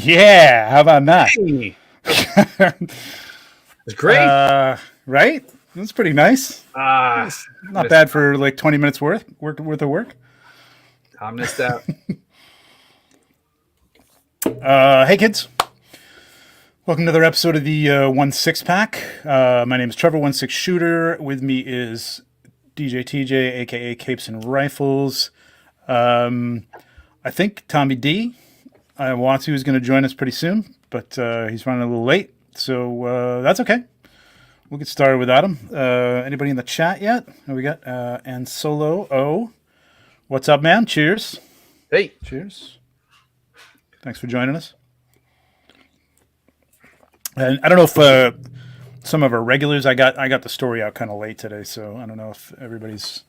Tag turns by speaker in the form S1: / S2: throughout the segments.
S1: Yeah, how about that?
S2: Hey, it's great.
S1: Right? That's pretty nice. It's not bad for like 20 minutes worth of work.
S2: I missed out.
S1: Hey kids, welcome to another episode of the 1-6 pack. My name is Trevor 1-6 Shooter. With me is DJ TJ, aka Capes and Rifles. I think Tommy D. Watsu is going to join us pretty soon, but he's running a little late, so that's okay. We'll get started without him. Anybody in the chat yet? We got and Solo O. What's up, man? Cheers.
S2: Hey,
S1: cheers. Thanks for joining us. And I don't know if some of our regulars, I got the story out kind of late today, so I don't know if everybody's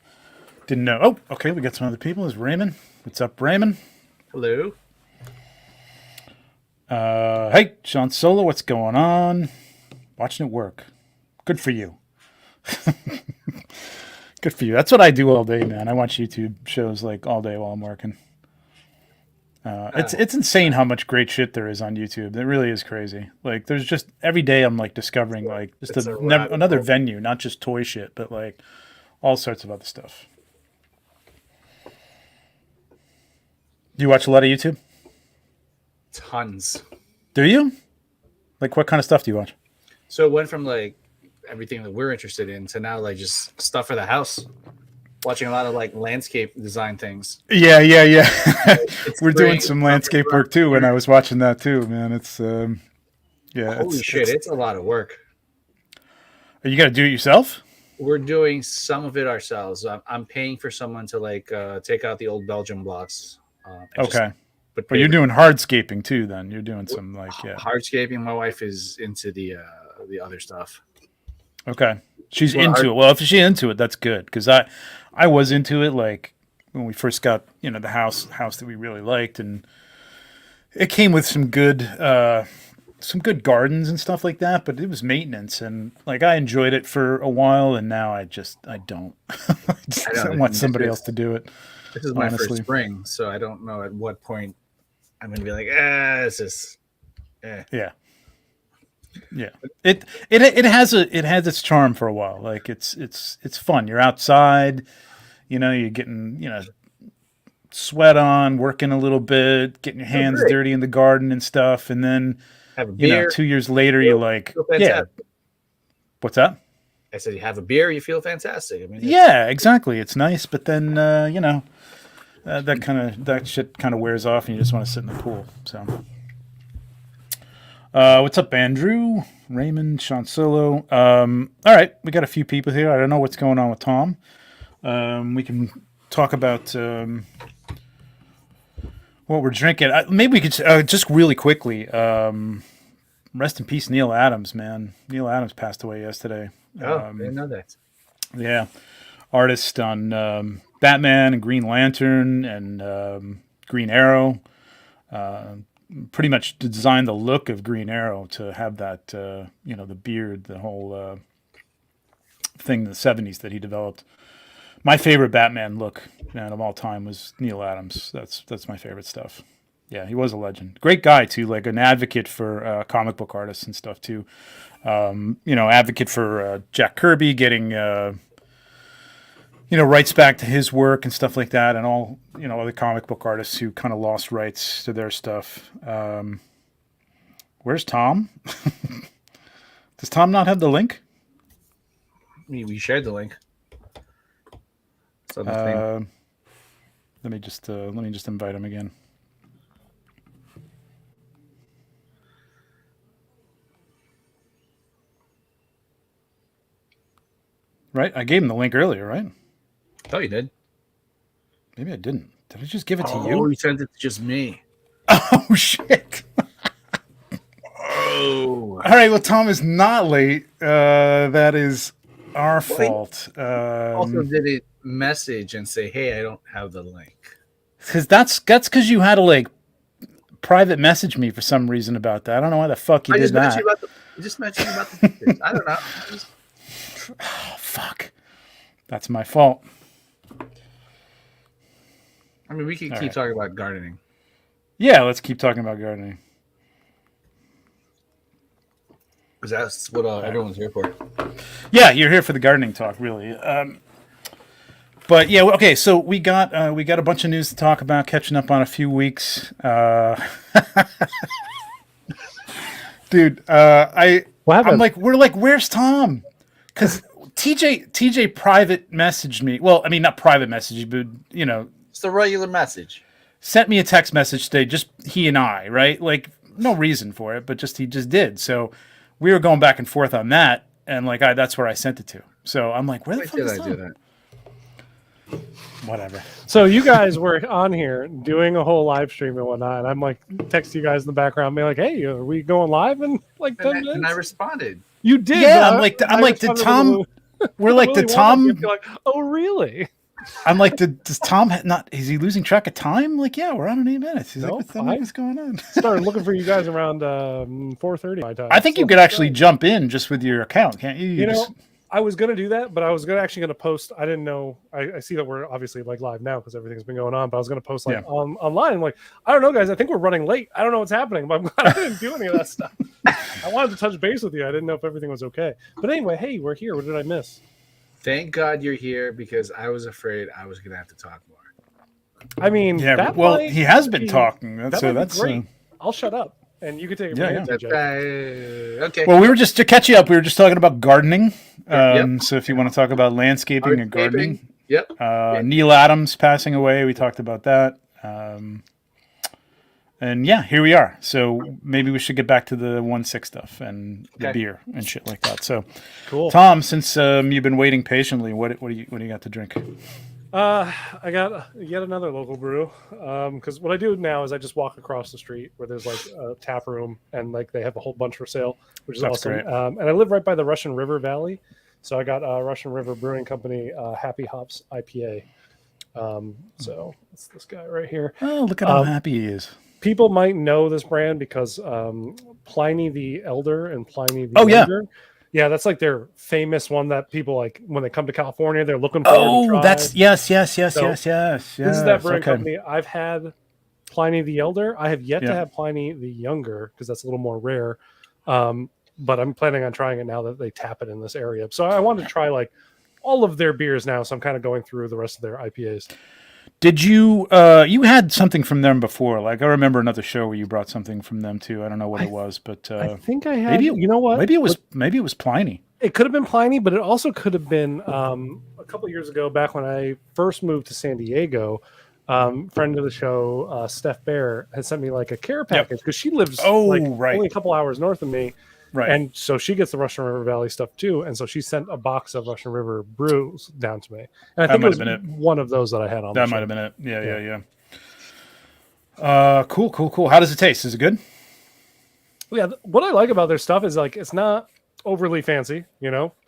S1: didn't know. Oh, okay, we got some other people. Is Raymond? What's up, Raymond?
S2: hello.
S1: Hey, Sean Solo, what's going on? Watching it work. Good for you. Good for you. That's what I do all day, man. I watch YouTube shows like all day while I'm working. It's insane how much great shit there is on YouTube. It really is crazy. Like, there's just every day I'm like discovering like just another venue, not just toy shit, but like all sorts of other stuff. Do you watch a lot of YouTube?
S2: Tons.
S1: Do you? Like, what kind of stuff do you watch?
S2: So it went from like everything that we're interested in to now like just stuff for the house. Watching a lot of like landscape design things.
S1: Yeah. We're doing some landscape work too, and I was watching that too, man. It's
S2: holy shit, it's a lot of work.
S1: You got to do it yourself?
S2: We're doing some of it ourselves. I'm paying for someone to like take out the old Belgian blocks.
S1: Okay. But you're doing hardscaping too, then. You're doing some like
S2: hardscaping. My wife is into the other stuff.
S1: Okay, she's into it. Well, if she's into it, that's good, because I was into it like when we first got the house that we really liked, and it came with some good gardens and stuff like that. But it was maintenance, and like I enjoyed it for a while, and now I don't. I want somebody else to do it.
S2: This is my first spring, so I don't know at what point I'm going to be like, this is,
S1: Yeah. It has its charm for a while. Like it's fun. You're outside, you're getting sweat on, working a little bit, getting your hands dirty in the garden and stuff, and then
S2: have a beer.
S1: 2 years later, you're like, yeah. What's that?
S2: I said, you have a beer, you feel fantastic. I mean,
S1: yeah, exactly. It's nice, but then that shit kind of wears off, and you just want to sit in the pool. So, what's up, Andrew, Raymond, Sean Solo? All right, we got a few people here. I don't know what's going on with Tom. We can talk about what we're drinking. Maybe we could just really quickly. Rest in peace, Neil Adams, man. Neil Adams passed away yesterday.
S2: I didn't know that.
S1: Yeah, artist on Batman and Green Lantern and Green Arrow. Pretty much designed the look of Green Arrow to have that, the beard, the whole thing in the 70s that he developed. My favorite Batman look, man, of all time was Neil Adams. That's my favorite stuff. Yeah, he was a legend. Great guy too, like an advocate for comic book artists and stuff too. Advocate for Jack Kirby getting rights back to his work and stuff like that, and all other comic book artists who kind of lost rights to their stuff. Where's Tom? Does Tom not have the link?
S2: We shared the link.
S1: Let me just invite him again. Right, I gave him the link earlier, right?
S2: I thought you did.
S1: Maybe I didn't. Did I just give it to you?
S2: Oh, you sent it to just me.
S1: Oh, shit.
S2: Oh.
S1: All right, well, Tom is not late. That is our fault.
S2: Also, did it message and say, hey, I don't have the link?
S1: Because that's because you had to, like, private message me for some reason about that. I don't know why the fuck you did that.
S2: I just mentioned about the pictures. I don't know.
S1: Oh, fuck. That's my fault.
S2: I mean, we can keep talking about gardening.
S1: Yeah, let's keep talking about gardening.
S2: Because that's what everyone's here for.
S1: Yeah, you're here for the gardening talk, really. But yeah, okay. So we got a bunch of news to talk about, catching up on a few weeks. Dude, I'm like, where's Tom? Because TJ private messaged me. Well, I mean, not private message, but
S2: It's the regular message.
S1: Sent me a text message today, just he and I, right? Like, no reason for it, but he just did. So we were going back and forth on that, and like, that's where I sent it to. So I'm like, where the fuck is Tom?
S2: Did I do that?
S1: Whatever.
S3: So you guys were on here doing a whole live stream and whatnot, and I'm like texting you guys in the background, being like, "Hey, are we going live in like 10 minutes?"
S2: And I responded.
S3: You did.
S1: Yeah, I'm like, did Tom? We're like, did Tom?
S3: You're like, oh, really?
S1: I'm like, does Tom not? Is he losing track of time? Like, yeah, we're on in 8 minutes. He's
S3: No,
S1: like, what's going on?
S3: Started looking for you guys around 4:30 my time.
S1: I think you could actually jump in just with your account, can't you?
S3: You know, I was gonna do that, but I was actually gonna post. I didn't know. I see that we're obviously like live now because everything's been going on. But I was gonna post like online. Like, I don't know, guys. I think we're running late. I don't know what's happening, but I'm glad I didn't do any of that stuff. I wanted to touch base with you. I didn't know if everything was okay. But anyway, hey, we're here. What did I miss?
S2: Thank God you're here because I was afraid I was gonna have to talk more.
S3: I mean,
S1: yeah. Well, he has been talking. That's
S3: great. I'll shut up. And you can take it from
S2: here. Okay.
S1: Well, we were just to catch you up. We were just talking about gardening. So if you want to talk about landscaping and gardening, Neil Adams passing away. We talked about that. And yeah, here we are. So maybe we should get back to the 1.6 stuff and the beer and shit like that. So
S3: cool.
S1: Tom, since you've been waiting patiently, what do you got to drink?
S3: I got yet another local brew. Because what I do now is I just walk across the street where there's like a tap room and like they have a whole bunch for sale, which is awesome.
S1: Great.
S3: And I live right by the Russian River Valley, so I got Russian River Brewing Company Happy Hops IPA. So it's this guy right here.
S1: Oh, look at how happy he is.
S3: People might know this brand because Pliny the Elder and Pliny the Younger. Yeah, that's like their famous one that people like when they come to California, they're looking for.
S1: Oh, that's yes.
S3: This is that brewing company. I've had Pliny the Elder. I have yet to have Pliny the Younger because that's a little more rare. But I'm planning on trying it now that they tap it in this area. So I wanted to try like all of their beers now. So I'm kind of going through the rest of their IPAs.
S1: Did you you had something from them before? Like I remember another show where you brought something from them too. I don't know what it was, but
S3: I think I had. You know what?
S1: Maybe it was Pliny.
S3: It could have been Pliny, but it also could have been a couple of years ago, back when I first moved to San Diego. Friend of the show, Steph Bear, had sent me like a care package because she lives only a couple hours north of me.
S1: Right.
S3: And so she gets the Russian River Valley stuff too. And so she sent a box of Russian River brews down to me. And I think it was one of those that I had on.
S1: That might have been it. Yeah. Cool. How does it taste? Is it good?
S3: Yeah. What I like about their stuff is like, it's not overly fancy,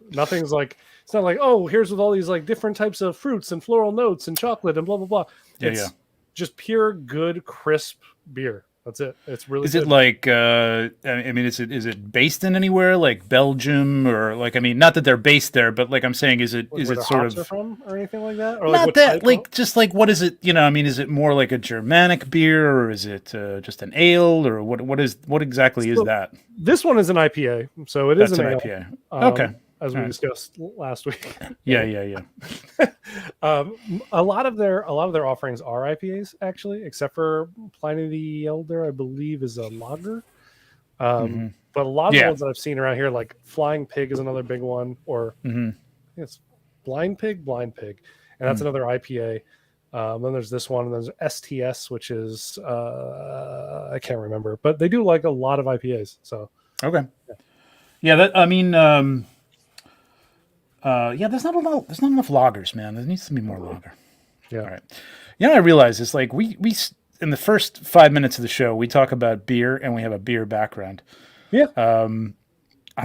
S3: nothing's like, it's not like, oh, here's with all these like different types of fruits and floral notes and chocolate and blah, blah, blah. It's just pure, good, crisp beer. That's it. It's really.
S1: Is it like? I mean, is it based in anywhere like Belgium or like? I mean, not that they're based there, but like I'm saying, is it sort of
S3: from or anything like that? Or
S1: not
S3: like
S1: that. Like just like what is it? I mean, is it more like a Germanic beer or is it just an ale or what exactly is that?
S3: This one is an IPA, so it is an
S1: IPA.
S3: Okay. As we discussed last week.
S1: Yeah.
S3: A lot of their offerings are IPAs, actually, except for Pliny the Elder, I believe, is a lager. But a lot of the ones that I've seen around here, like Flying Pig is another big one, or I think it's Blind Pig, and that's another IPA. Then there's this one, and there's STS, which is I can't remember, but they do like a lot of IPAs. So
S1: that I mean. There's not enough lagers, man. There needs to be more lager.
S3: Yeah.
S1: All right. I realize it's like we in the first 5 minutes of the show we talk about beer and we have a beer background.
S3: Yeah.
S1: I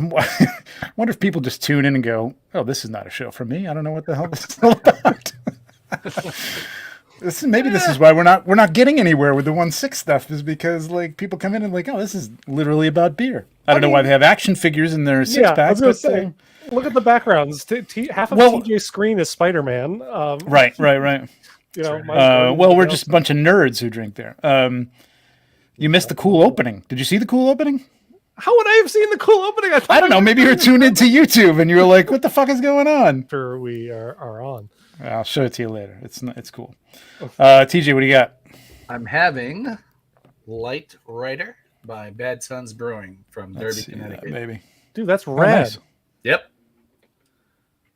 S1: wonder if people just tune in and go, "Oh, this is not a show for me. I don't know what the hell this is all about." This is why we're not getting anywhere with the 1.6 stuff, is because like people come in and like, "Oh, this is literally about beer." I don't know why they have action figures in their six packs.
S3: I was gonna say. Look at the backgrounds. Half of TJ's screen is SpiderMan.
S1: Right. We're just a bunch of nerds who drink there. You missed the cool opening. Did you see the cool opening?
S3: How would I have seen the cool opening?
S1: I don't know. Maybe you're tuned into YouTube and you're like, "What the fuck is going on?"
S3: Sure, we are on.
S1: I'll show it to you later. It's cool. TJ, what do you got?
S2: I'm having Light Rider by Bad Sons Brewing from
S1: Let's
S2: Derby,
S1: see
S2: Connecticut.
S1: that, baby.
S3: Dude, that's
S1: Oh,
S3: rad.
S1: nice.
S2: Yep.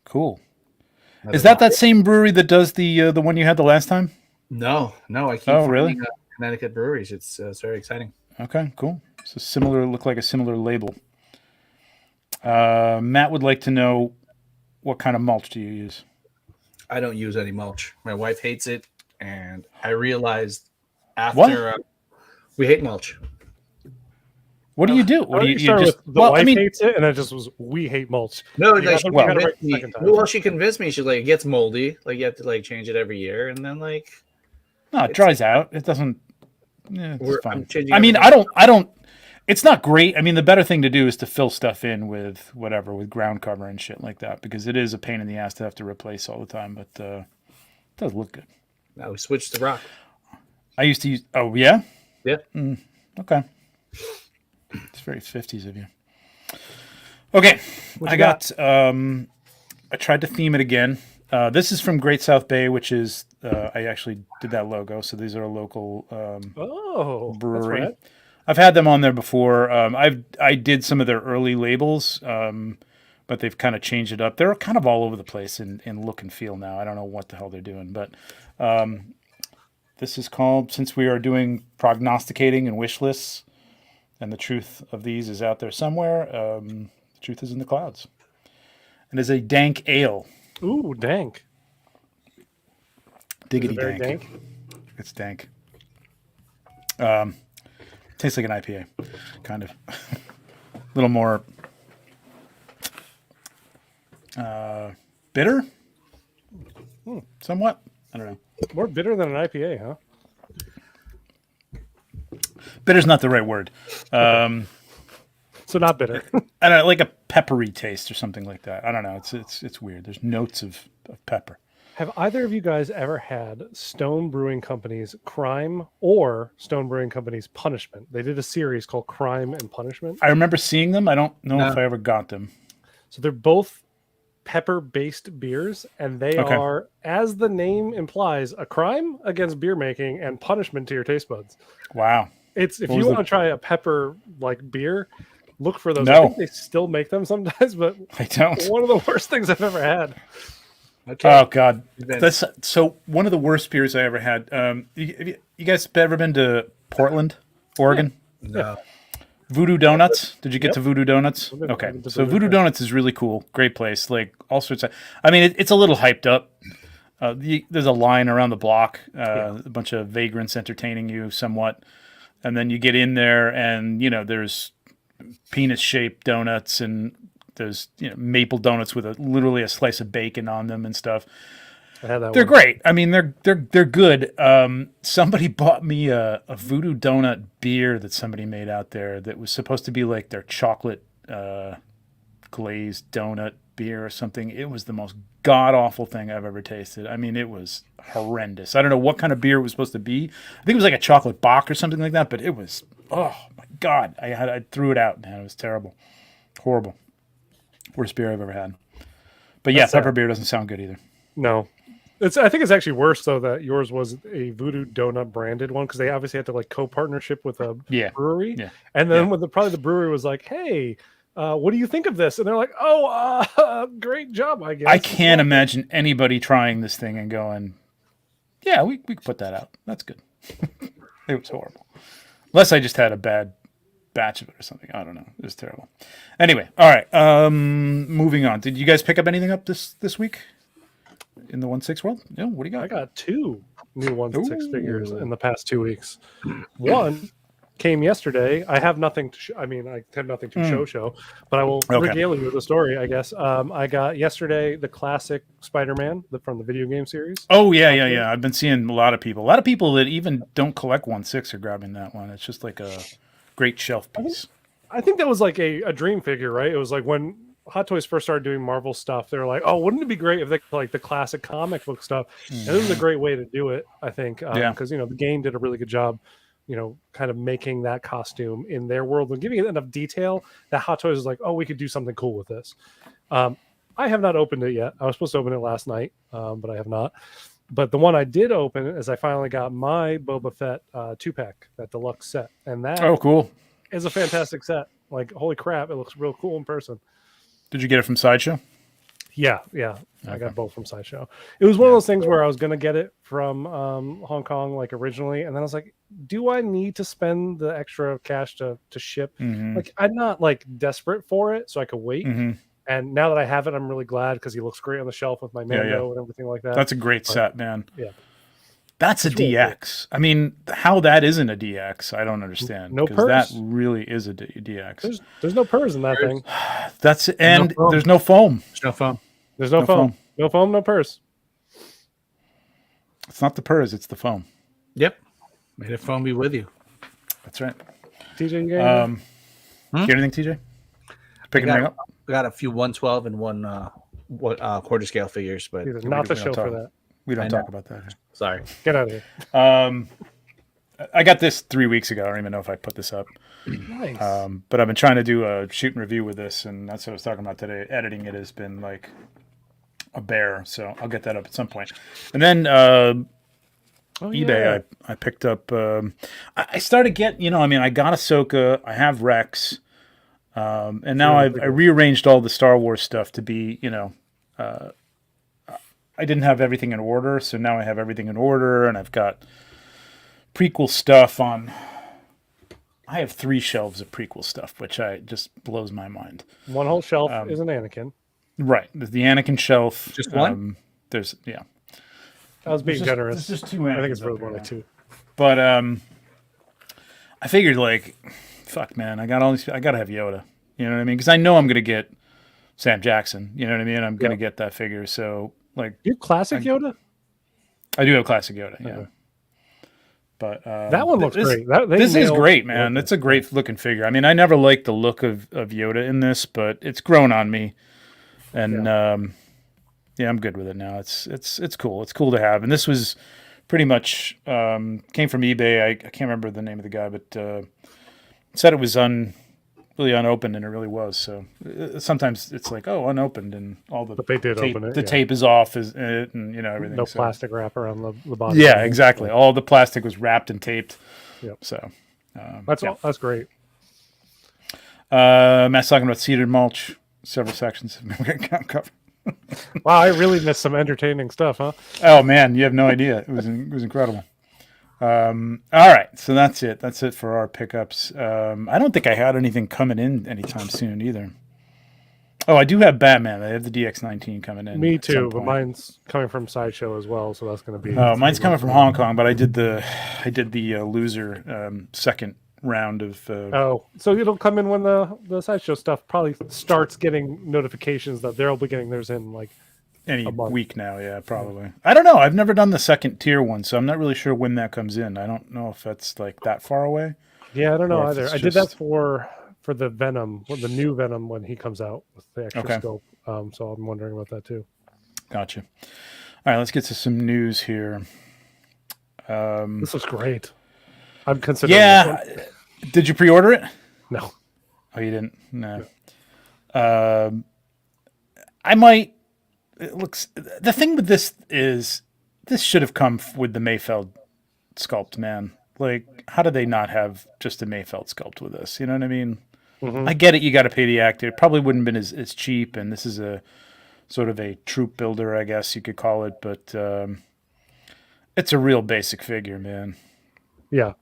S1: Cool. Is that same brewery that does the one you had the last time?
S2: No. I keep
S1: really?
S2: finding, Connecticut breweries. It's very exciting.
S1: Okay, cool. So look like a similar label. Matt would like to know, what kind of mulch do you use?
S2: I don't use any mulch. My wife hates it, and I realized after we hate mulch.
S1: What do you do? What do you
S3: start
S1: just?
S3: with the wife hates it, and it just was we hate mulch.
S2: No,
S3: You
S2: like,
S3: gotta break the second time.
S2: she convinced me. She's like, it gets moldy. Like you have to like change it every year, and then like
S1: No, it dries out. It doesn't. Yeah, it's fine.
S2: changing
S1: I mean,
S2: everything.
S1: I don't. It's not great. I mean, the better thing to do is to fill stuff in with whatever, with ground cover and shit like that, because it is a pain in the ass to have to replace all the time. But it does look good.
S2: Now we switched to rock.
S1: I used to use. Oh yeah.
S2: Yeah.
S1: Okay. It's very 50s of you. Okay, I got. I tried to theme it again. This is from Great South Bay, which is I actually did that logo. So these are a local brewery.
S3: That's rad.
S1: I've had them on there before. I did some of their early labels, but they've kind of changed it up. They're kind of all over the place in look and feel now. I don't know what the hell they're doing, but this is called, since we are doing prognosticating and wish lists, and the truth of these is out there somewhere. The truth is in the clouds. And is a dank ale.
S3: Ooh, dank.
S1: Diggity
S3: Is it very
S1: dank.
S3: dank?
S1: It's dank. Tastes like an IPA, kind of. A little more bitter, somewhat. I don't know.
S3: More bitter than an IPA, huh?
S1: Bitter's not the right word.
S3: So not bitter.
S1: I don't know, like a peppery taste or something like that. I don't know. It's weird. There's notes of pepper.
S3: Have either of you guys ever had Stone Brewing Company's Crime or Stone Brewing Company's Punishment? They did a series called Crime and Punishment.
S1: I remember seeing them. I don't know if I ever got them.
S3: So they're both pepper-based beers, and they are, as the name implies, a crime against beer making and punishment to your taste buds.
S1: Wow.
S3: It's if you want to try a pepper like beer, look for those.
S1: No.
S3: I think they still make them sometimes, but
S1: I don't.
S3: One of the worst things I've ever had.
S2: Okay.
S1: Oh God, that's so one of the worst beers I ever had. You guys ever been to Portland, Oregon?
S2: No.
S1: Voodoo Donuts. Did you get to Voodoo Donuts?
S3: I've
S1: Okay,
S3: been to
S1: so
S3: Voodoo,
S1: Voodoo Donuts is really cool. Great place. Like all sorts of. I mean, it's a little hyped up. There's a line around the block. A bunch of vagrants entertaining you somewhat, and then you get in there, and there's penis-shaped donuts and there's maple donuts with literally a slice of bacon on them and stuff.
S3: I had that
S1: They're
S3: one.
S1: great. I mean, they're good. Somebody bought me a Voodoo Donut beer that somebody made out there that was supposed to be like their chocolate glazed donut beer or something. It was the most god-awful thing I've ever tasted. I mean, it was horrendous. I don't know what kind of beer it was supposed to be. I think it was like a chocolate bock or something like that, but it was, oh my God. I threw it out, man. It was terrible. Horrible. Worst beer I've ever had. But yeah, pepper beer doesn't sound good either.
S3: No. I think it's actually worse though that yours was a Voodoo Donut branded one because they obviously had to like co-partnership with a brewery, and then when probably the brewery was like, "Hey, what do you think of this?" and they're like, "Oh, great job, I guess."
S1: I can't imagine anybody trying this thing and going, "Yeah, we could put that out. That's good." It was horrible. Unless I just had a bad batch of it or something. I don't know. It was terrible. Anyway, all right. Moving on. Did you guys pick up anything up this week? In the 1/6 world? Yeah, what do you got?
S3: I got 2 new 1/6 figures in the past 2 weeks. One came yesterday. I have nothing to I have nothing to show, but I will regale you with the story, I guess. I got yesterday the classic SpiderMan from the video game series.
S1: Oh, yeah. I've been seeing a lot of people that even don't collect 1/6 are grabbing that one. It's just like a great shelf piece.
S3: I think that was like a dream figure, right? It was like when Hot Toys first started doing Marvel stuff, they were like, "Oh, wouldn't it be great if they like the classic comic book stuff?" And this is a great way to do it, I think, because the game did a really good job, kind of making that costume in their world and giving it enough detail that Hot Toys is like, oh, we could do something cool with this. I have not opened it yet. I was supposed to open it last night, but I have not. But the one I did open is I finally got my Boba Fett 2-pack, that deluxe set. And that
S1: cool.
S3: is a fantastic set. Like, holy crap, it looks real cool in person.
S1: Did you get it from Sideshow?
S3: Yeah.
S1: Okay.
S3: I got both from Sideshow. It was one of those things where I was going to get it from Hong Kong, like originally. And then I was like, do I need to spend the extra cash to ship?
S1: Mm-hmm.
S3: Like, I'm not like desperate for it, so I could wait.
S1: Mm-hmm.
S3: And now that I have it, I'm really glad because he looks great on the shelf with my Mando and everything like that.
S1: That's a great set, man.
S3: Yeah.
S1: That's a DX. I mean, how that isn't a DX, I don't understand.
S3: No
S1: because
S3: purse.
S1: that really is a DX.
S3: There's no purrs in that thing.
S1: There's no foam.
S2: There's no foam.
S3: There's no foam. No foam, no purse.
S1: It's not the purrs, it's the foam.
S2: Yep. May the foam be with you.
S1: That's right.
S3: TJ, you got anything?
S1: Get anything, TJ? Picking anything up?
S2: We got a few 112 and one quarter scale figures, but
S3: These are not the show for that.
S1: We don't talk about that.
S2: Sorry.
S3: Get out of here.
S1: I got this 3 weeks ago. I don't even know if I put this up.
S3: Nice.
S1: But I've been trying to do a shoot and review with this, and that's what I was talking about today. Editing it has been like a bear, so I'll get that up at some point. And then eBay, I picked up. I started getting, I got Ahsoka. I have Rex, and now I rearranged all the Star Wars stuff to be, I didn't have everything in order, so now I have everything in order, and I've got prequel stuff on. I have 3 shelves of prequel stuff, which just blows my mind.
S3: One whole shelf is an Anakin.
S1: Right, the Anakin shelf.
S2: Just one.
S3: I was being generous.
S1: There's just 2 Anakins.
S3: I think it's really more like 2.
S1: But I figured fuck man, I got all these. I gotta have Yoda. You know what I mean? Because I know I'm gonna get Sam Jackson. You know what I mean? I'm gonna get that figure. So
S3: you have classic Yoda?
S1: I do have classic Yoda. Yeah.
S3: Okay.
S1: But
S3: that one looks great.
S1: This is great, man. It's a great looking figure. I mean, I never liked the look of Yoda in this, but it's grown on me, and I'm good with it now. It's cool. It's cool to have. And this was pretty much came from eBay. I can't remember the name of the guy, but said it was really unopened, and it really was. So sometimes it's like, unopened, and all the
S3: but they did
S1: tape,
S3: open it.
S1: the tape is off, and everything.
S3: No plastic wrap around the bottom.
S1: Yeah, exactly. All the plastic was wrapped and taped.
S3: Yep.
S1: So
S3: that's great.
S1: Matt's talking about seeded mulch. Several sections have been covered.
S3: Wow, I really missed some entertaining stuff, huh?
S1: Oh man, you have no idea. It was incredible. All right, so that's it. That's it for our pickups. I don't think I had anything coming in anytime soon either. Oh, I do have Batman. I have the DX19 coming in.
S3: Me too, but mine's coming from Sideshow as well, so that's going to be.
S1: Oh, mine's coming from Hong Kong, but I did the loser second round of.
S3: So it'll come in when the Sideshow stuff probably starts getting notifications that they'll be getting theirs in like
S1: any week now. Yeah, probably. I don't know. I've never done the second tier one, so I'm not really sure when that comes in. I don't know if that's like that far away.
S3: Yeah, I don't know either. I did that for the Venom, the new Venom when he comes out with the extra scope. So I'm wondering about that too.
S1: Gotcha. All right, let's get to some news here.
S3: This was great. I'm considering.
S1: Yeah. Did you pre-order it?
S3: No.
S1: Oh, you didn't? No. I might. It looks. The thing with this is, this should have come with the Mayfeld sculpt, man. Like, how do they not have just a Mayfeld sculpt with this? You know what I mean?
S3: Mm-hmm.
S1: I get it. You got to pay the actor. It probably wouldn't have been as cheap, and this is a sort of a troop builder, I guess you could call it. But it's a real basic figure, man.
S3: Yeah.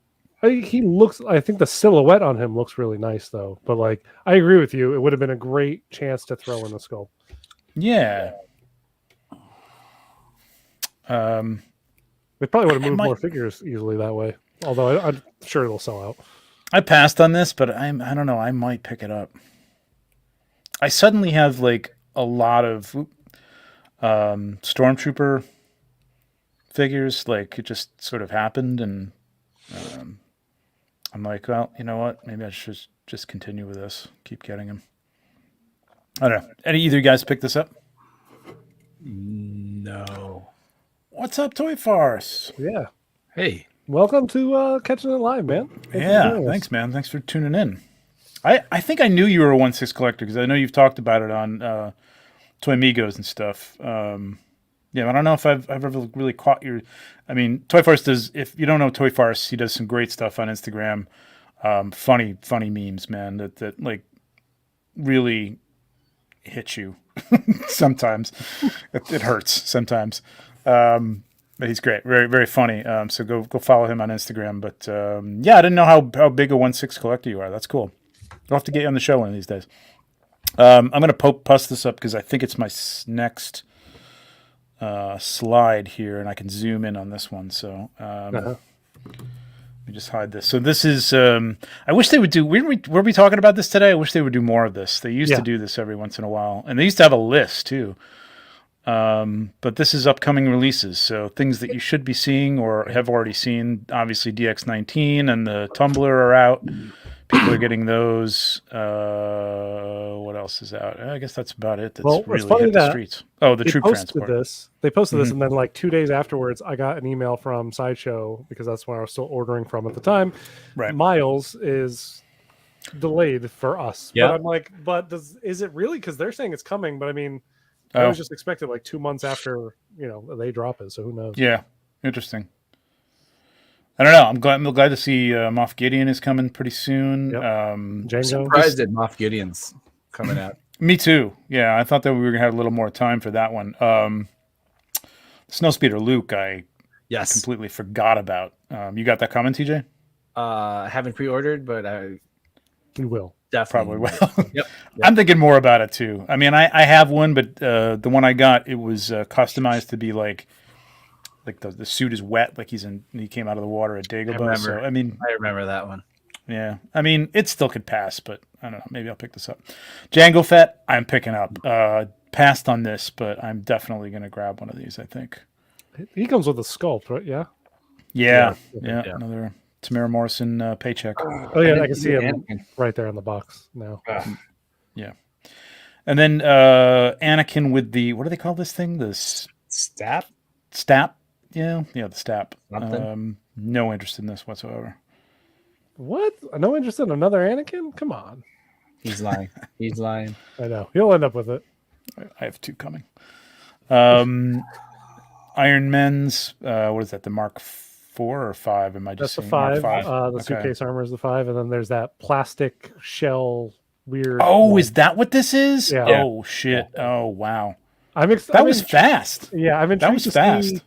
S3: He looks. I think the silhouette on him looks really nice, though. But like, I agree with you. It would have been a great chance to throw in the sculpt.
S1: Yeah.
S3: They probably would have moved more figures easily that way. Although I'm sure it'll sell out.
S1: I passed on this, but I don't know. I might pick it up. I suddenly have like a lot of Stormtrooper figures. Like, it just sort of happened, and I'm like, well, you know what? Maybe I should just continue with this. Keep getting them. I don't know. Any either you guys pick this up?
S2: No.
S1: What's up, Toy Farce?
S3: Yeah.
S2: Hey.
S3: Welcome to Catching It Live, man.
S1: Thanks, man. Thanks for tuning in. I think I knew you were a 1/6 collector because I know you've talked about it on Toy Migos and stuff. I don't know if I've ever really caught your. I mean, Toy Farce does. If you don't know Toy Farce, he does some great stuff on Instagram. Funny memes, man. That like really hit you sometimes. It hurts sometimes. But he's great, very very funny. So go follow him on Instagram. But I didn't know how big a 1/6 collector you are. That's cool. I'll have to get you on the show one of these days. I'm gonna post this up because I think it's my next slide here, and I can zoom in on this one. So let me just hide this. So this is. I wish they would do. Were we talking about this today? I wish they would do more of this. They used to do this every once in a while, and they used to have a list too. But this is upcoming releases, so things that you should be seeing or have already seen. Obviously, DX19 and the Tumbler are out. People are getting those. What else is out? I guess that's about it. That's really hit the streets. Oh, the Troop Transport.
S3: They posted this, and then like 2 days afterwards, I got an email from Sideshow because that's when I was still ordering from at the time.
S1: Right.
S3: Miles is delayed for us.
S2: Yeah.
S3: But I'm like, is it really? Because they're saying it's coming, but I mean, I was just expected like 2 months after they drop it. So who knows?
S1: Yeah, interesting. I don't know. I'm glad to see Moff Gideon is coming pretty soon.
S3: Yep.
S2: I'm surprised that Moff Gideon's coming out.
S1: Me too. Yeah, I thought that we were gonna have a little more time for that one. Snowspeeder Luke, I completely forgot about. You got that coming, TJ?
S2: I haven't pre-ordered, but
S3: You will.
S2: definitely
S1: Probably will.
S2: Yep.
S1: I'm thinking more about it too. I mean, I have one, but the one I got, it was customized to be like the suit is wet, like he came out of the water at Dagobah. So I
S2: remember that one.
S1: Yeah, I mean, it still could pass, but I don't know. Maybe I'll pick this up. Jango Fett, I'm picking up. Passed on this, but I'm definitely going to grab one of these, I think.
S3: He comes with a sculpt, right? Yeah.
S1: Yeah. Another Tamara Morrison paycheck.
S3: Oh, yeah, I can see him right there in the box now.
S1: Yeah. And then Anakin with the, what do they call this thing? The
S2: Stap?
S1: Stap? Yeah, the Stap.
S2: Something.
S1: No interest in this whatsoever.
S3: What? No interest in another Anakin? Come on.
S2: He's lying. He's lying.
S3: I know. He'll end up with it.
S1: I have two coming. Iron Men's, what is that, the Mark 4 or 5? Am I just
S3: That's the
S1: saying
S3: 5.
S1: Mark 5?
S3: The suitcase armor is the 5, and then there's that plastic shell weird.
S1: Oh, is that what this is?
S3: Yeah.
S1: Oh, shit. Oh, wow.
S3: That
S1: was fast.
S3: Yeah, I'm intrigued to see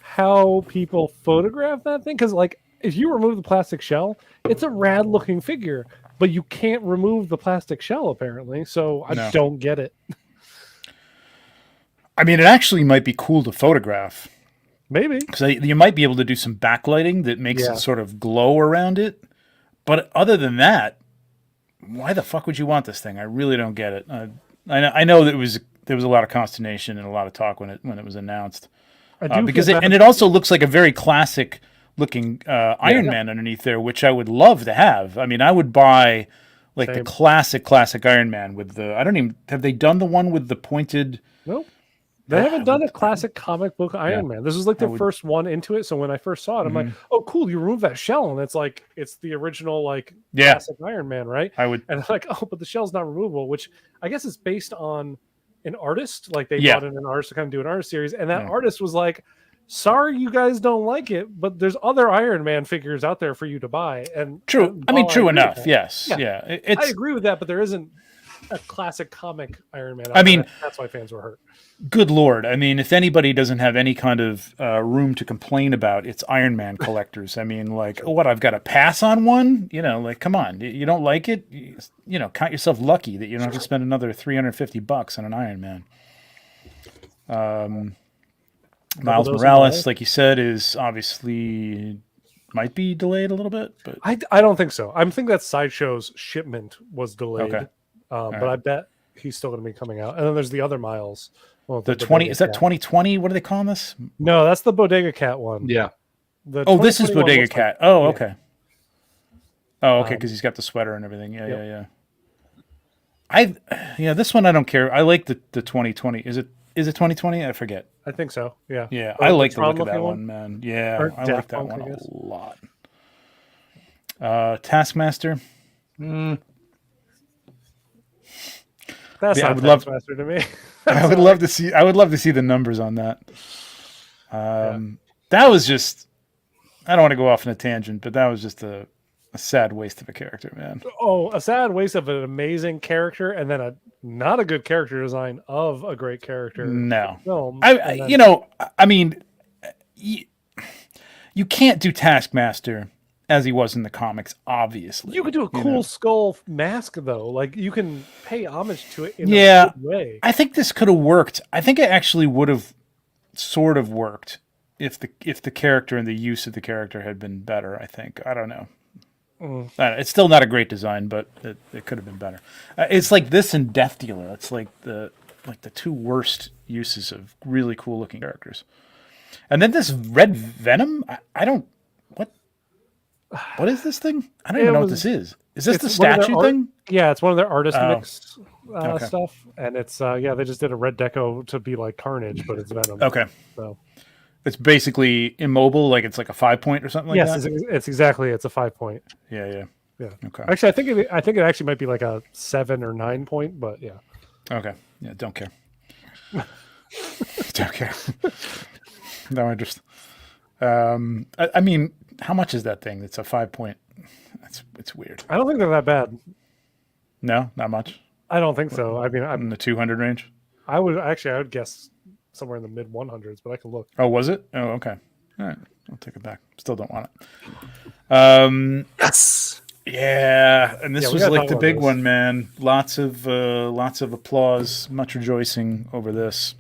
S3: how people photograph that thing, because like if you remove the plastic shell, it's a rad looking figure, but you can't remove the plastic shell apparently. So I don't get it.
S1: I mean, it actually might be cool to photograph.
S3: Maybe.
S1: Because you might be able to do some backlighting that makes it sort of glow around it. But other than that, why the fuck would you want this thing? I really don't get it. I know that there was a lot of consternation and a lot of talk when it was announced. It also looks like a very classic looking Iron Man underneath there, which I would love to have. I mean, I would buy like the classic Iron Man with the. Have they done the one with the pointed?
S3: Nope. They haven't done a classic comic book Iron Man. This is like the first one into it. So when I first saw it, I'm like, oh, cool. You remove that shell. And it's the original classic Iron Man, right? And I'm like, oh, but the shell's not removable, which I guess is based on an artist. Like they brought in an artist to kind of do an art series. And that artist was like, sorry, you guys don't like it, but there's other Iron Man figures out there for you to buy. And
S1: true. True enough. Yes. Yeah.
S3: I agree with that, but there isn't a classic comic Iron Man. That's why fans were hurt.
S1: Good Lord. I mean, if anybody doesn't have any kind of room to complain about, it's Iron Man collectors. I mean, like, what, I've got to pass on one? Come on. You don't like it? Count yourself lucky that you don't have to spend another $350 on an Iron Man. Miles Morales, like you said, is obviously might be delayed a little bit. But
S3: I don't think so. I think that Sideshow's shipment was delayed. Okay. But I bet he's still going to be coming out. And then there's the other Miles. Well,
S1: the 20 is that 2020? What are they calling this?
S3: No, that's the Bodega Cat one.
S2: Yeah.
S1: This is Bodega Cat. Okay. Oh, okay, because he's got the sweater and everything. Yeah. This one I don't care. I like the 2020. Is it Is it 2020? I forget.
S3: I think so. Yeah.
S1: Yeah,
S3: Or
S1: I
S3: the
S1: like the
S3: Tron
S1: look of that
S3: looking
S1: one, man. Yeah,
S3: Or
S1: I like
S3: Daft
S1: that
S3: Punk,
S1: one
S3: I
S1: a
S3: guess.
S1: lot. Taskmaster.
S3: That's
S1: Yeah, I
S3: not
S1: would love.
S3: Taskmaster to me.
S1: I would love to see. I would love to see the numbers on that. That was just. I don't want to go off on a tangent, but that was just a sad waste of a character, man.
S3: Oh, a sad waste of an amazing character, and then a not a good character design of a great character.
S1: No,
S3: Film.
S1: I mean, you can't do Taskmaster as he was in the comics. Obviously,
S3: You could do a cool skull mask though. Like you can pay homage to it in
S1: Yeah.
S3: a good way.
S1: I think this could have worked. I think it actually would have sort of worked if the character and the use of the character had been better. I think. I don't know. It's still not a great design, but it could have been better. It's like this and Death Dealer. It's like the two worst uses of really cool looking characters. And then this Red Venom. I don't. What is this thing? I don't even know what this is. Is this the statue thing?
S3: Yeah, it's one of their artist mix
S1: Okay.
S3: stuff, and it's they just did a red deco to be like Carnage, but it's Venom.
S1: Okay.
S3: So
S1: It's basically immobile, like it's like a 5-point or something like
S3: yes,
S1: that.
S3: it's exactly it's a 5-point.
S1: Yeah.
S3: Yeah.
S1: Okay.
S3: Actually, I think it actually might be like a 7 or 9-point, but yeah.
S1: Okay. Yeah. Don't care. Don't care. No interest. I mean, how much is that thing? It's a 5-point. It's weird.
S3: I don't think they're that bad.
S1: No, not much.
S3: I don't think so. I mean,
S1: In the 200 range.
S3: I would guess somewhere in the mid 100s, but I can look.
S1: Oh, was it? Oh, okay. All right. I'll take it back. Still don't want it.
S2: Yes.
S1: Yeah, and this
S3: we
S1: was
S3: gotta
S1: like
S3: talk
S1: the
S3: about
S1: big
S3: this.
S1: one, man. Lots of applause, much rejoicing over this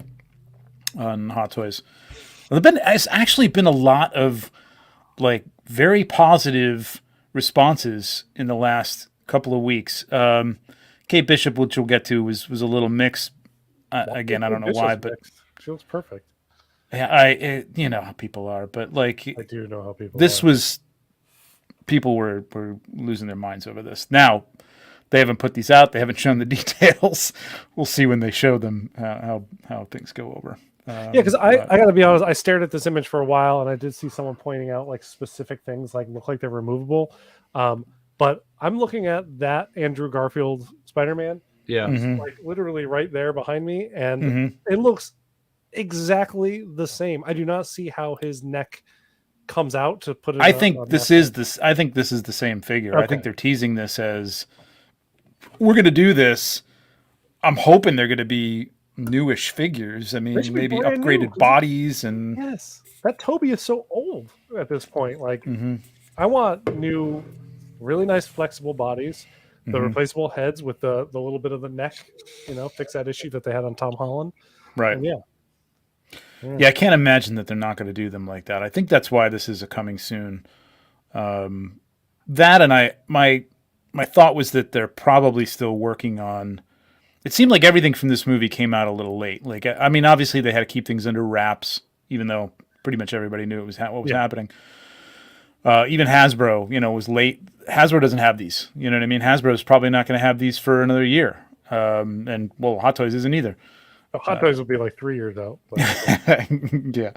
S1: on Hot Toys. It's actually been a lot of like very positive responses in the last couple of weeks. Kate Bishop, which we'll get to, was a little mixed. Again, I don't know why, but
S3: she looks perfect.
S1: yeah, you know how people are, but like
S3: I do know how people.
S1: this
S3: are.
S1: was people were losing their minds over this. Now they haven't put these out; they haven't shown the details. We'll see when they show them how things go over.
S3: Yeah, because I got to be honest, I stared at this image for a while, and I did see someone pointing out like specific things like look like they're removable. But I'm looking at that Andrew Garfield Spider-Man,
S2: Yeah.
S3: like literally right there behind me, and it looks exactly the same. I do not see how his neck comes out to put it.
S1: I think this is this. I think this is the same figure. I
S3: Okay.
S1: think they're teasing this as we're going to do this. I'm hoping they're going to be newish figures. I mean,
S3: should be
S1: maybe
S3: brand new,
S1: upgraded
S3: 'cause
S1: bodies and.
S3: Yes, that Toby is so old at this point. Like, I want new, really nice flexible bodies, the replaceable heads with the little bit of the neck, fix that issue that they had on Tom Holland.
S1: Right.
S3: And
S1: Yeah, I can't imagine that they're not going to do them like that. I think that's why this is a coming soon. That and my thought was that they're probably still working on. It seemed like everything from this movie came out a little late. Like, I mean, obviously they had to keep things under wraps, even though pretty much everybody knew it was what was happening. Even Hasbro, was late. Hasbro doesn't have these. You know what I mean? Hasbro's probably not going to have these for another year. And Hot Toys isn't either.
S3: Hot Toys will be like 3 years out. But.
S1: Yeah,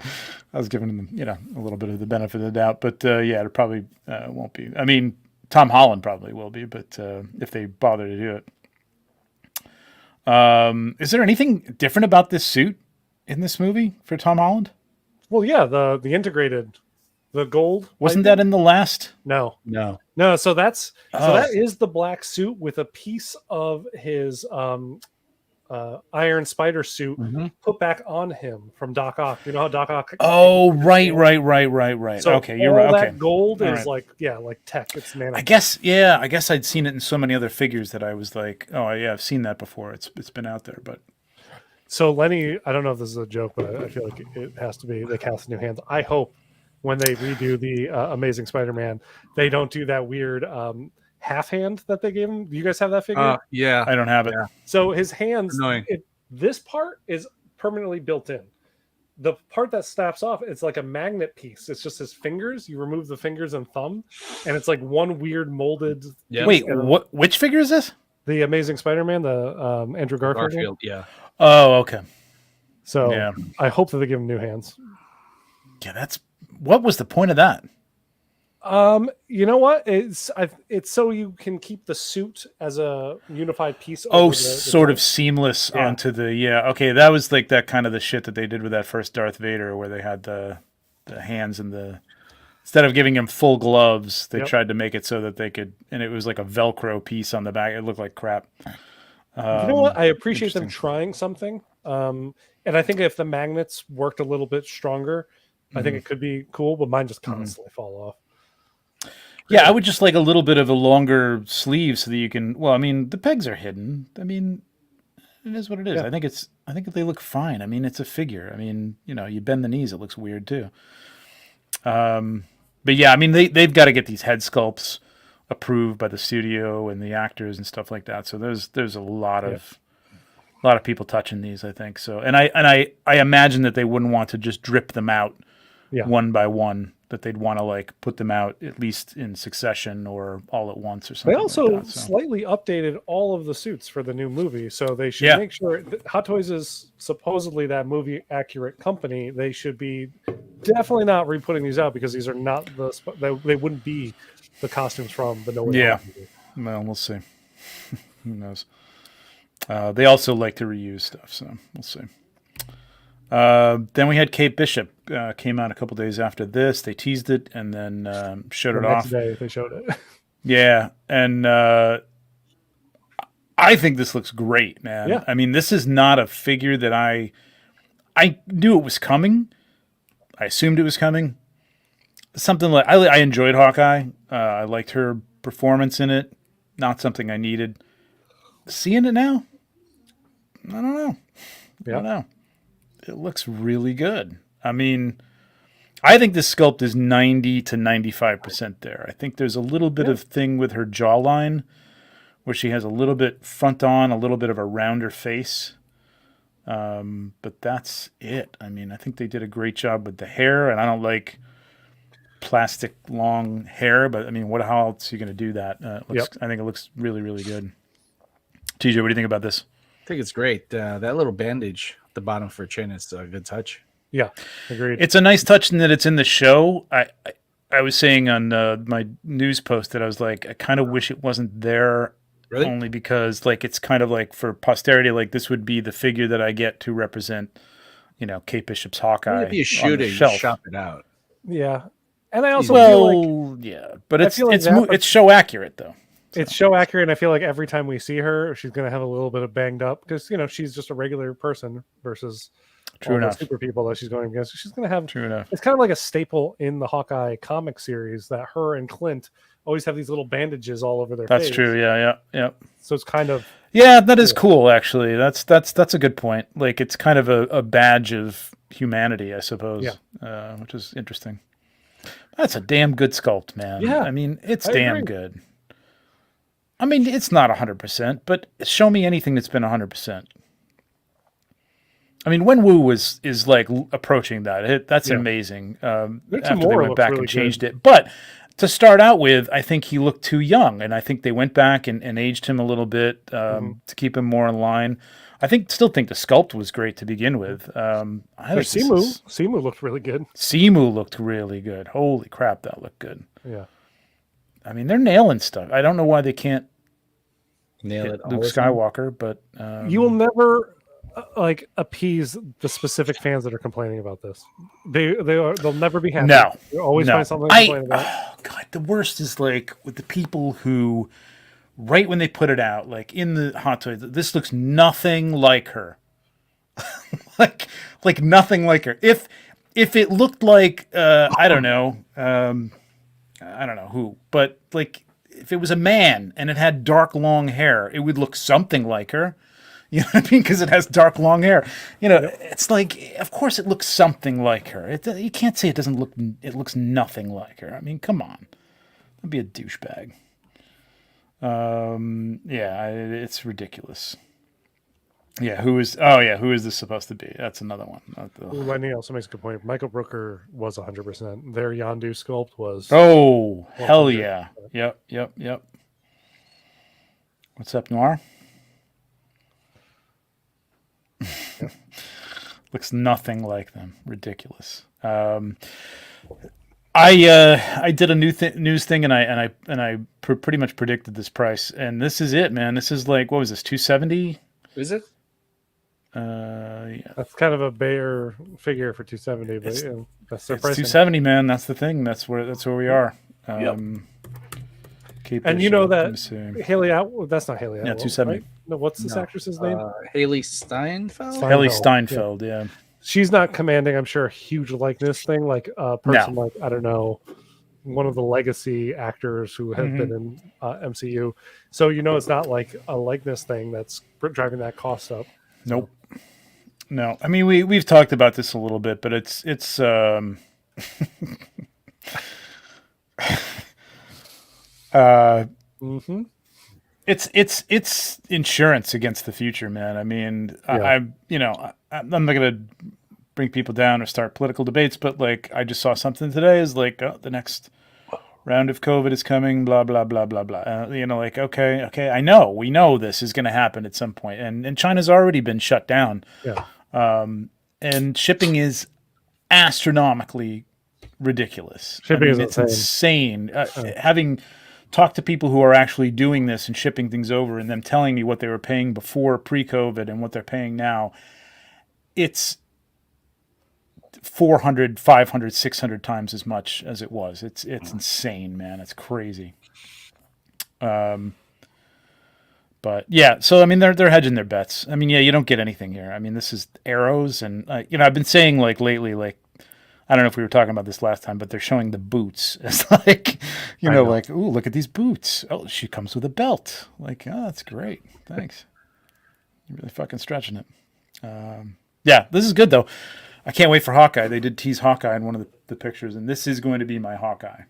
S1: I was giving them, a little bit of the benefit of the doubt, but it probably won't be. I mean, Tom Holland probably will be, but if they bother to do it. Is there anything different about this suit in this movie for Tom Holland?
S3: Well, yeah, the integrated, the gold.
S1: Wasn't that in the last?
S3: No. So that is the black suit with a piece of his Iron Spider suit put back on him from Doc Ock. You know how Doc Ock?
S1: Oh, right. So okay, you're right. Okay,
S3: that gold
S1: All
S3: is
S1: right.
S3: like tech. It's nano.
S1: I guess I'd seen it in so many other figures that I was like, oh yeah, I've seen that before. It's been out there, but.
S3: So Lenny, I don't know if this is a joke, but I feel like it has to be. They cast new hands. I hope when they redo the Amazing Spider-Man, they don't do that weird half hand that they gave him. Do you guys have that figure?
S2: Yeah.
S1: I don't have it.
S2: Yeah.
S3: So his hands,
S2: Annoying.
S3: This part is permanently built in. The part that snaps off, it's like a magnet piece. It's just his fingers. You remove the fingers and thumb, and it's like one weird molded.
S2: Yeah.
S1: Wait, which figure is this?
S3: The Amazing Spider-Man, the Andrew Garfield.
S2: Garfield. Yeah.
S1: Oh, okay.
S3: So
S1: Yeah.
S3: I hope that they give him new hands.
S1: Yeah, what was the point of that?
S3: You know what? It's so you can keep the suit as a unified piece.
S1: Oh,
S3: Over the
S1: sort of
S3: joint.
S1: seamless
S3: Yeah.
S1: onto the Okay, that was like that kind of the shit that they did with that first Darth Vader, where they had the hands and the instead of giving him full gloves, they
S3: Yep.
S1: tried to make it so that they could, and it was like a Velcro piece on the back. It looked like crap.
S3: You know what? I appreciate them
S1: interesting.
S3: trying something. And I think if the magnets worked a little bit stronger, I think it could be cool. But mine just constantly fall off.
S1: Yeah, I would just like a little bit of a longer sleeve so that you can. Well, I mean, the pegs are hidden. I mean, it is what it is.
S3: Yeah.
S1: I think they look fine. I mean, it's a figure. I mean, you bend the knees, it looks weird too. But yeah, I mean, they've got to get these head sculpts approved by the studio and the actors and stuff like that. So there's a lot of people touching these, I think. So and I imagine that they wouldn't want to just drip them out one by one. That they'd want to like put them out at least in succession or all at once or something.
S3: They also
S1: like that, so.
S3: slightly updated all of the suits for the new movie, so they should make sure Hot Toys is supposedly that movie accurate company. They should be definitely not re-putting these out because these are not they wouldn't be the costumes from the No Way Home movie.
S1: Well, we'll see. Who knows? They also like to reuse stuff, so we'll see. Then we had Kate Bishop came out a couple days after this. They teased it and then showed it off.
S3: The next day they showed it.
S1: Yeah, and I think this looks great, man.
S3: Yeah.
S1: I mean, this is not a figure that I knew it was coming. I assumed it was coming. Something like I enjoyed Hawkeye. I liked her performance in it. Not something I needed. Seeing it now, I don't know. I don't know. It looks really good. I mean, I think this sculpt is 90 to 95% there. I think there's a little bit of thing with her jawline where she has a little bit front on, a little bit of a rounder face. But that's it. I mean, I think they did a great job with the hair, and I don't like plastic long hair, but I mean, how else are you going to do that? I think it looks really, really good. TJ, what do you think about this?
S2: I think it's great. That little bandage at the bottom for her chin is a good touch.
S3: Yeah, agreed.
S1: It's a nice touch in that it's in the show. I was saying on my news post that I was like, I kind of wish it wasn't there.
S2: Really?
S1: Only because like it's kind of like for posterity, like this would be the figure that I get to represent, Kate Bishop's Hawkeye.
S2: If you shoot it, you shop it out.
S3: Yeah, and I also feel like
S1: but it's show accurate though. So.
S3: It's show accurate, and I feel like every time we see her, she's going to have a little bit of banged up because she's just a regular person versus the super people that she's going against. She's going to have.
S1: True enough.
S3: It's kind of like a staple in the Hawkeye comic series that her and Clint always have these little bandages all over their face.
S1: That's true. Yeah.
S3: So it's kind of
S1: that is cool. Actually, that's a good point. Like it's kind of a badge of humanity, I suppose. Yeah. Which is interesting. That's a damn good sculpt, man.
S3: Yeah.
S1: I mean, it's damn good. I mean, it's not 100%, but show me anything that's been 100%. I mean, Wenwu is like approaching that. That's amazing. After they went back and changed it. But to start out with, I think he looked too young, and I think they went back and aged him a little bit to keep him more in line. I still think the sculpt was great to begin with.
S3: Simu looked really good.
S1: Simu looked really good. Holy crap, that looked good.
S3: Yeah.
S1: I mean, they're nailing stuff. I don't know why they can't
S2: nail it.
S1: Luke Skywalker, but
S3: you will never appease the specific fans that are complaining about this. They'll never be happy.
S1: No,
S3: you'll always find something to complain about.
S1: Oh God, the worst is like with the people who, right when they put it out, like in the Hot Toys, this looks nothing like her. like nothing like her. If it looked like I don't know who, but like if it was a man and it had dark long hair, it would look something like her. You know what I mean? Because it has dark long hair. It's like, of course it looks something like her. You can't say it doesn't look. It looks nothing like her. I mean, come on, that'd be a douchebag. It's ridiculous. Yeah, who is this supposed to be? That's another one.
S3: Lenny also makes a good point. Michael Brooker was 100%. Their Yondu sculpt was.
S1: Oh, hell yeah. Yep. What's up, Noir? Looks nothing like them. Ridiculous. I did a news thing and I pretty much predicted this price, and this is it, man. This is like, what was this, 270?
S2: Is it?
S1: Yeah.
S3: That's kind of a bare figure for 270, but that's their
S1: It's
S3: pricing.
S1: 270, man. That's the thing. That's where we are.
S3: And you know that Haley that's not Haley Atwell.
S1: Yeah, 270.
S3: Right? No, what's this actress's name?
S2: Haley Steinfeld.
S1: Haley Steinfeld. Yeah.
S3: She's not commanding, I'm sure, a huge likeness thing like a person like, I don't know, one of the legacy actors who have been in MCU. So it's not like a likeness thing that's driving that cost up.
S1: Nope. No. I mean, we've talked about this a little bit, but it's it's insurance against the future, man. I mean, I'm not gonna bring people down or start political debates, but like I just saw something today is like, oh, the next round of COVID is coming, blah blah blah blah blah. Like okay, we know this is going to happen at some point, and China's already been shut down.
S3: Yeah.
S1: And shipping is astronomically ridiculous. It's insane. Having talked to people who are actually doing this and shipping things over, and them telling me what they were paying before pre-COVID and what they're paying now, it's 400, 500, 600 times as much as it was. It's insane, man. It's crazy. But yeah, so I mean, they're hedging their bets. I mean, yeah, you don't get anything here. I mean, this is arrows, and I've been saying like lately, like I don't know if we were talking about this last time, but they're showing the boots as like, like, ooh, look at these boots. Oh, she comes with a belt. Like, oh, that's great. Thanks. You're really fucking stretching it. Yeah, this is good though. I can't wait for Hawkeye. They did tease Hawkeye in one of the pictures, and this is going to be my Hawkeye.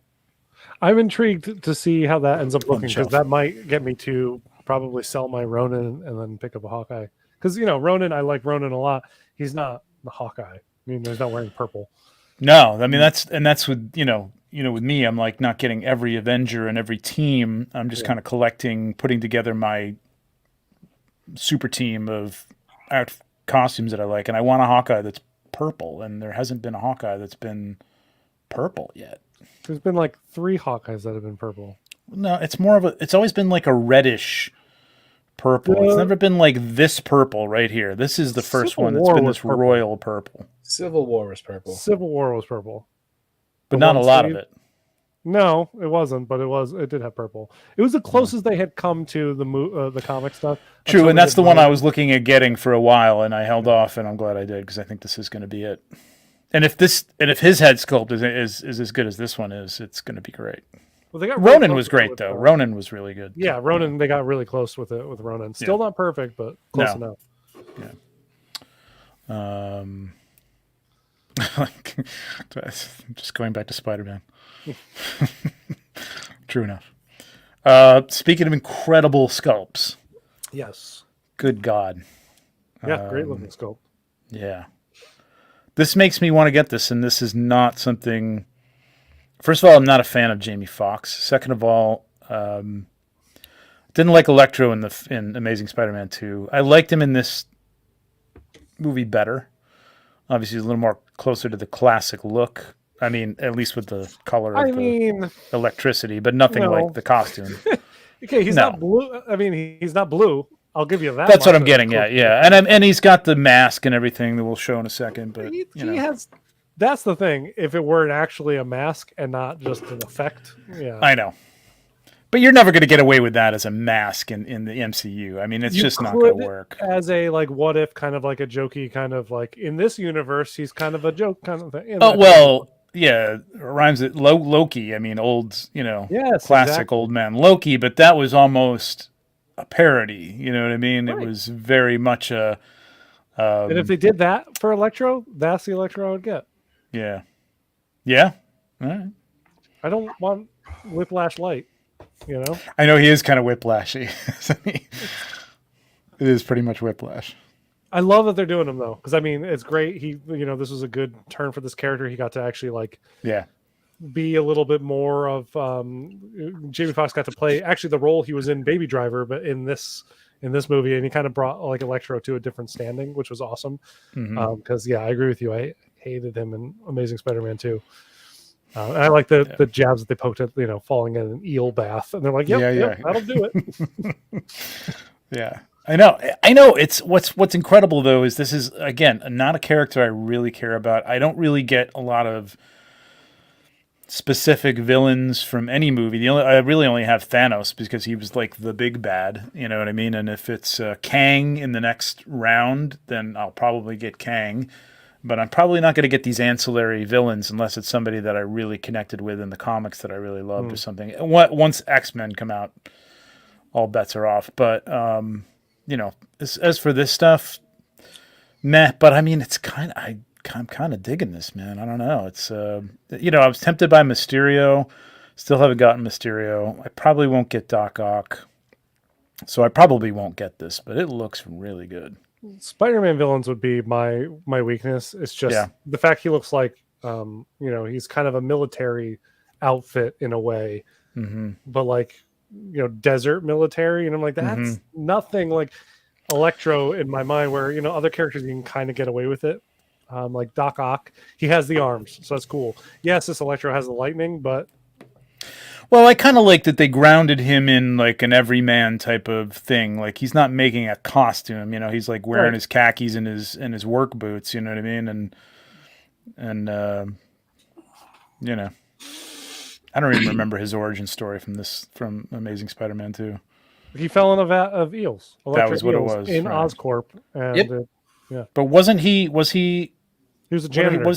S3: I'm intrigued to see how that ends up looking, because that might get me to probably sell my Ronin and then pick up a Hawkeye. Because Ronin, I like Ronin a lot. He's not the Hawkeye. I mean, he's not wearing purple.
S1: No, I mean that's with with me. I'm like not getting every Avenger and every team. I'm just kind of collecting, putting together my super team of costumes that I like, and I want a Hawkeye that's purple, and there hasn't been a Hawkeye that's been purple yet.
S3: There's been like 3 Hawkeyes that have been purple.
S1: No, it's always been like a reddish purple. It's never been like this purple right here. This is the first one that's been this royal purple.
S2: Civil War was purple.
S3: Civil War was purple.
S1: But not a lot of it.
S3: No, it wasn't, but it did have purple. It was the closest they had come to the comic stuff.
S1: True, and that's the one I was looking at getting for a while, and I held off, and I'm glad I did, because I think this is going to be it. And if his head sculpt is as good as this one is, it's going to be great.
S3: Well, they got
S1: Ronin was great though. Ronin was really good.
S3: Yeah, Ronin. They got really close with Ronin. Still not perfect, but close enough.
S1: Yeah. Just going back to SpiderMan. True enough. Speaking of incredible sculpts.
S3: Yes.
S1: Good God.
S3: Yeah, great looking sculpt.
S1: Yeah. This makes me want to get this, and this is not something. First of all, I'm not a fan of Jamie Foxx. Second of all, didn't like Electro in Amazing Spider-Man 2. I liked him in this movie better. Obviously, he's a little more closer to the classic look. I mean, at least with the color of the electricity, but nothing like the costume.
S3: Okay, he's not blue. I mean, he's not blue. I'll give you that.
S1: That's what I'm getting at. Yeah, and he's got the mask and everything that we'll show in a second. But
S3: he has. That's the thing. If it were actually a mask and not just an effect,
S1: I know. But you're never going to get away with that as a mask in the MCU. I mean, it's just not going to work.
S3: As a what if kind of like a jokey kind of like in this universe, he's kind of a joke kind of thing.
S1: Oh well, yeah, it rhymes with Loki. I mean, old classic old man Loki, but that was almost a parody. You know what I mean? Right. It was very much a.
S3: And if they did that for Electro, that's the Electro I would get.
S1: Yeah. Yeah. All right.
S3: I don't want Whiplash Light.
S1: I know he is kind of Whiplashy. It is pretty much Whiplash.
S3: I love that they're doing him though, because I mean it's great. He, this was a good turn for this character. He got to actually be a little bit more of. Jamie Foxx got to play actually the role he was in Baby Driver, but in this in this movie, and he kind of brought like Electro to a different standing, which was awesome. Because yeah, I agree with you. I hated him in Amazing Spider-Man 2. And I like the jabs that they poked at, falling in an eel bath, and they're like, "Yep, that'll do it."
S1: Yeah, I know. It's what's incredible though is this is again not a character I really care about. I don't really get a lot of specific villains from any movie. I really only have Thanos because he was like the big bad. You know what I mean? And if it's Kang in the next round, then I'll probably get Kang. But I'm probably not going to get these ancillary villains unless it's somebody that I really connected with in the comics that I really loved or something. Once X-Men come out, all bets are off. But, as for this stuff, meh. But, I mean, it's I'm kind of digging this, man. I don't know. It's, I was tempted by Mysterio. Still haven't gotten Mysterio. I probably won't get Doc Ock. So I probably won't get this, but it looks really good.
S3: Spider-Man villains would be my weakness. It's just the fact he looks like, he's kind of a military outfit in a way, but like, desert military. And I'm like, that's nothing like Electro in my mind where, other characters you can kind of get away with it. Like Doc Ock, he has the arms, so that's cool. Yes, this Electro has the lightning, but
S1: well, I kind of like that they grounded him in like an everyman type of thing. Like he's not making a costume, he's like wearing his khakis and his work boots, you know what I mean? And I don't even remember his origin story from Amazing Spider-Man 2.
S3: He fell in a vat of eels.
S1: That was what it was.
S3: In
S1: right.
S3: Oscorp. And
S1: But was he
S3: He was a janitor.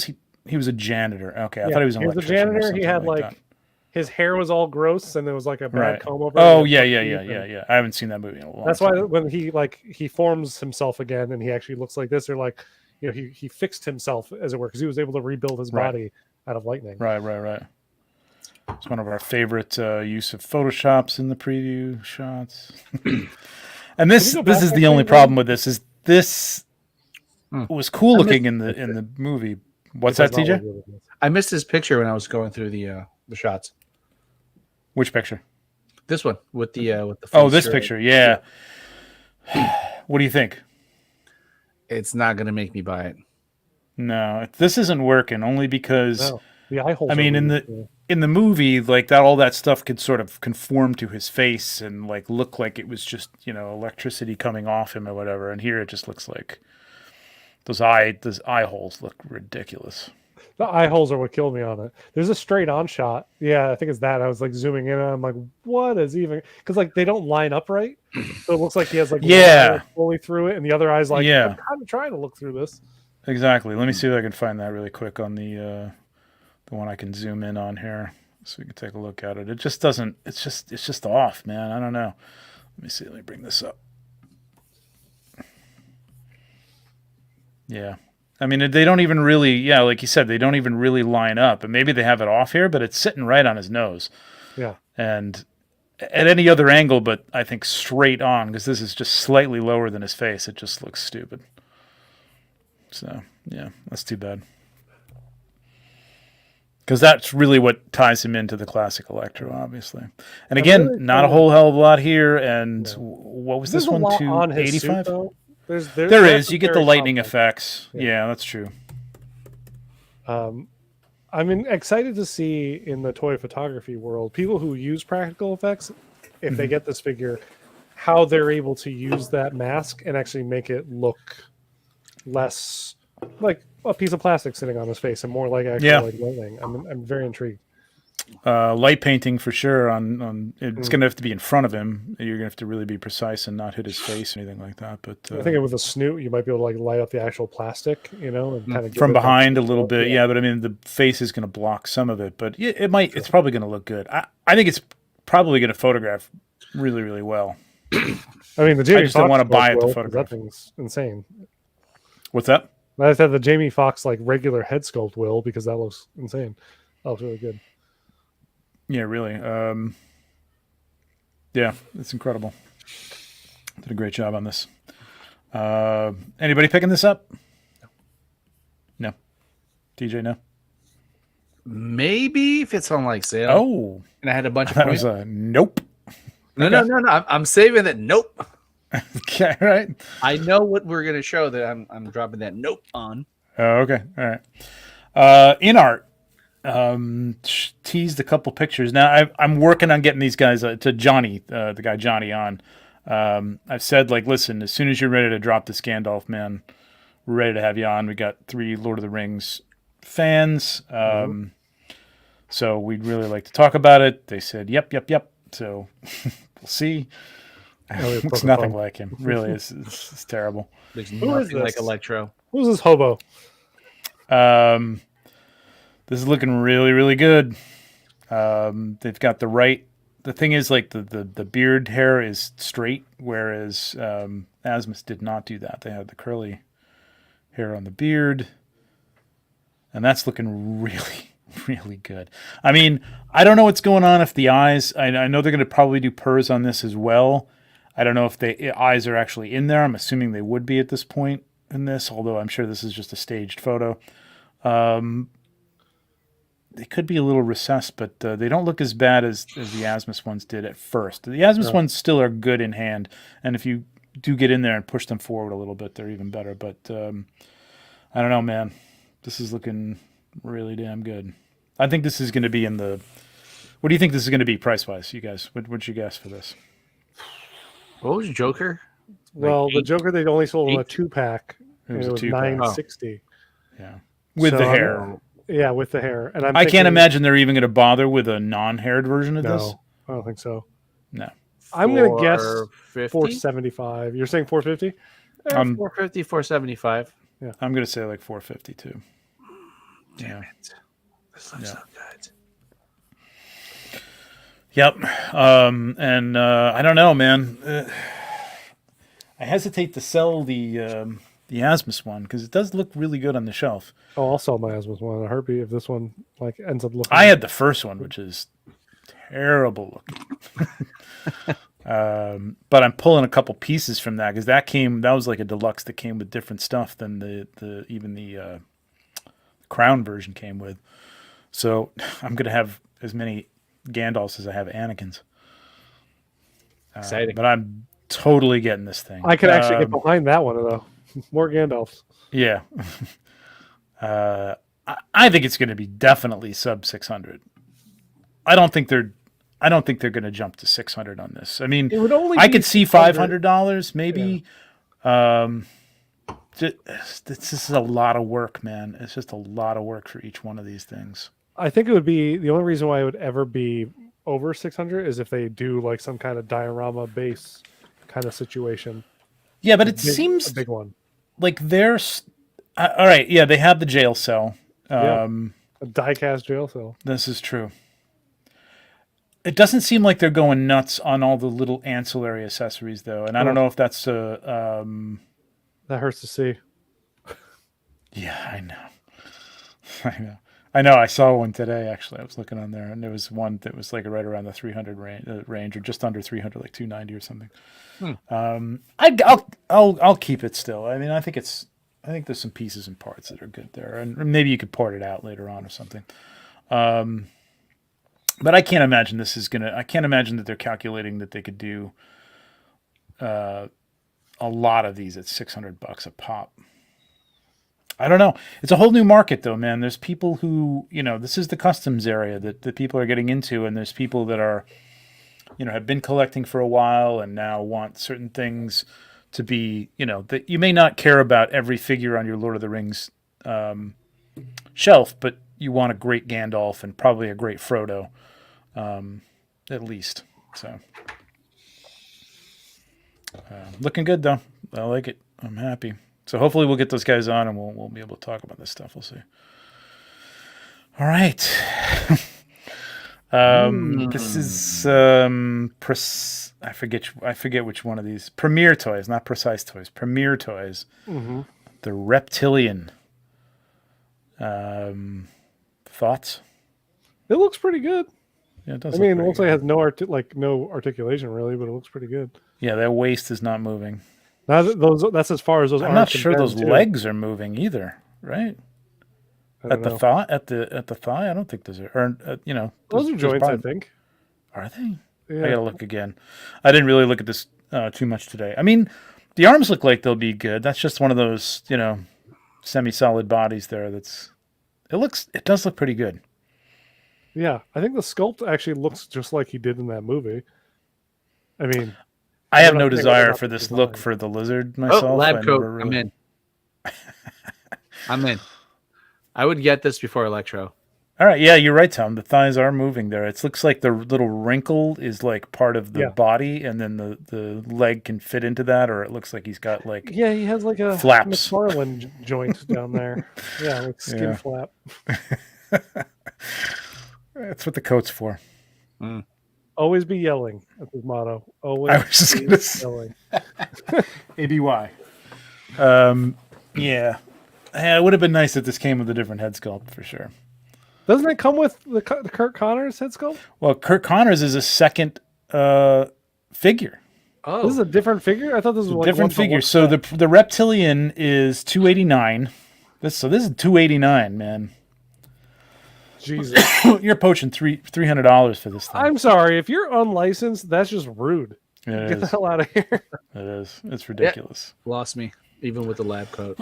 S1: He was a janitor. Okay, I thought he was an electrician.
S3: He was a janitor. He had
S1: like
S3: his hair was all gross, and there was like a bad comb over.
S1: Oh yeah. I haven't seen that movie in a long time.
S3: That's why when he forms himself again, and he actually looks like this, or like he fixed himself as it were because he was able to rebuild his body out of lightning.
S1: Right. It's one of our favorite use of Photoshops in the preview shots. And this is the only problem with this is this was cool looking in the movie. What's that, TJ?
S2: I missed this picture when I was going through the shots.
S1: Which picture?
S2: This one with the
S1: this picture, yeah. What do you think?
S2: It's not going to make me buy it.
S1: No, this isn't working only because
S3: the eye holes.
S1: I mean, in the movie, like that, all that stuff could sort of conform to his face and like look like it was just electricity coming off him or whatever. And here it just looks like those eye holes look ridiculous.
S3: The eye holes are what killed me on it. There's a straight on shot. Yeah, I think it's that. I was like zooming in and I'm like, what is even? Because like they don't line up right. So it looks like he has like one eye fully through it and the other eye's like, I'm kind of trying to look through this.
S1: Exactly. Let me see if I can find that really quick on the one I can zoom in on here so we can take a look at it. It just doesn't, it's just off, man. I don't know. Let me see. Let me bring this up. Yeah. I mean, they don't even really, like you said, they don't even really line up. And maybe they have it off here, but it's sitting right on his nose.
S3: Yeah.
S1: And at any other angle, but I think straight on, because this is just slightly lower than his face. It just looks stupid. So, yeah, that's too bad. Because that's really what ties him into the classic Electro, obviously. And again, really not a whole hell of a lot here. And what was this one? 285? There is. You get the lightning effects. Yeah, that's true.
S3: I'm excited to see in the toy photography world, people who use practical effects, if they get this figure, how they're able to use that mask and actually make it look less like a piece of plastic sitting on his face and more like actual like lightning. I'm very intrigued.
S1: Light painting for sure. On it's going to have to be in front of him. You're going to have to really be precise and not hit his face or anything like that. But
S3: I think with a snoot, you might be able to like light up the actual plastic, and kind of
S1: from behind a little bit. Yeah, but I mean the face is going to block some of it, but it might. It's probably going to look good. I think it's probably going to photograph really, really well.
S3: I mean, the Jamie
S1: I just don't want to buy it to photograph.
S3: That thing's insane.
S1: What's that?
S3: I said the Jamie Foxx like regular head sculpt will because that looks insane. That looks really good.
S1: Yeah, really. Yeah, it's incredible. Did a great job on this. Anybody picking this up? No. TJ, no?
S2: Maybe if it's on like sale.
S1: Oh.
S2: And I had a bunch of
S1: points. That was a nope.
S2: No. I'm saving it. Nope.
S1: Okay, right.
S2: I know what we're gonna show that I'm dropping that nope on.
S1: Oh, okay, all right. In art, teased a couple pictures. Now I'm working on getting these guys to Johnny, the guy Johnny, on. I've said like, listen, as soon as you're ready to drop this Gandalf, man, we're ready to have you on. We got 3 Lord of the Rings fans, so we'd really like to talk about it. They said, yep. So we'll see. Looks nothing like him. Really, it's terrible.
S2: There's nothing like Electro.
S3: Who's this hobo?
S1: This is looking really, really good. They've got the right. The thing is, like the beard hair is straight, whereas Asmus did not do that. They had the curly hair on the beard, and that's looking really, really good. I mean, I don't know what's going on if the eyes. I know they're going to probably do purrs on this as well. I don't know if the eyes are actually in there. I'm assuming they would be at this point in this, although I'm sure this is just a staged photo. They could be a little recessed, but they don't look as bad as the Asmus ones did at first. The Asmus ones still are good in hand, and if you do get in there and push them forward a little bit, they're even better. But I don't know, man. This is looking really damn good. I think this is going to be in the... What do you think this is going to be price-wise, you guys? What'd you guess for this?
S2: What was Joker?
S3: Well,
S2: Like
S3: the Joker they only sold in a
S2: 8?
S3: 2-pack.
S1: It was
S3: It
S1: a
S3: was
S1: 2-pack.
S3: $960.
S1: Yeah. With the hair.
S3: Yeah, with the hair. And
S1: I can't imagine they're even going to bother with a non-haired version of this.
S3: No, I don't think so.
S1: No.
S3: I'm going to guess
S2: 450?
S3: 475. You're saying 450?
S2: 450, 475.
S1: I'm going to say like 450 too.
S2: Damn it. This looks so good.
S1: Yep. And I don't know, man. I hesitate to sell the Asmus one because it does look really good on the shelf.
S3: Oh, I'll sell my Asmus one in a heartbeat if this one like ends up looking.
S1: I had the first one, which is terrible looking. But I'm pulling a couple pieces from that because that was like a deluxe that came with different stuff than the Crown version came with. So I'm gonna have as many Gandalfs as I have Anakins.
S2: Exciting.
S1: But I'm totally getting this thing.
S3: I could actually get behind that one though. More Gandalfs.
S1: Yeah. I think it's going to be definitely sub 600. I don't think they're going to jump to 600 on this. I mean, I could see $500 maybe. Yeah. This is a lot of work, man. It's just a lot of work for each one of these things.
S3: I think it would be the only reason why it would ever be over 600 is if they do like some kind of diorama base kind of situation.
S1: Yeah, but it seems
S3: a big one.
S1: Like there's all right. Yeah, they have the jail cell.
S3: A die-cast jail cell.
S1: This is true. It doesn't seem like they're going nuts on all the little ancillary accessories, though, and I don't know if that's
S3: that hurts to see.
S1: Yeah, I know. I saw one today. Actually, I was looking on there, and there was one that was like right around the 300 range, or just under 300, like 290 or something. I'll keep it still. I mean, I think there's some pieces and parts that are good there, and maybe you could port it out later on or something. But I can't imagine I can't imagine that they're calculating that they could do a lot of these at $600 a pop. I don't know. It's a whole new market, though, man. There's people who, this is the customs area that people are getting into, and there's people that are, have been collecting for a while and now want certain things to be, that you may not care about every figure on your Lord of the Rings shelf, but you want a great Gandalf and probably a great Frodo, at least. So, looking good, though. I like it. I'm happy. So hopefully we'll get those guys on and we'll be able to talk about this stuff. We'll see. All right. This is I forget which one of these. Premier Toys, not Precise Toys. Premier Toys. Mm-hmm. The Reptilian. Thoughts?
S3: It looks pretty good.
S1: Yeah, it does.
S3: I mean, it looks like it has no articulation really, but it looks pretty good.
S1: Yeah, that waist is not moving.
S3: Now that's as far as those.
S1: I'm not sure those legs are moving either, right? At the thigh, at the thigh, I don't think those are. Or
S3: those are joints, I think.
S1: Are they?
S3: Yeah.
S1: I gotta look again. I didn't really look at this. too much today. I mean, the arms look like they'll be good. That's just one of those, semi-solid bodies there. It does look pretty good.
S3: Yeah, I think the sculpt actually looks just like he did in that movie. I mean,
S1: I have
S3: we're
S1: no
S3: not saying
S1: desire
S3: about
S1: for
S3: the
S1: this look
S3: design.
S1: for the lizard myself.
S2: Oh, lab coat.
S1: never
S2: I'm in. I'm in. I would get this before Electro.
S1: All right, yeah, you're right, Tom. The thighs are moving there. It looks like the little wrinkle is like part of the
S3: Yeah.
S1: body, and then the leg can fit into that, or it looks like he's got like
S3: Yeah, he has like a
S1: flaps.
S3: McFarlane joint down there. Yeah, like skin
S1: Yeah.
S3: flap.
S1: That's what the coat's for.
S3: Always be yelling. That's his motto. Always
S1: I was just
S3: be
S1: gonna say
S3: yelling.
S1: ABY. Yeah, it would have been nice if this came with a different head sculpt for sure.
S3: Doesn't it come with the Kurt Connors head sculpt?
S1: Well, Kurt Connors is a second figure.
S2: Oh,
S3: This is a different figure. I thought this was like
S1: Different
S3: one-for-one
S1: figure. So
S3: set.
S1: the Reptilian is $289. This is $289, man.
S3: Jesus.
S1: You're poaching $300 for this thing.
S3: I'm sorry. If you're unlicensed, that's just rude.
S1: It
S3: Get the
S1: is.
S3: hell out of here.
S1: It is. It's ridiculous.
S2: lost me. Even with the lab coat.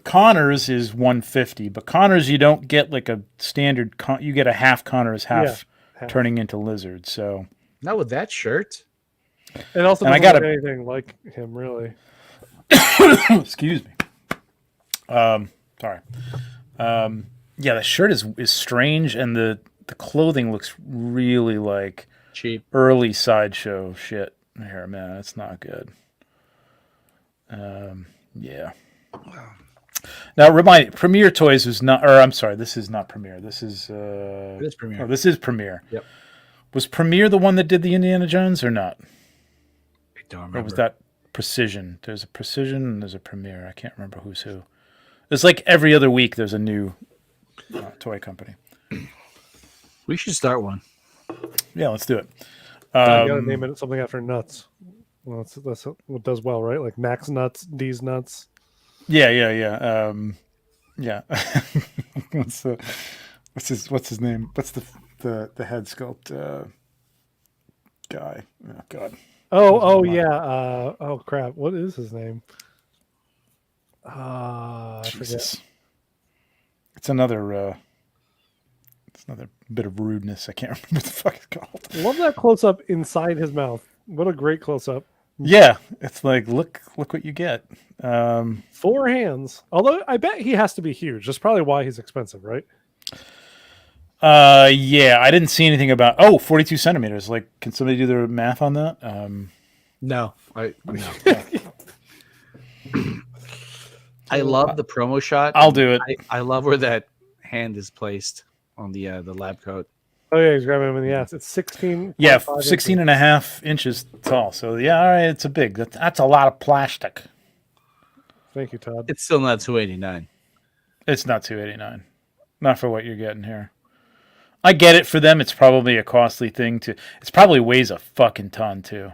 S1: Connors is $150, but Connors you don't get like a standard. You get a half Connors, half
S3: half.
S1: turning into lizard. So
S2: Not with that shirt.
S3: It also
S1: And I
S3: doesn't
S1: gotta-
S3: look anything like him, really.
S1: excuse me. Sorry. Yeah, the shirt is strange, and the clothing looks really like
S2: Cheap.
S1: early sideshow shit. Here, man, it's not good. Yeah. Now, remind Premier Toys is not, or I'm sorry, this is not Premier. This is
S2: It is Premiere.
S1: oh, this is Premier.
S2: Yep.
S1: Was Premier the one that did the Indiana Jones or not?
S2: I don't remember.
S1: Or was that Precision? There's a Precision and there's a Premier. I can't remember who's who. It's like every other week there's a new toy company.
S2: We should start one.
S1: Yeah, let's do it.
S3: You gotta name it something after nuts. Well, that's what does well, right? Like Max Nuts, D's Nuts.
S1: Yeah. Yeah. what's his name? What's the head sculpt guy? Oh God.
S3: Oh yeah. Oh crap. What is his name? I forget.
S1: Jesus. It's another bit of rudeness. I can't remember what the fuck it's called.
S3: Love that close up inside his mouth. What a great close up.
S1: Yeah, it's like look what you get.
S3: 4 hands. Although I bet he has to be huge. That's probably why he's expensive, right?
S1: Yeah, I didn't see anything about 42 centimeters. Like, can somebody do the math on that?
S2: No. I love the promo shot.
S1: I'll do it.
S2: I love where that hand is placed on the lab coat.
S3: Oh yeah, he's grabbing him in the ass. It's 16.
S1: Yeah, 16 and a half inches tall. So yeah, all right, it's a big. That's a lot of plastic.
S3: Thank you, Todd.
S2: It's still not 289.
S1: It's not 289. Not for what you're getting here. I get it for them. It's probably a costly thing to. It's probably weighs a fucking ton too.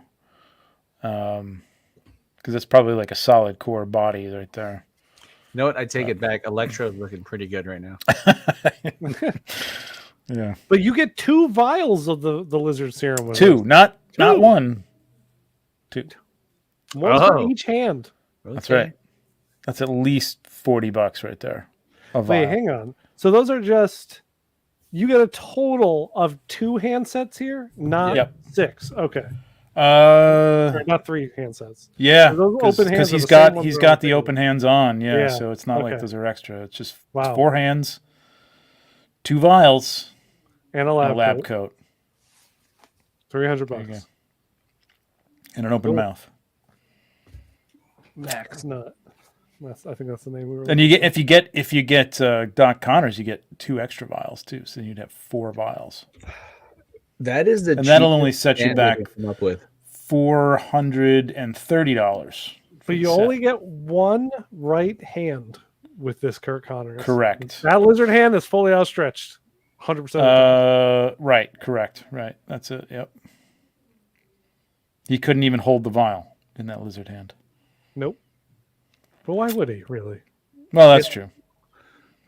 S1: Because it's probably like a solid core body right there.
S2: You know what? I take it back. Electro's looking pretty good right now.
S1: Yeah,
S3: But you get 2 vials of the lizard serum. with
S1: two,
S3: it.
S1: not
S3: Two.
S1: one. Two.
S3: One for
S2: Oh.
S3: each hand.
S1: That's right. That's at least $40 right there. A
S3: Wait,
S1: vial.
S3: hang on. So those are just you get a total of 2 hand sets here, not
S1: Yep.
S3: 6. Okay. Or not 3 hand sets.
S1: Yeah,
S3: So those open hands
S1: because
S3: are
S1: he's
S3: the same
S1: got
S3: ones
S1: he's
S3: that are
S1: got
S3: on
S1: the
S3: the
S1: open hands on. Yeah,
S3: Yeah,
S1: so it's not like
S3: okay.
S1: those are extra. It's just
S3: Wow.
S1: 4 hands, 2 vials,
S3: And a
S1: and
S3: lab,
S1: a lab
S3: coat.
S1: coat,
S3: $300
S1: There you
S3: bucks.
S1: and an open
S3: Cool.
S1: mouth.
S3: Max Nut. I think that's the name we were.
S1: And you get if you get Doc Connors, you get 2 extra vials too. So you'd have 4 vials,
S2: That is the
S1: and that'll only
S2: cheapest
S1: set you
S2: stand
S1: back
S2: we can come up with.
S1: $430.
S3: But you only get 1 right hand with this Kurt Connors.
S1: Correct.
S3: That lizard hand is fully outstretched. 100%.
S1: Right. Correct. Right. That's it. Yep. He couldn't even hold the vial in that lizard hand.
S3: Nope. But why would he, really?
S1: Well, that's true.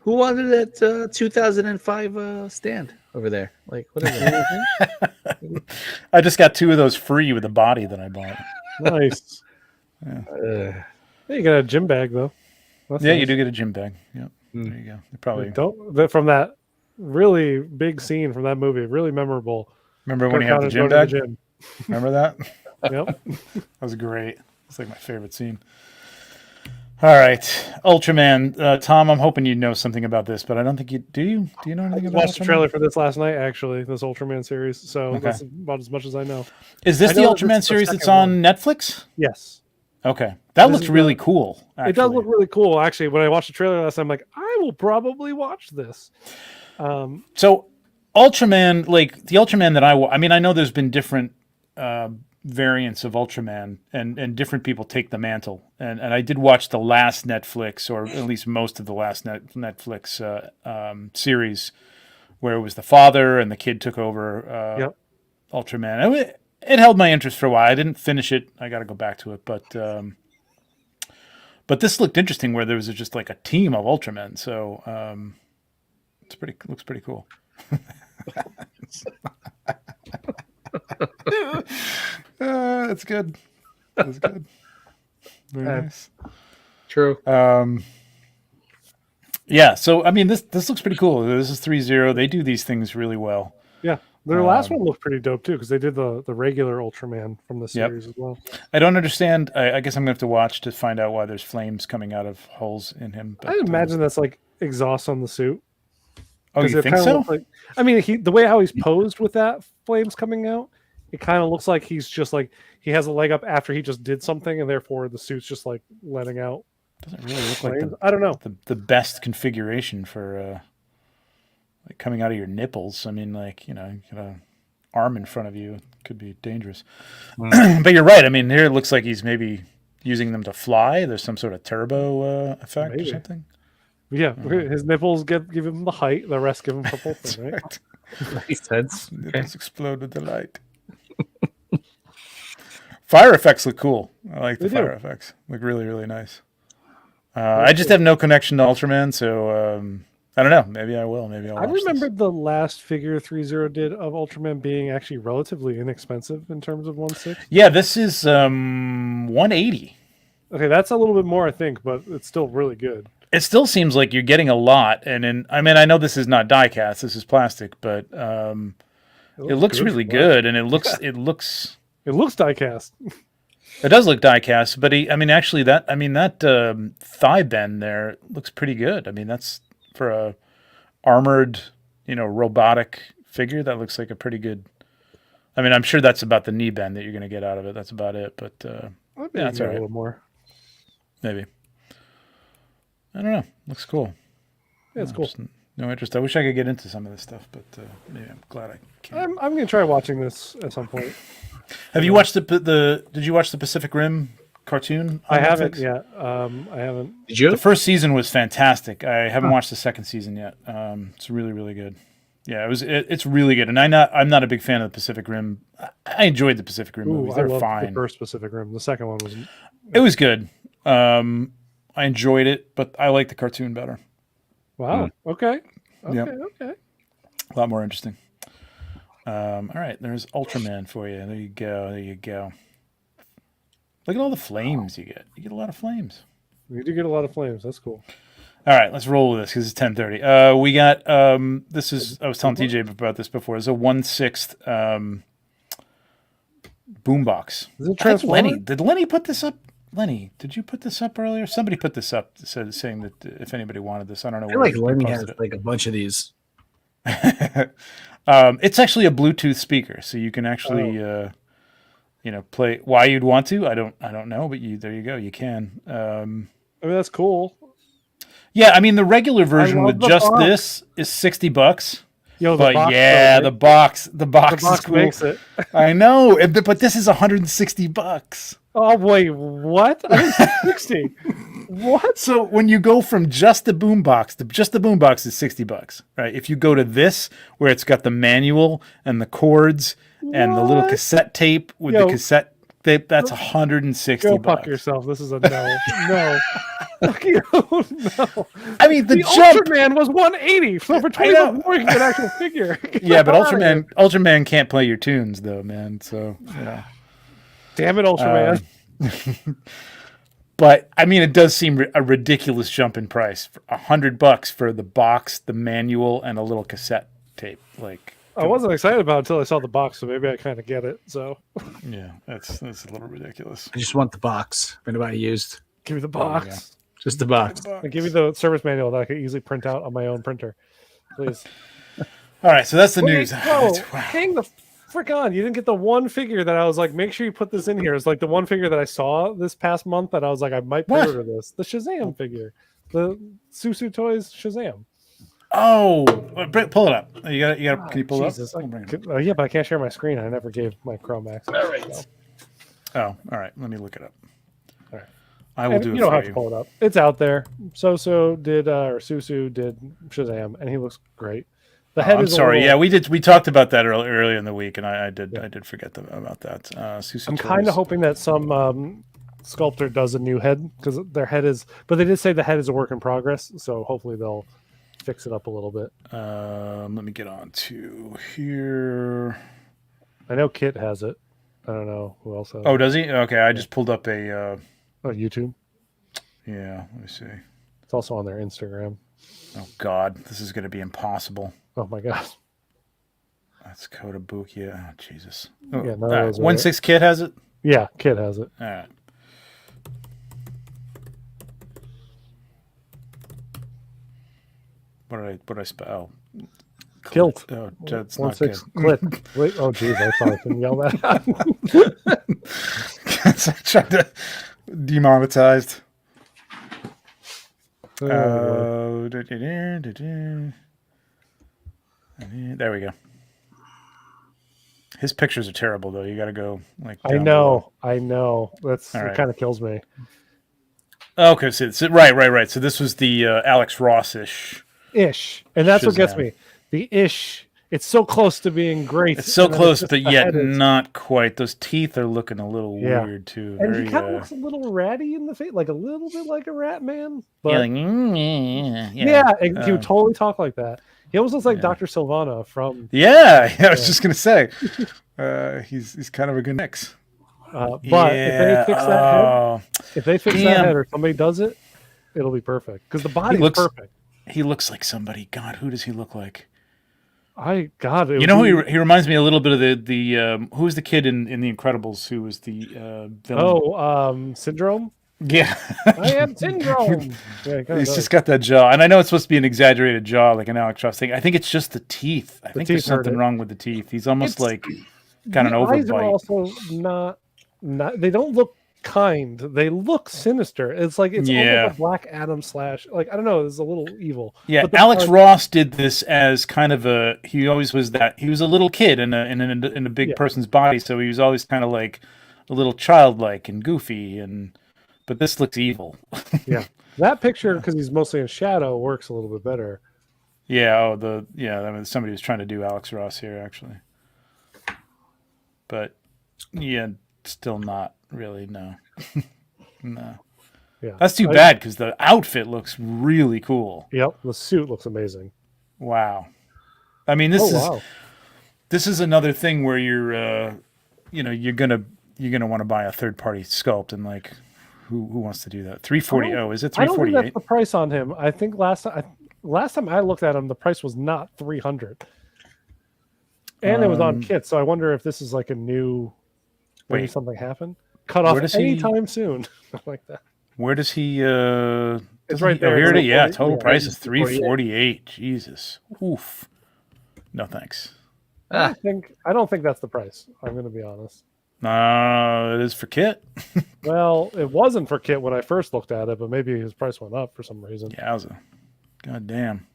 S2: Who wanted that 2005 stand over there? Like, what is it?
S1: I just got 2 of those free with the body that I bought.
S3: Nice.
S2: Uh,
S3: Hey, you got a gym bag though. That's
S1: Yeah,
S3: nice.
S1: you do get a gym bag. Yep.
S2: Mm.
S1: There you go. They probably
S3: From that really big scene from that movie, really memorable.
S1: remember when
S3: Kirk
S1: you had the
S3: Connor's
S1: gym
S3: going to
S1: bag.
S3: gym.
S1: Remember that?
S3: Yep.
S1: That was great. It's like my favorite scene. All right, Ultraman. Tom, I'm hoping you know something about this, but I don't think you do. Do you know
S3: I
S1: anything
S3: just
S1: about
S3: watched the
S1: Ultraman?
S3: trailer for this last night. Actually, this Ultraman series. So
S1: Okay.
S3: that's about as much as I know.
S1: Is this
S3: I
S1: the
S3: know that
S1: Ultraman
S3: this is the
S1: series that's
S3: second
S1: on Netflix?
S3: Yes.
S1: Okay, that
S3: This
S1: looks
S3: is
S1: really
S3: the-
S1: cool. Actually.
S3: It does look really cool. Actually, when I watched the trailer last time, I'm like, I will probably watch this.
S1: So, Ultraman, like the Ultraman that I mean, I know there's been different variants of Ultraman, and different people take the mantle. And I did watch the last Netflix, or at least most of the last Netflix series, where it was the father and the kid took over
S3: Yep.
S1: Ultraman. It held my interest for a while. I didn't finish it. I got to go back to it, but this looked interesting, where there was just like a team of Ultramen. So looks pretty cool. That's good. That's good. Very nice.
S2: true.
S1: Yeah. So I mean, this looks pretty cool. This is Threezero. They do these things really well.
S3: Yeah. Their last one looked pretty dope too, because they did the regular Ultraman from the series as well.
S1: I don't understand. I guess I'm gonna have to watch to find out why there's flames coming out of holes in him. But,
S3: I imagine that's like exhaust on the suit.
S1: Oh,
S3: 'Cause
S1: you
S3: it
S1: think
S3: kinda
S1: so?
S3: looks like, I mean, the way how he's posed with that flames coming out, it kind of looks like he's just like he has a leg up after he just did something, and therefore the suit's just like letting out.
S1: Doesn't really look like
S3: flames. I don't know.
S1: the best configuration for like coming out of your nipples. I mean, like, you know, you got an arm in front of you, it could be dangerous. But you're right. I mean, here it looks like he's maybe using them to fly. There's some sort of turbo effect
S3: Maybe.
S1: or something.
S3: Yeah, his nipples give him the height. The rest give him propulsion, right?
S2: Makes sense.
S1: Nipples explode with the light. Fire effects look cool. I like the
S3: They do.
S1: fire effects. Look really, really nice. I just have no connection to Ultraman, so I don't know. Maybe I will. Maybe I'll
S3: I
S1: watch
S3: remember
S1: this.
S3: the last figure Threezero did of Ultraman being actually relatively inexpensive in terms of 1/6.
S1: Yeah, this is 180.
S3: Okay, that's a little bit more, I think, but it's still really good.
S1: It still seems like you're getting a lot, and I mean, I know this is not die cast, this is plastic, but it looks really
S3: for
S1: good, and it looks
S3: It looks diecast.
S1: it does look die cast, but actually that thigh bend there looks pretty good. I mean, that's for a armored, robotic figure. That looks like a pretty good. I mean, I'm sure that's about the knee bend that you're going to get out of it. That's about it, but
S3: Maybe
S1: that's
S3: a
S1: all right.
S3: little more.
S1: Maybe. I don't know. Looks cool.
S3: Yeah, it's cool.
S1: Just no interest. I wish I could get into some of this stuff, but maybe I'm glad I can't.
S3: I'm gonna try watching this at some point.
S1: Have you watched Did you watch the Pacific Rim cartoon?
S3: I
S1: on
S3: haven't
S1: Netflix?
S3: yet. I haven't.
S2: Did you?
S1: The first season was fantastic. I haven't watched the second season yet. It's really, really good. Yeah, it's really good. And I'm not a big fan of the Pacific Rim. I enjoyed the Pacific Rim movies.
S3: I
S1: They're
S3: loved the
S1: fine.
S3: first Pacific Rim. The second one was.
S1: It was good. I enjoyed it, but I like the cartoon better.
S3: Wow. Okay. Okay.
S1: Yep.
S3: Okay.
S1: A lot more interesting. All right, there's Ultraman for you. There you go. There you go. Look at all the flames you get. You get a lot of flames.
S3: We do get a lot of flames. That's cool.
S1: All right, let's roll with this because it's 10:30. We got this is I was telling TJ about this before. It's a 1/6 boombox.
S3: Is it
S1: I think
S3: Transformer?
S1: Did Lenny put this up? Lenny, did you put this up earlier? Somebody put this up, saying that if anybody wanted this, I don't know.
S2: I feel
S1: where
S2: like
S1: they
S2: Lenny
S1: posted
S2: has like a bunch of these.
S1: It's actually a Bluetooth speaker, so you can actually, play. Why you'd want to, I don't know, but there you go, you can.
S3: I mean, that's cool.
S1: Yeah, I mean the regular version
S3: love
S1: with
S3: the
S1: just
S3: box.
S1: this is $60.
S3: Yo, the
S1: But
S3: box,
S1: yeah,
S3: though,
S1: the
S3: right?
S1: box
S3: The
S1: is
S3: box
S1: cool.
S3: makes it.
S1: I know, but this is $160.
S3: Oh wait, what? I didn't say 60. What?
S1: So when you go from just the boombox, just the boombox is $60, right? If you go to this, where it's got the manual and the cords and the little
S3: What?
S1: cassette tape with
S3: Yo.
S1: the cassette tape, that's $160.
S3: Go fuck yourself. This is a no. No. Fuck you. No.
S1: I mean, the
S3: The
S1: jump.
S3: Ultraman was 180. So for
S1: I know.
S3: 20 more, you can get an actual figure.
S1: Yeah, but
S3: Get out of here.
S1: Ultraman can't play your tunes though, man. So yeah.
S3: Damn it, Ultraman.
S1: But I mean, it does seem a ridiculous jump in price. $100 for the box, the manual, and a little cassette tape. Like,
S3: I wasn't excited about it until I saw the box, so maybe I kind of get it. So
S1: yeah, that's a little ridiculous.
S2: I just want the box. If anybody used,
S3: give me the box.
S2: just the box.
S3: And give me the service manual that I could easily print out on my own printer, please.
S1: All right, so that's the news.
S3: Bro, hang the frick on. You didn't get the one figure that I was like, make sure you put this in here. It's like the one figure that I saw this past month that I was like, I might pre-order this. The Shazam figure. The Susu Toys Shazam.
S1: Oh, pull it up. You got. Can you pull
S3: Jesus,
S1: it up?
S3: yeah, but I can't share my screen. I never gave my Chrome access.
S2: All right.
S3: So.
S1: Oh, all right. Let me look it up.
S3: All right.
S1: I will do it.
S3: You don't
S1: for
S3: have to pull it up. It's out there. Susu did Shazam, and he looks great. The head
S1: I'm
S3: is
S1: sorry.
S3: little,
S1: Yeah, we talked about that earlier in the week, and I did forget about that. Susu
S3: I'm
S1: Toys.
S3: kind of hoping that some sculptor does a new head because their head is. But they did say the head is a work in progress, so hopefully they'll fix it up a little bit.
S1: Let me get on to here.
S3: I know Kit has it. I don't know who else has
S1: Oh,
S3: it.
S1: does he? Okay, I just pulled up a.
S3: Oh, YouTube.
S1: Yeah, let me see.
S3: It's also on their Instagram.
S1: Oh God, this is going to be impossible.
S3: Oh my god.
S1: That's Kotobuki. Oh, Jesus. Oh,
S3: Yeah, no,
S1: all right.
S3: those are
S1: 1/6 Kid has it.
S3: Yeah, Kit has it.
S1: All right. What did I spell? Oh,
S3: Kilt.
S1: Oh, that's
S3: 1/6
S1: not good.
S3: Clit. Wait, oh geez, I thought I couldn't yell that out.
S1: I tried to demonetized.
S3: Oh,
S1: There we go. His pictures are terrible, though. You got to go like.
S3: I
S1: down
S3: know. That's
S1: All
S3: it.
S1: right.
S3: Kind of kills me.
S1: below. Okay, so right. So this was the Alex Ross-ish.
S3: Ish, and that's what gets
S1: Shazam.
S3: me. The ish. It's so close to being great.
S1: It's so
S3: and then
S1: close,
S3: just
S1: but
S3: the
S1: yet
S3: head is-
S1: not quite. Those teeth are looking a little
S3: Yeah.
S1: weird too.
S3: And
S1: Very,
S3: he kind of looks a little ratty in the face, like a little bit like a rat man. But
S1: yeah, like, yeah.
S3: yeah, and he would totally talk like that. He almost looks like
S1: Yeah.
S3: Dr. Silvana from.
S1: Yeah, I was just gonna say, he's kind of a good mix.
S3: But if they fix that head, if they fix that
S1: Damn.
S3: head, or somebody does it, it'll be perfect because the body's
S1: looks-
S3: perfect.
S1: He looks like somebody. God, who does he look like?
S3: God,
S1: You know who he reminds me a little bit of the who was the kid in The Incredibles who was the villain?
S3: Syndrome.
S1: Yeah,
S3: I am Syndrome. Yeah,
S1: he's just got that jaw, and I know it's supposed to be an exaggerated jaw, like an Alex Ross thing. I think it's just the teeth. I think there's
S3: teeth hurt
S1: something
S3: it.
S1: wrong with the teeth. He's almost
S3: It's-
S1: like got an
S3: The eyes are
S1: overbite.
S3: also not. They don't look kind. They look sinister. It's like it's
S1: Yeah.
S3: almost a Black Adam / like I don't know. It's a little evil.
S1: Yeah,
S3: But the
S1: Alex
S3: part-
S1: Ross did this as kind of a. He always was that. He was a little kid in a big
S3: Yeah.
S1: person's body, so he was always kind of like a little childlike and goofy. But this looks evil.
S3: Yeah, that picture because he's mostly in shadow works a little bit better.
S1: Yeah. Oh, I mean, somebody was trying to do Alex Ross here actually, but yeah, still not really. No, no.
S3: Yeah,
S1: That's too bad because the outfit looks really cool.
S3: Yep, the suit looks amazing.
S1: Wow. I mean, this is another thing where you're gonna want to buy a third party sculpt and like who wants to do that? 340. Oh, is it
S3: I don't think
S1: 348?
S3: that's the price on him. I think last time I looked at him, the price was not 300, and it was on kit. So I wonder if this is like a new. Maybe
S1: Wait.
S3: something happened. Cut off
S1: Where does he-
S3: anytime soon. Like that.
S1: Where does he?
S3: It's right there.
S1: Oh, here it is. Yeah,
S3: 340.
S1: total
S3: Yeah,
S1: price is
S3: 348.
S1: 348. Jesus. Oof. No thanks.
S3: I don't think that's the price. I'm going to be honest.
S1: It is for Kit.
S3: Well, it wasn't for Kit when I first looked at it, but maybe his price went up for some reason.
S1: Yowza. God damn.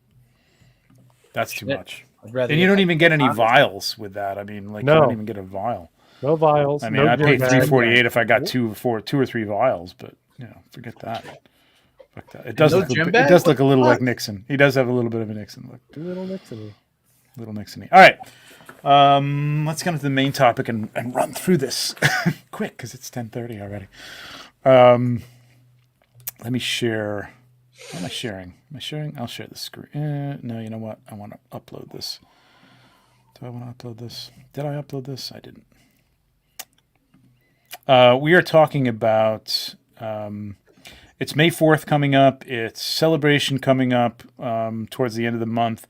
S1: That's too
S2: Shit.
S1: much.
S2: I'd rather
S1: And you
S2: get
S1: don't even get any
S2: box.
S1: vials with that. I mean, like
S3: No.
S1: you don't even get a vial.
S3: No vials.
S1: I mean,
S3: no
S1: I paid
S3: gym bag.
S1: 348 if I got two or three vials, but forget that. Fuck that. It does
S2: No
S1: look
S2: gym
S1: it
S2: bag?
S1: does look a little
S2: What?
S1: like Nixon. He does have a little bit of a Nixon look.
S3: Little Nixon.
S1: Little Nixon-y. All right. Let's get into the main topic and run through this quick because it's 10:30 already. Let me share. What am I sharing? Am I sharing? I'll share the screen. No, you know what? I want to upload this. Do I want to upload this? Did I upload this? I didn't. We are talking about it's May 4th coming up. It's Celebration coming up towards the end of the month.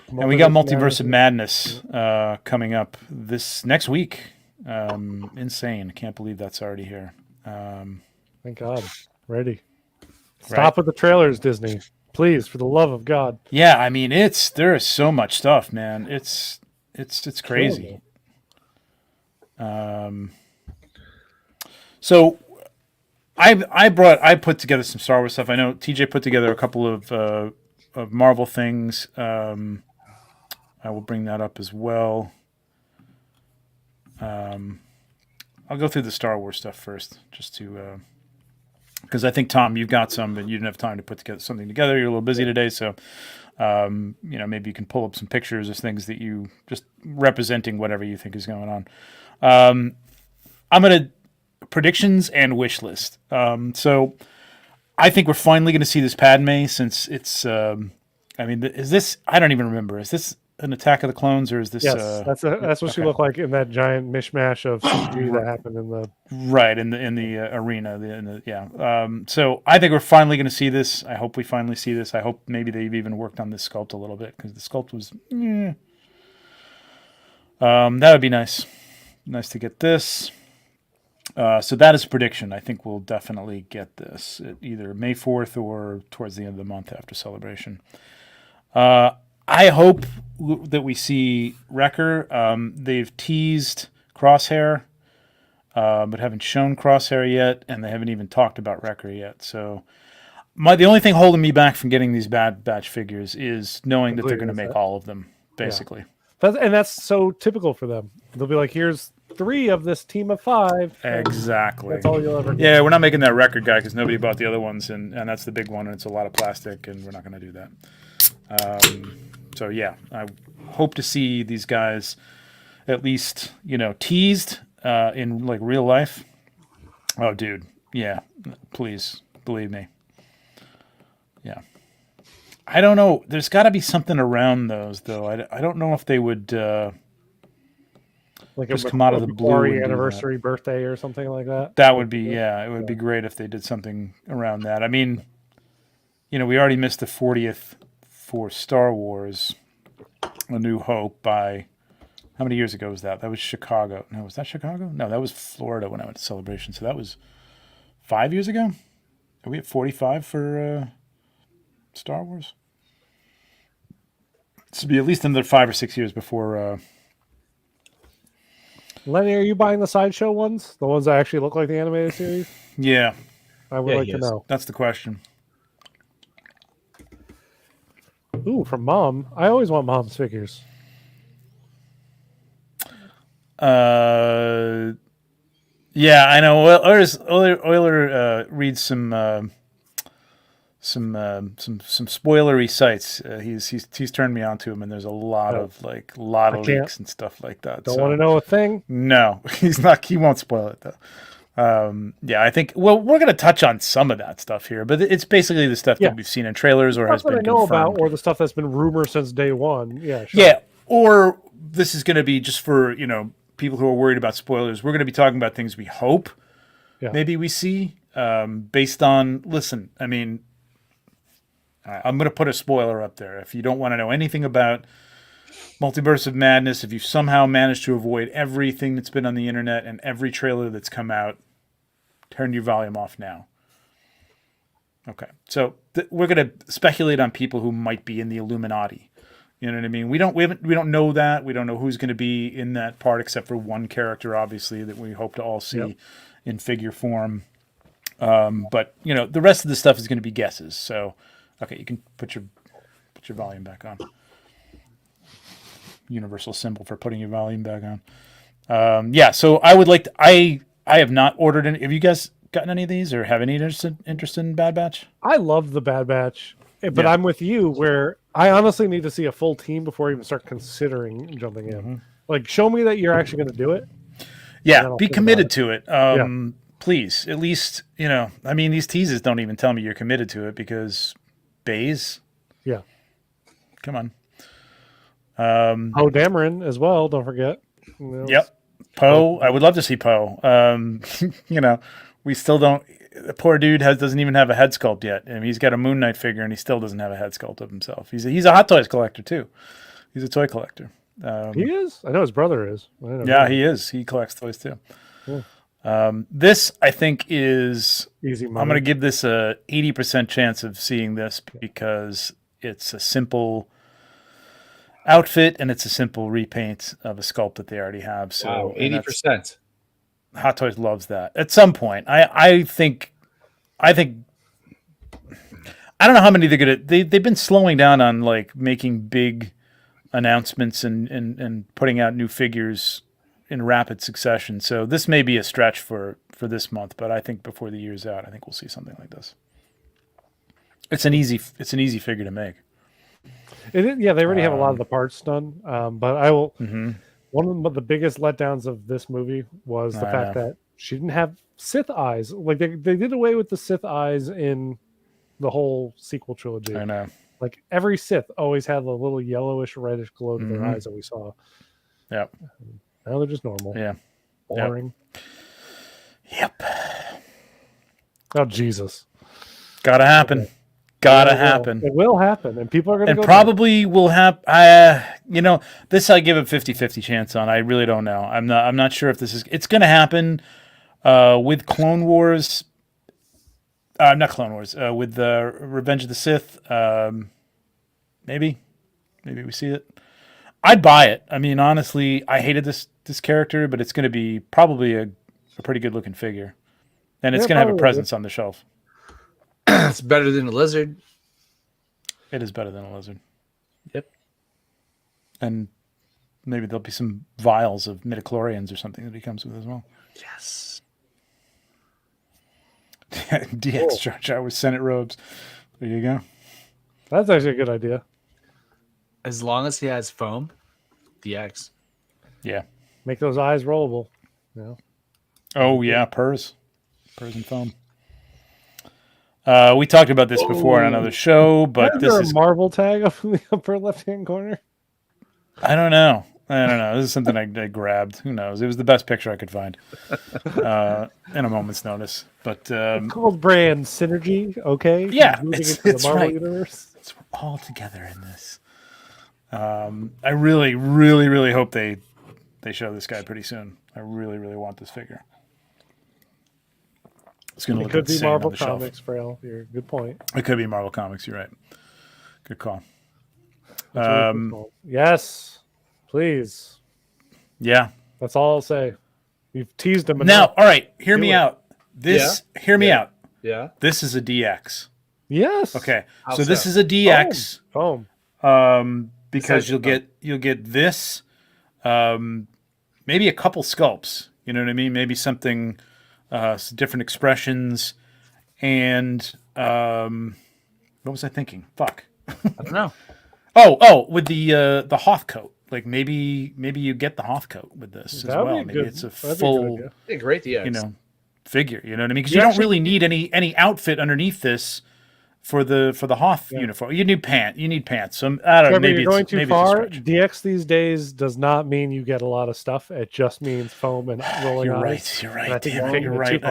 S1: And we got Multiverse of Madness coming up this next week. Insane. Can't believe that's already here.
S3: Thank God. Ready. Stop with the trailers, Disney. Please, for the love of God.
S1: Yeah, I mean there is so much stuff, man. It's crazy. So I put together some Star Wars stuff. I know TJ put together a couple of Marvel things. I will bring that up as well. I'll go through the Star Wars stuff first, just to because I think Tom, you've got some, but you didn't have time to put something together. You're a little busy today, so maybe you can pull up some pictures of things that you just representing whatever you think is going on. I'm gonna predictions and wish list. So I think we're finally going to see this Padme since it's. Is this? I don't even remember. Is this an Attack of the Clones or is this?
S3: Yes, that's what she looked like in that giant mishmash of CG that happened in the
S1: arena. So I think we're finally going to see this. I hope we finally see this. I hope maybe they've even worked on this sculpt a little bit because the sculpt was. That would be nice. Nice to get this. So that is a prediction. I think we'll definitely get this at either May 4th or towards the end of the month after Celebration. I hope that we see Wrecker. They've teased Crosshair, but haven't shown Crosshair yet, and they haven't even talked about Wrecker yet. So the only thing holding me back from getting these Bad Batch figures is knowing that they're going to make all of them, basically.
S3: Yeah. And that's so typical for them. They'll be like, here's 3 of this team of 5.
S1: Exactly.
S3: That's all you'll ever get.
S1: Yeah, we're not making that record guy because nobody bought the other ones, and that's the big one, and it's a lot of plastic, and we're not going to do that. So yeah, I hope to see these guys at least, teased in like real life. Oh, dude, yeah, please believe me. Yeah, I don't know. There's got to be something around those though. I don't know if they would. Like just come out of the blue
S3: anniversary birthday or something like that.
S1: That would be it would be great if they did something around that. I mean, we already missed the 40th for Star Wars A New Hope by how many years ago was that? That was Chicago. No, was that Chicago? No, that was Florida when I went to Celebration. So that was 5 years ago? Are we at 45 for Star Wars? This would be at least another 5 or 6 years before
S3: Lenny, are you buying the sideshow ones? The ones that actually look like the animated series?
S1: Yeah.
S3: I would like to know.
S1: That's the question.
S3: Ooh, from Mom. I always want Mom's figures.
S1: Yeah, I know. Euler reads some spoilery sites. He's turned me on to him, and there's a lot of leaks and stuff like that.
S3: Don't want to know a thing.
S1: No, he's not. He won't spoil it though. Yeah, I think. Well, we're going to touch on some of that stuff here, but it's basically the stuff that we've seen in trailers or has been confirmed.
S3: About, or the stuff that's been rumored since day one. Yeah, sure.
S1: Yeah, or this is going to be just for people who are worried about spoilers. We're going to be talking about things we hope maybe we see based on. Listen, I mean, I'm going to put a spoiler up there. If you don't want to know anything about Multiverse of Madness, if you've somehow managed to avoid everything that's been on the internet and every trailer that's come out, turn your volume off now. Okay, so we're going to speculate on people who might be in the Illuminati. You know what I mean? We don't know that. We don't know who's going to be in that part, except for one character, obviously, that we hope to all see in figure form. But the rest of the stuff is going to be guesses. So, okay, you can put your volume back on. Universal symbol for putting your volume back on. So I would like to. I have not ordered any. Have you guys gotten any of these, or have any interest in Bad Batch?
S3: I love the Bad Batch, but I'm with you where I honestly need to see a full team before I even start considering jumping in. Mm-hmm. Like, show me that you're actually going to do it.
S1: Yeah, be committed to it. Please, at least, I mean, these teases don't even tell me you're committed to it because Baze.
S3: Yeah.
S1: Come on.
S3: Dameron as well, don't forget.
S1: Yep. Poe. I would love to see Poe. We still don't. The poor dude doesn't even have a head sculpt yet. I mean, he's got a Moon Knight figure, and he still doesn't have a head sculpt of himself. He's a Hot Toys collector too. He's a toy collector.
S3: He is. I know his brother is.
S1: Yeah, he is. He collects toys too.
S3: Cool.
S1: This, I think, is
S3: Easy money.
S1: I'm going to give this a 80% chance of seeing this because it's a simple outfit and it's a simple repaint of a sculpt that they already have. So
S2: Wow, 80%.
S1: Hot Toys loves that. At some point, I think I don't know how many they're gonna. They've been slowing down on like making big announcements and putting out new figures in rapid succession. So this may be a stretch for this month, but I think before the year's out, I think we'll see something like this. It's an easy figure to make.
S3: Yeah, they already have a lot of the parts done. But I will.
S1: Mm-hmm.
S3: One of the biggest letdowns of this movie was the fact that she didn't have Sith eyes. Like they did away with the Sith eyes in the whole sequel trilogy.
S1: I know.
S3: Like every Sith always had a little yellowish, reddish glow to their eyes that we saw.
S1: Yep.
S3: Now they're just normal.
S1: Yeah.
S3: Boring.
S1: Yep.
S3: Oh Jesus!
S1: Gotta happen. Okay. Gotta happen.
S3: It will happen, and people are going to
S1: go probably there. Will happen. This I give a 50-50 chance on. I really don't know. I'm not sure if this is. It's going to happen with Clone Wars. Not Clone Wars. With the Revenge of the Sith. Maybe we see it. I'd buy it. I mean, honestly, I hated this character, but it's going to be probably a pretty good looking figure, and it's going to have a presence on the shelf.
S2: It's better than a lizard.
S1: It is better than a lizard.
S2: Yep.
S1: And maybe there'll be some vials of midichlorians or something that he comes with as well.
S2: Yes.
S1: DX Jar Jar with Senate robes. There you go.
S3: That's actually a good idea.
S2: As long as he has foam, DX.
S1: Yeah.
S3: Make those eyes rollable. Yeah.
S1: Oh yeah, purrs and foam. We talked about this before on another show, but this is
S3: a Marvel tag up in the upper left-hand corner.
S1: I don't know. This is something I grabbed. Who knows? It was the best picture I could find in a moment's notice. But
S3: it's called brand synergy. Okay.
S1: Yeah, it's
S3: the Marvel
S1: right.
S3: Universe.
S1: It's all together in this. I really, really, really hope they show this guy pretty soon. I really, really want this figure. It's going to look
S3: could be
S1: insane
S3: Marvel
S1: on the shelf.
S3: Comics, Frail. You're good point.
S1: It could be Marvel Comics. You're right. Good call.
S3: Yes, please.
S1: Yeah.
S3: That's all I'll say. You've teased him enough.
S1: Now, all right. Hear me out. Hear me out.
S2: Yeah.
S1: This is a DX.
S3: Yes.
S1: Okay. So this is a DX.
S3: Foam.
S1: Because you'll get this, maybe a couple sculpts. You know what I mean? Maybe something. Some different expressions, and what was I thinking? Fuck,
S2: I don't know.
S1: With the Hoth coat, like maybe you get the Hoth coat with this as well. Maybe it's a full,
S2: great DX.
S1: Figure. You know what I mean? Because you don't really need any outfit underneath this for the Hoth uniform. You need pants. So I don't know. Maybe
S3: you're going too far.
S1: It's
S3: DX these days does not mean you get a lot of stuff. It just means foam and rolling eyes.
S1: You're right.
S3: You're
S1: right.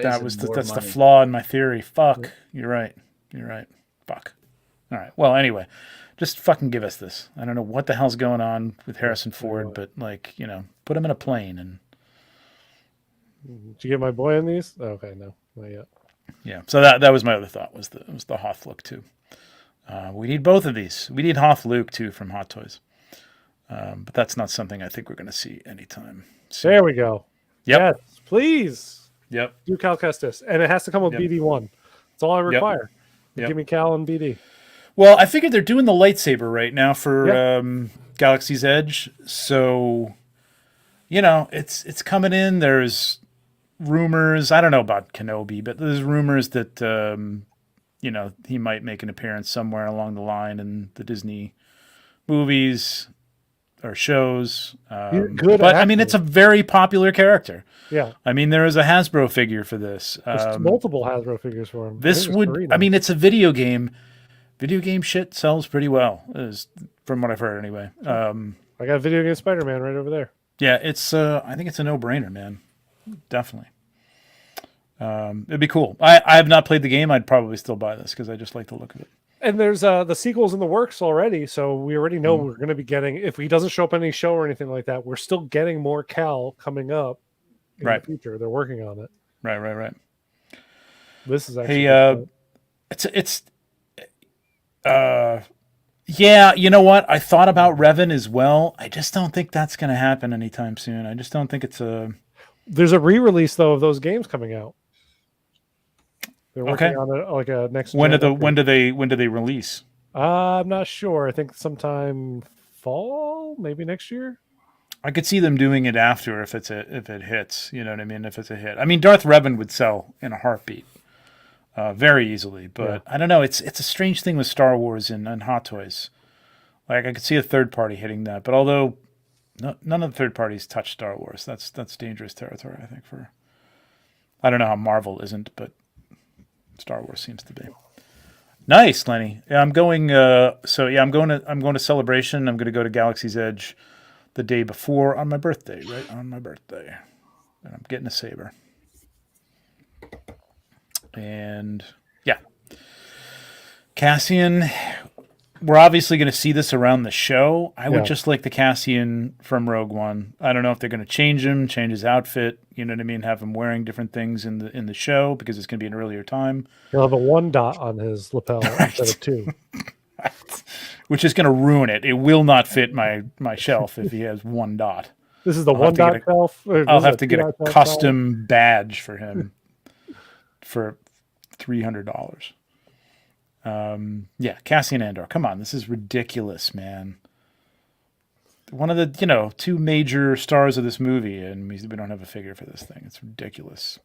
S1: That's the flaw in my theory. Fuck. Yeah. You're right. Fuck. All right. Well, anyway, just fucking give us this. I don't know what the hell's going on with Harrison Ford, but put him in a plane and.
S3: Did you get my boy in these? Okay, no, not yet.
S1: Yeah, so that was my other thought was the Hoth look too. We need both of these. We need Hoth Luke too from Hot Toys, but that's not something I think we're going to see anytime soon.
S3: There we go.
S1: Yep.
S3: Yes, please.
S1: Yep.
S3: Do Cal Kestis, and it has to come with BD1. That's all I require.
S1: Yep.
S3: Give me Cal and BD.
S1: Well, I figured they're doing the lightsaber right now for Galaxy's Edge, so it's coming in. There's rumors. I don't know about Kenobi, but there's rumors that he might make an appearance somewhere along the line in the Disney movies or shows.
S3: Good,
S1: but I mean, it's a very popular character.
S3: Yeah,
S1: I mean, there is a Hasbro figure for this.
S3: There's multiple Hasbro figures for him.
S1: This would. I mean, it's a video game. Video game shit sells pretty well, from what I've heard anyway.
S3: I got a video game SpiderMan right over there.
S1: Yeah, it's. I think it's a no-brainer, man. Definitely. It'd be cool. I have not played the game. I'd probably still buy this because I just like the look of it.
S3: And there's the sequels in the works already, so we already know
S1: Mhm.
S3: we're going to be getting. If he doesn't show up in any show or anything like that, we're still getting more Cal coming up in
S1: Right.
S3: the future. They're working on it.
S1: Right.
S3: This is actually.
S1: Hey, it's. Yeah, you know what? I thought about Revan as well. I just don't think that's going to happen anytime soon. I just don't think it's a.
S3: There's a re-release though of those games coming out. They're working
S1: Okay.
S3: on it like a next.
S1: When
S3: gen
S1: when do they release?
S3: I'm not sure. I think sometime fall, maybe next year.
S1: I could see them doing it after if it hits. You know what I mean? If it's a hit, I mean Darth Revan would sell in a heartbeat, very easily. But I don't know. It's a strange thing with Star Wars and Hot Toys. Like I could see a third party hitting that, but although none of the third parties touch Star Wars, that's dangerous territory. I think for. I don't know how Marvel isn't, but Star Wars seems to be. Nice, Lenny. Yeah, I'm going. I'm going to Celebration. I'm going to go to Galaxy's Edge the day before on my birthday. Right on my birthday, and I'm getting a saber. And yeah, Cassian. We're obviously going to see this around the show. I would just like the Cassian from Rogue One. I don't know if they're going to change him, change his outfit. You know what I mean? Have him wearing different things in the show because it's going to be an earlier time.
S3: He'll have a 1 dot on his lapel instead of 2.
S1: Which is going to ruin it. It will not fit my shelf if he has 1 dot.
S3: This is the 1 dot shelf.
S1: I'll have to get a custom badge for him for $300. Yeah, Cassian Andor. Come on, this is ridiculous, man. One of the, 2 major stars of this movie, and we don't have a figure for this thing. It's ridiculous.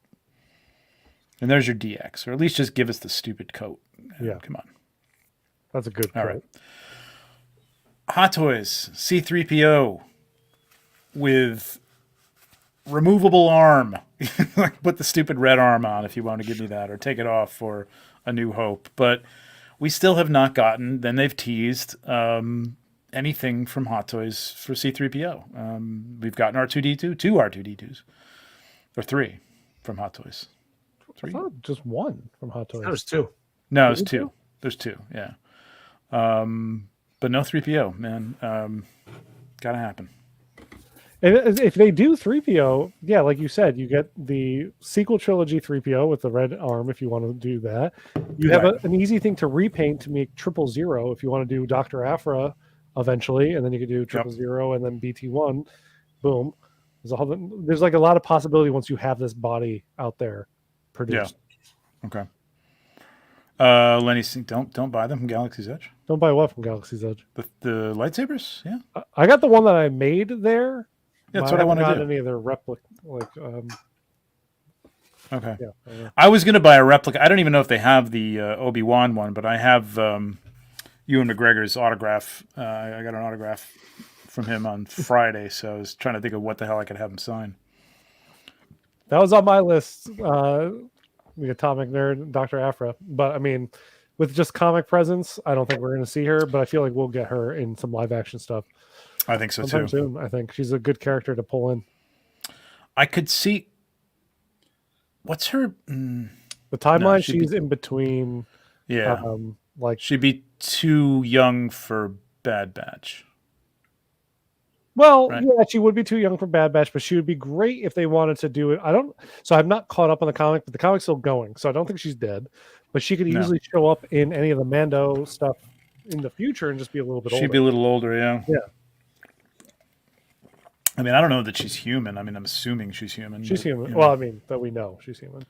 S1: And there's your DX, or at least just give us the stupid coat.
S3: Yeah.
S1: Come on.
S3: That's a good
S1: All
S3: coat.
S1: right. Hot Toys, C-3PO with removable arm. Put the stupid red arm on if you want to give me that, or take it off for A New Hope. But we still have not gotten, then they've teased anything from Hot Toys for C-3PO. We've gotten R2-D2, 2 R2-D2s, or 3 from Hot Toys. 3?
S3: I thought just 1 from Hot Toys.
S2: That was 2.
S1: No, it was 2. There's 2, yeah. But no 3PO, man. Gotta happen.
S3: And if they do 3PO, yeah, like you said, you get the sequel trilogy 3PO with the red arm if you want to do that. You have an easy thing to repaint to make 000 if you want to do Dr. Aphra eventually, and then you could do 000 and then BT1. Boom. There's like a lot of possibility once you have this body out there produced.
S1: Yeah. Okay. Lenny, don't buy them from Galaxy's Edge.
S3: Don't buy what from Galaxy's Edge?
S1: The lightsabers? Yeah.
S3: I got the one that I made there.
S1: Yeah, that's what I want to do.
S3: Any other replica,
S1: Okay.
S3: Yeah.
S1: I was going to buy a replica. I don't even know if they have the Obi-Wan one, but I have Ewan McGregor's autograph. I got an autograph from him on Friday, so I was trying to think of what the hell I could have him sign.
S3: That was on my list. The Atomic Nerd, Dr. Aphra. But I mean, with just comic presence, I don't think we're going to see her, but I feel like we'll get her in some live action stuff.
S1: I think so
S3: Sometime
S1: too.
S3: Soon, I think she's a good character to pull in.
S1: I could see. What's her?
S3: The timeline she's in between.
S1: Yeah,
S3: like
S1: she'd be too young for Bad Batch.
S3: Well,
S1: right?
S3: Yeah, she would be too young for Bad Batch, but she would be great if they wanted to do it. So I'm not caught up on the comic, but the comic's still going, so I don't think she's dead. But she could easily show up in any of the Mando stuff in the future and just be a little bit older.
S1: She'd be a little older, yeah.
S3: Yeah.
S1: I mean, I don't know that she's human. I mean, I'm assuming she's human.
S3: She's human. Well, I mean, that we know she's human.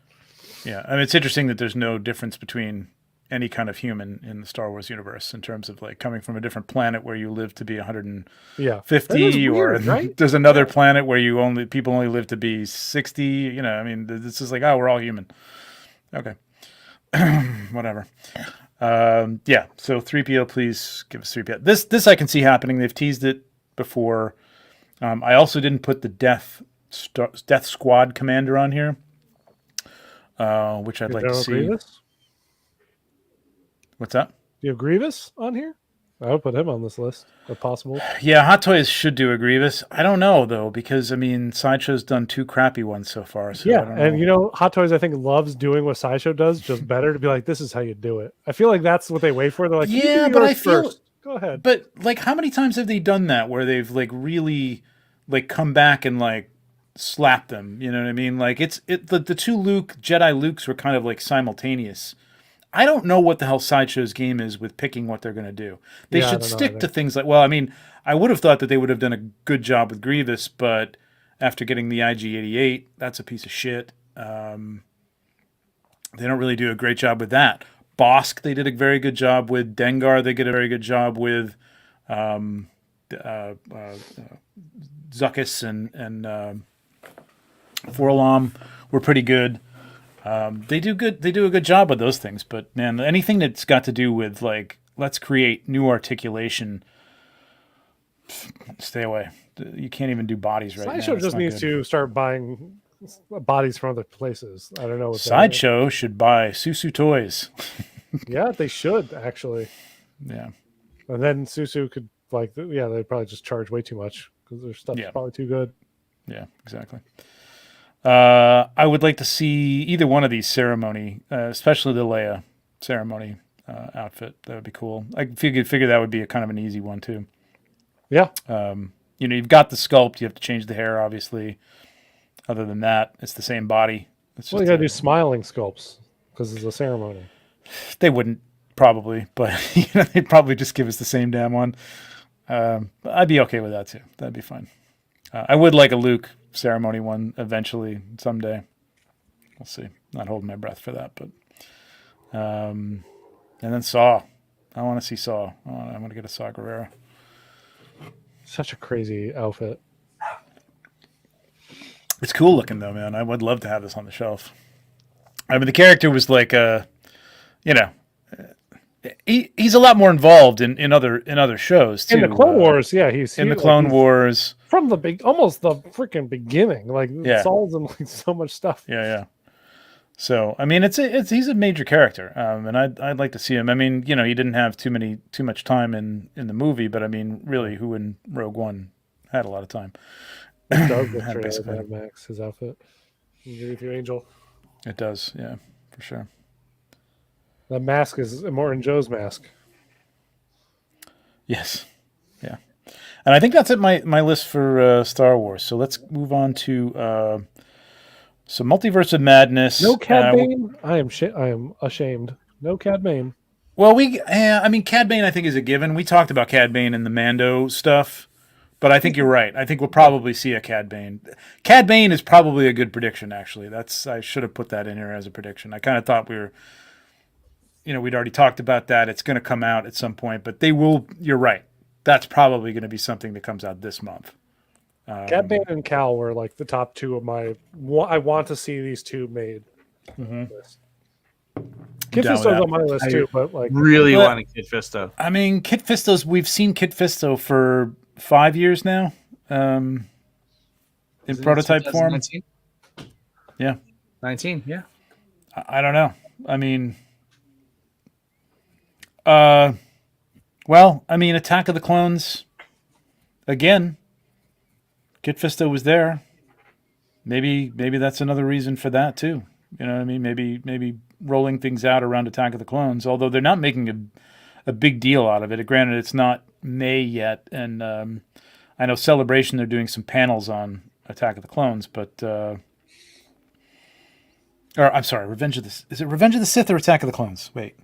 S1: Yeah. I mean, it's interesting that there's no difference between any kind of human in the Star Wars universe in terms of like coming from a different planet where you live to be 150 or
S3: right?
S1: There's another planet where people only live to be 60. I mean, this is like, oh, we're all human. Okay. Whatever. Yeah. So 3PO, please give us 3PO. This I can see happening. They've teased it before. I also didn't put the Death Squad commander on here, which I'd like to see.
S3: Grievous?
S1: What's that?
S3: Do you have Grievous on here? I would put him on this list if possible.
S1: Yeah, Hot Toys should do a Grievous. I don't know though, because I mean, Sideshow's done 2 crappy ones so far. So I
S3: Yeah,
S1: don't
S3: and
S1: know.
S3: you know, Hot Toys I think loves doing what Sideshow does, just better to be like, this is how you do it. I feel like that's what they wait for. They're like, you
S1: Yeah,
S3: do
S1: but
S3: yours
S1: I feel,
S3: first. Go ahead.
S1: but like, how many times have they done that where they've like really like come back and like slap them? You know what I mean? Like the 2 Jedi Lukes were kind of like simultaneous. I don't know what the hell Sideshow's game is with picking what they're going to do. They
S3: Yeah, I
S1: should
S3: don't know
S1: stick
S3: either.
S1: to things like, well, I mean, I would have thought that they would have done a good job with Grievous, but after getting the IG-88, that's a piece of shit. They don't really do a great job with that. Bosk, they did a very good job with. Dengar, they did a very good job with. Zuckuss and Forlom were pretty good. They do good. They do a good job with those things. But man, anything that's got to do with like let's create new articulation, stay away. You can't even do bodies right now.
S3: Sideshow
S1: It's
S3: just
S1: not
S3: needs
S1: good.
S3: to start buying bodies from other places. I don't know what
S1: Sideshow should buy Susu toys.
S3: Yeah, they should actually.
S1: Yeah,
S3: And then Susu could like, yeah, they'd probably just charge way too much because their stuff's
S1: Yeah.
S3: probably too good.
S1: yeah, exactly. I would like to see either one of these ceremony, especially the Leia ceremony outfit. That would be cool. I figure that would be a kind of an easy one too.
S3: Yeah,
S1: You know, you've got the sculpt. You have to change the hair, obviously. Other than that, it's the same body. It's
S3: well, you
S1: just
S3: gotta do smiling sculpts because it's a ceremony.
S1: they wouldn't probably, but you know, they'd probably just give us the same damn one. I'd be okay with that too. That'd be fine. I would like a Luke ceremony one eventually someday. We'll see. Not holding my breath for that, but and then Saw. I want to see Saw. I want to get a Saw Gerrera.
S3: Such a crazy outfit.
S1: It's cool looking though, man. I would love to have this on the shelf. I mean, the character was like you know, he's a lot more involved in other shows too.
S3: In the Clone Wars, yeah, he's
S1: in the
S3: like,
S1: Clone
S3: he's
S1: Wars.
S3: from the big, almost the freaking beginning. Like
S1: Yeah.
S3: Saul's in like so much stuff.
S1: Yeah. So I mean, he's a major character, and I'd like to see him. I mean, you know, he didn't have too much time in the movie, but I mean, really, who in Rogue One had a lot of time?
S3: It does look
S1: Had
S3: straight out of
S1: basically-
S3: Mad Max, his outfit. Agree with you, Angel.
S1: It does, yeah, for sure.
S3: That mask is Immortan Joe's mask.
S1: Yes, yeah, and I think that's it. My list for Star Wars. So let's move on to so Multiverse of Madness.
S3: No Cad Bane. I am ashamed. No Cad Bane.
S1: Well, I mean, Cad Bane I think is a given. We talked about Cad Bane in the Mando stuff, but I think you're right. I think we'll probably see a Cad Bane. Cad Bane is probably a good prediction, actually. I should have put that in here as a prediction. I kind of thought we'd already talked about that. It's going to come out at some point, but they will. You're right. That's probably going to be something that comes out this month.
S3: Cad Bane and Cal were like the top two of my. I want to see these two made. List. Kid
S1: Down with
S3: Fisto's
S1: that.
S3: on my list too, but like
S2: Really
S1: Well-
S2: want a Kid Fisto.
S1: I mean, Kit Fisto's. We've seen Kit Fisto for 5 years now, in
S2: Isn't it
S1: prototype form.
S2: 2019?
S1: Yeah.
S2: 19, yeah.
S1: I don't know. I mean, well, I mean, Attack of the Clones. Again, Kit Fisto was there. Maybe that's another reason for that too. You know what I mean? Maybe rolling things out around Attack of the Clones. Although they're not making a big deal out of it. Granted, it's not May yet, and I know Celebration they're doing some panels on Attack of the Clones, but or I'm sorry, Is it Revenge of the Sith or Attack of the Clones? Wait,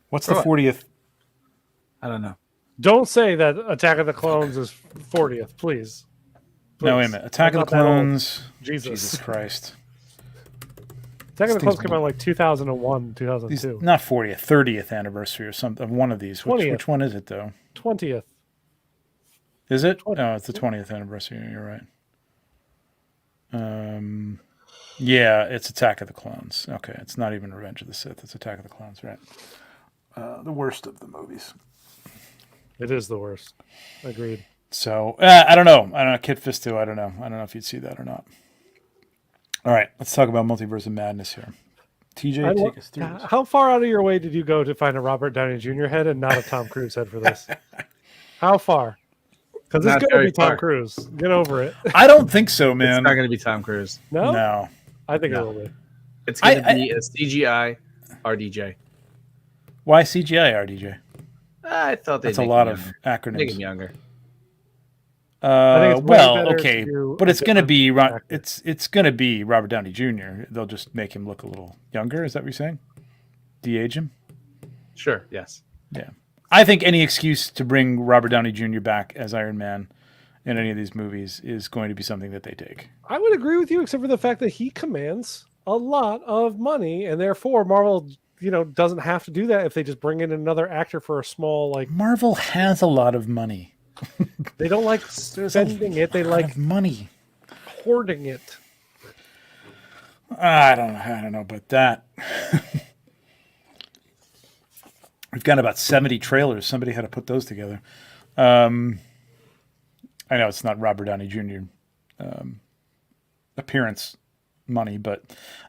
S1: what's the
S2: What?
S1: 40th?
S2: I don't know.
S3: don't say that Attack of the Clones is 40th, please.
S1: No, wait a
S3: Please.
S1: minute. Attack
S3: I'm
S1: of the
S3: not that old.
S1: Clones.
S3: Jesus.
S1: Jesus Christ.
S3: Attack of the
S1: These
S3: Clones
S1: things-
S3: came out like 2001,
S1: These,
S3: 2002.
S1: not 40th, 30th anniversary or something of one of these.
S3: 20th.
S1: Which one is it though?
S3: 20th.
S1: Is it?
S3: 20th.
S1: Oh, it's the 20th anniversary. You're right. Yeah, it's Attack of the Clones. Okay, it's not even Revenge of the Sith. It's Attack of the Clones, right? The worst of the movies.
S3: It is the worst. Agreed.
S1: So I don't know. Kit Fisto. I don't know. I don't know if you'd see that or not. All right, let's talk about Multiverse of Madness here. TJ, take us through this.
S3: How far out of your way did you go to find a Robert Downey Jr. head and not a Tom Cruise head for this? How far? Because it's
S2: Not
S3: going to
S2: very
S3: be Tom
S2: far.
S3: Cruise. Get over it.
S1: I don't think so,
S2: It's
S1: man.
S2: not going to be Tom Cruise.
S3: No?
S1: No.
S3: I think
S2: No.
S3: it will be.
S2: It's going to be a CGI RDJ.
S1: Why CGI RDJ?
S2: I thought
S1: That's
S2: they'd
S1: a
S2: make
S1: lot
S2: him
S1: of
S2: younger.
S1: acronyms.
S2: Make him younger.
S3: think it's way
S1: Well,
S3: better
S1: okay,
S3: to do
S1: but
S3: a
S1: it's going to be
S3: different actor.
S1: it's going to be Robert Downey Jr. They'll just make him look a little younger. Is that what you're saying? De-age him?
S2: Sure, yes.
S1: Yeah. I think any excuse to bring Robert Downey Jr. back as Iron Man in any of these movies is going to be something that they take.
S3: I would agree with you, except for the fact that he commands a lot of money, and therefore Marvel, doesn't have to do that if they just bring in another actor for a small,
S1: Marvel has a lot of money.
S3: they don't like spending it, they like
S1: money.
S3: hoarding it.
S1: I don't know about that. We've got about 70 trailers. Somebody had to put those together. I know it's not Robert Downey Jr. Appearance money, but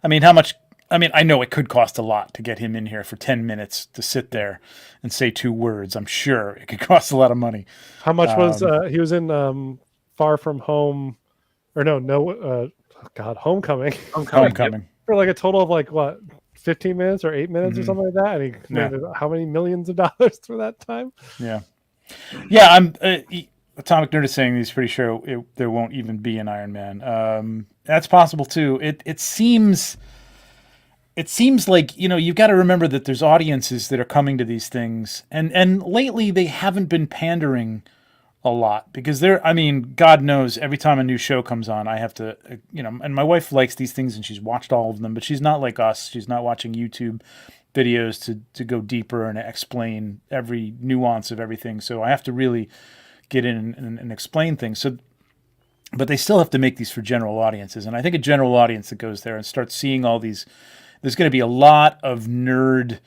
S1: I mean, how much? I mean, I know it could cost a lot to get him in here for 10 minutes to sit there and say 2 words. I'm sure it could cost a lot of money.
S3: How much was he was in Far From Home, or Homecoming
S1: Homecoming.
S3: for like a total of 15 minutes or 8 minutes or something like that, and he
S1: Yeah.
S3: made how many millions of dollars through that time?
S1: Yeah. I'm Atomic Nerd is saying he's pretty sure there won't even be an Iron Man. That's possible too. It seems like, you've got to remember that there's audiences that are coming to these things, and lately they haven't been pandering a lot because God knows every time a new show comes on, I have to, and my wife likes these things and she's watched all of them, but she's not like us. She's not watching YouTube videos to go deeper and explain every nuance of everything. So I have to really get in and explain things. So, but they still have to make these for general audiences. And I think a general audience that goes there and starts seeing all these, there's going to be a lot of nerd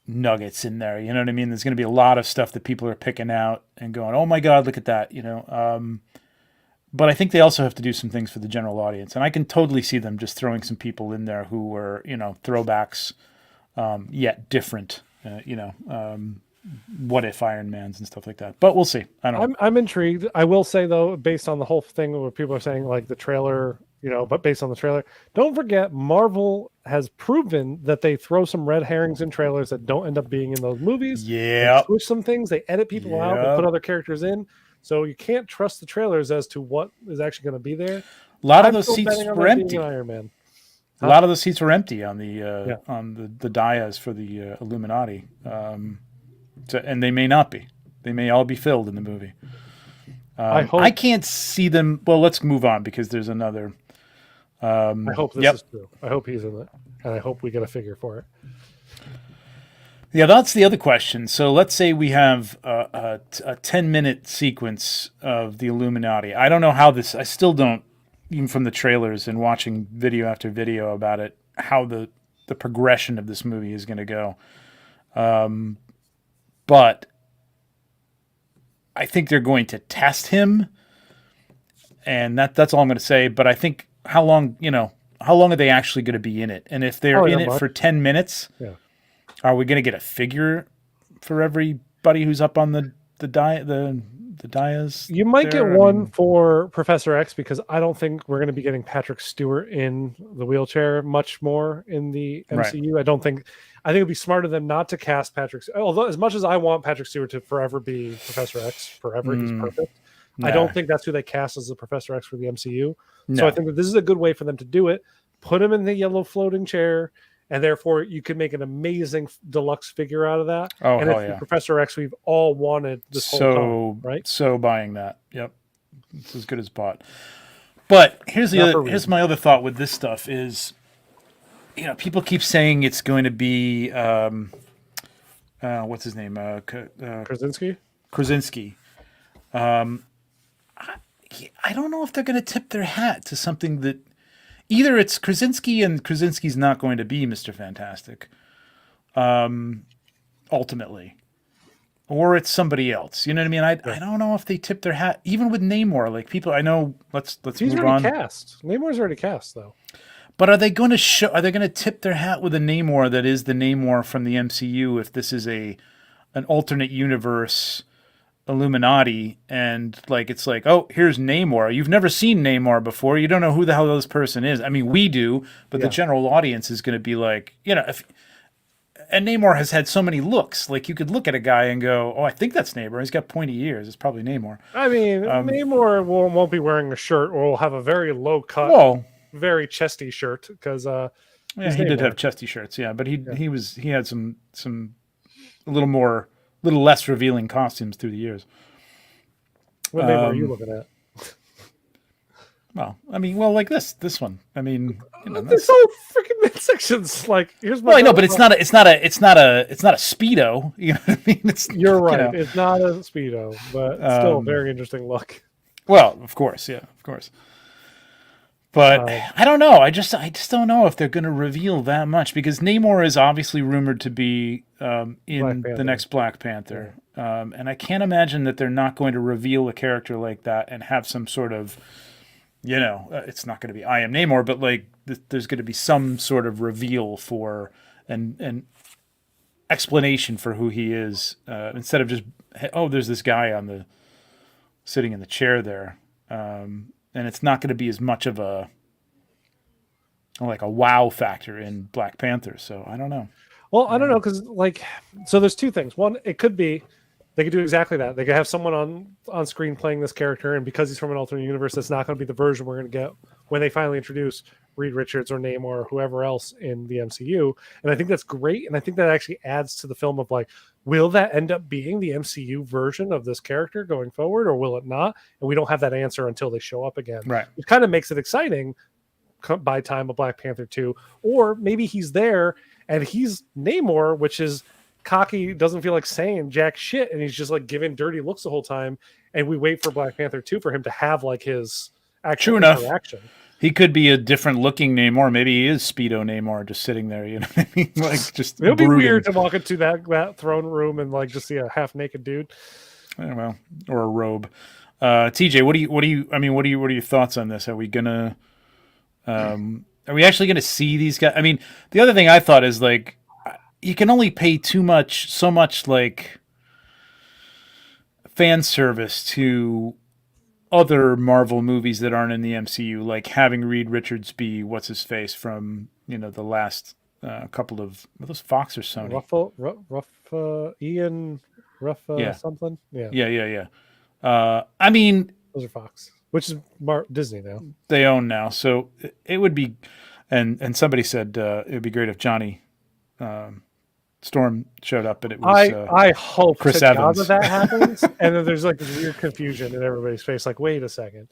S1: nuggets in there. You know what I mean? There's going to be a lot of stuff that people are picking out and going, oh my God, look at that. But I think they also have to do some things for the general audience. And I can totally see them just throwing some people in there who were, throwbacks, yet different, what if Iron Mans and stuff like that. But we'll see.
S3: I'm intrigued. I will say though, based on the whole thing where people are saying the trailer, but based on the trailer, don't forget Marvel has proven that they throw some red herrings in trailers that don't end up being in those movies.
S1: Yeah.
S3: They switch some things, they edit people out, they put other characters in. So you can't trust the trailers as to what is actually going to be there.
S1: A lot of those seats were empty.
S3: Iron Man.
S1: A lot of those seats were empty on the dais for the Illuminati. And they may not be. They may all be filled in the movie. I can't see them. Well, let's move on because there's another.
S3: I hope this is true. I hope he's in it, and I hope we get a figure for it.
S1: Yeah, that's the other question. So let's say we have a 10-minute sequence of the Illuminati. I don't know how this. I still don't, even from the trailers and watching video after video about it, how the progression of this movie is going to go. But I think they're going to test him, and that's all I'm going to say. But I think how long are they actually going to be in it? And if they're in it for 10 minutes, are we going to get a figure for everybody who's up on the dais?
S3: You might get one for Professor X because I don't think we're going to be getting Patrick Stewart in the wheelchair much more in the MCU. Right. I think it'd be smarter than not to cast Patrick. Although, as much as I want Patrick Stewart to forever be Professor X, forever he's perfect. Nah. I don't think that's who they cast as the Professor X for the MCU. No. So I think that this is a good way for them to do it. Put him in the yellow floating chair, and therefore you could make an amazing deluxe figure out of that.
S1: Oh,
S3: and it's Professor X we've all wanted this whole time, right?
S1: So buying that. Yep. It's as good as bought. But here's my other thought with this stuff is, people keep saying it's going to be what's his name?
S3: Krasinski.
S1: Krasinski. I don't know if they're going to tip their hat to something that either it's Krasinski and Krasinski's not going to be Mr. Fantastic, ultimately, or it's somebody else. You know what I mean? I don't know if they tip their hat even with Namor. Like people, I know. Let's
S3: He's
S1: move
S3: already
S1: on.
S3: Cast. Namor's already cast though.
S1: But are they going to show? Are they going to tip their hat with a Namor that is the Namor from the MCU? If this is an alternate universe Illuminati, and like it's like, oh, here's Namor. You've never seen Namor before. You don't know who the hell this person is. I mean, we do, but the general audience is going to be like, and Namor has had so many looks. Like you could look at a guy and go, "Oh, I think that's Namor. He's got pointy ears. It's probably Namor."
S3: I mean, Namor won't be wearing a shirt, or will have a very low cut.
S1: Well,
S3: very chesty shirt because
S1: he did have chesty shirts, but he had some a little less revealing costumes through the years.
S3: What name are you looking at?
S1: Well, I mean, like this one. I mean,
S3: this whole freaking midsection's like here's my.
S1: Well, I know, but it's not a Speedo. You know what I mean?
S3: You're right. It's not a Speedo, but it's still a very interesting look.
S1: Well, of course, of course. But I don't know. I just don't know if they're going to reveal that much because Namor is obviously rumored to be in the next Black Panther, and I can't imagine that they're not going to reveal a character like that and have some sort of, it's not going to be I am Namor, but like there's going to be some sort of reveal for and explanation for who he is instead of just there's this guy sitting in the chair there. And it's not going to be as much of a wow factor in Black Panther. So I don't know.
S3: Well, I don't know because so there's two things. One, it could be they could do exactly that. They could have someone on screen playing this character, and because he's from an alternate universe, that's not going to be the version we're going to get when they finally introduce Reed Richards or Namor or whoever else in the MCU. And I think that's great, and I think that actually adds to the film of will that end up being the MCU version of this character going forward, or will it not? And we don't have that answer until they show up again.
S1: Right.
S3: It kind of makes it exciting by time of Black Panther 2. Or maybe he's there and he's Namor, which is cocky, doesn't feel like saying jack shit, and he's just giving dirty looks the whole time. And we wait for Black Panther 2 for him to have his actual interaction.
S1: He could be a different looking Namor. Maybe he is Speedo Namor just sitting there, you know what I mean? Just
S3: it'll be weird to walk into that throne room and just see a half naked dude.
S1: Well, or a robe. TJ, what are your thoughts on this? Are we gonna are we actually gonna see these guys? I mean, the other thing I thought is you can only pay so much fan service to other Marvel movies that aren't in the MCU, like having Reed Richards be what's his face from the last couple of were those Fox or Sony?
S3: Ian something.
S1: Yeah. I mean,
S3: those are Fox, which is Disney now.
S1: They own now, so it would be, and somebody said it would be great if Johnny Storm showed up, and it was
S3: I hope
S1: Chris
S3: to
S1: Evans.
S3: God that happens, and then there's this weird confusion in everybody's face. Wait a second,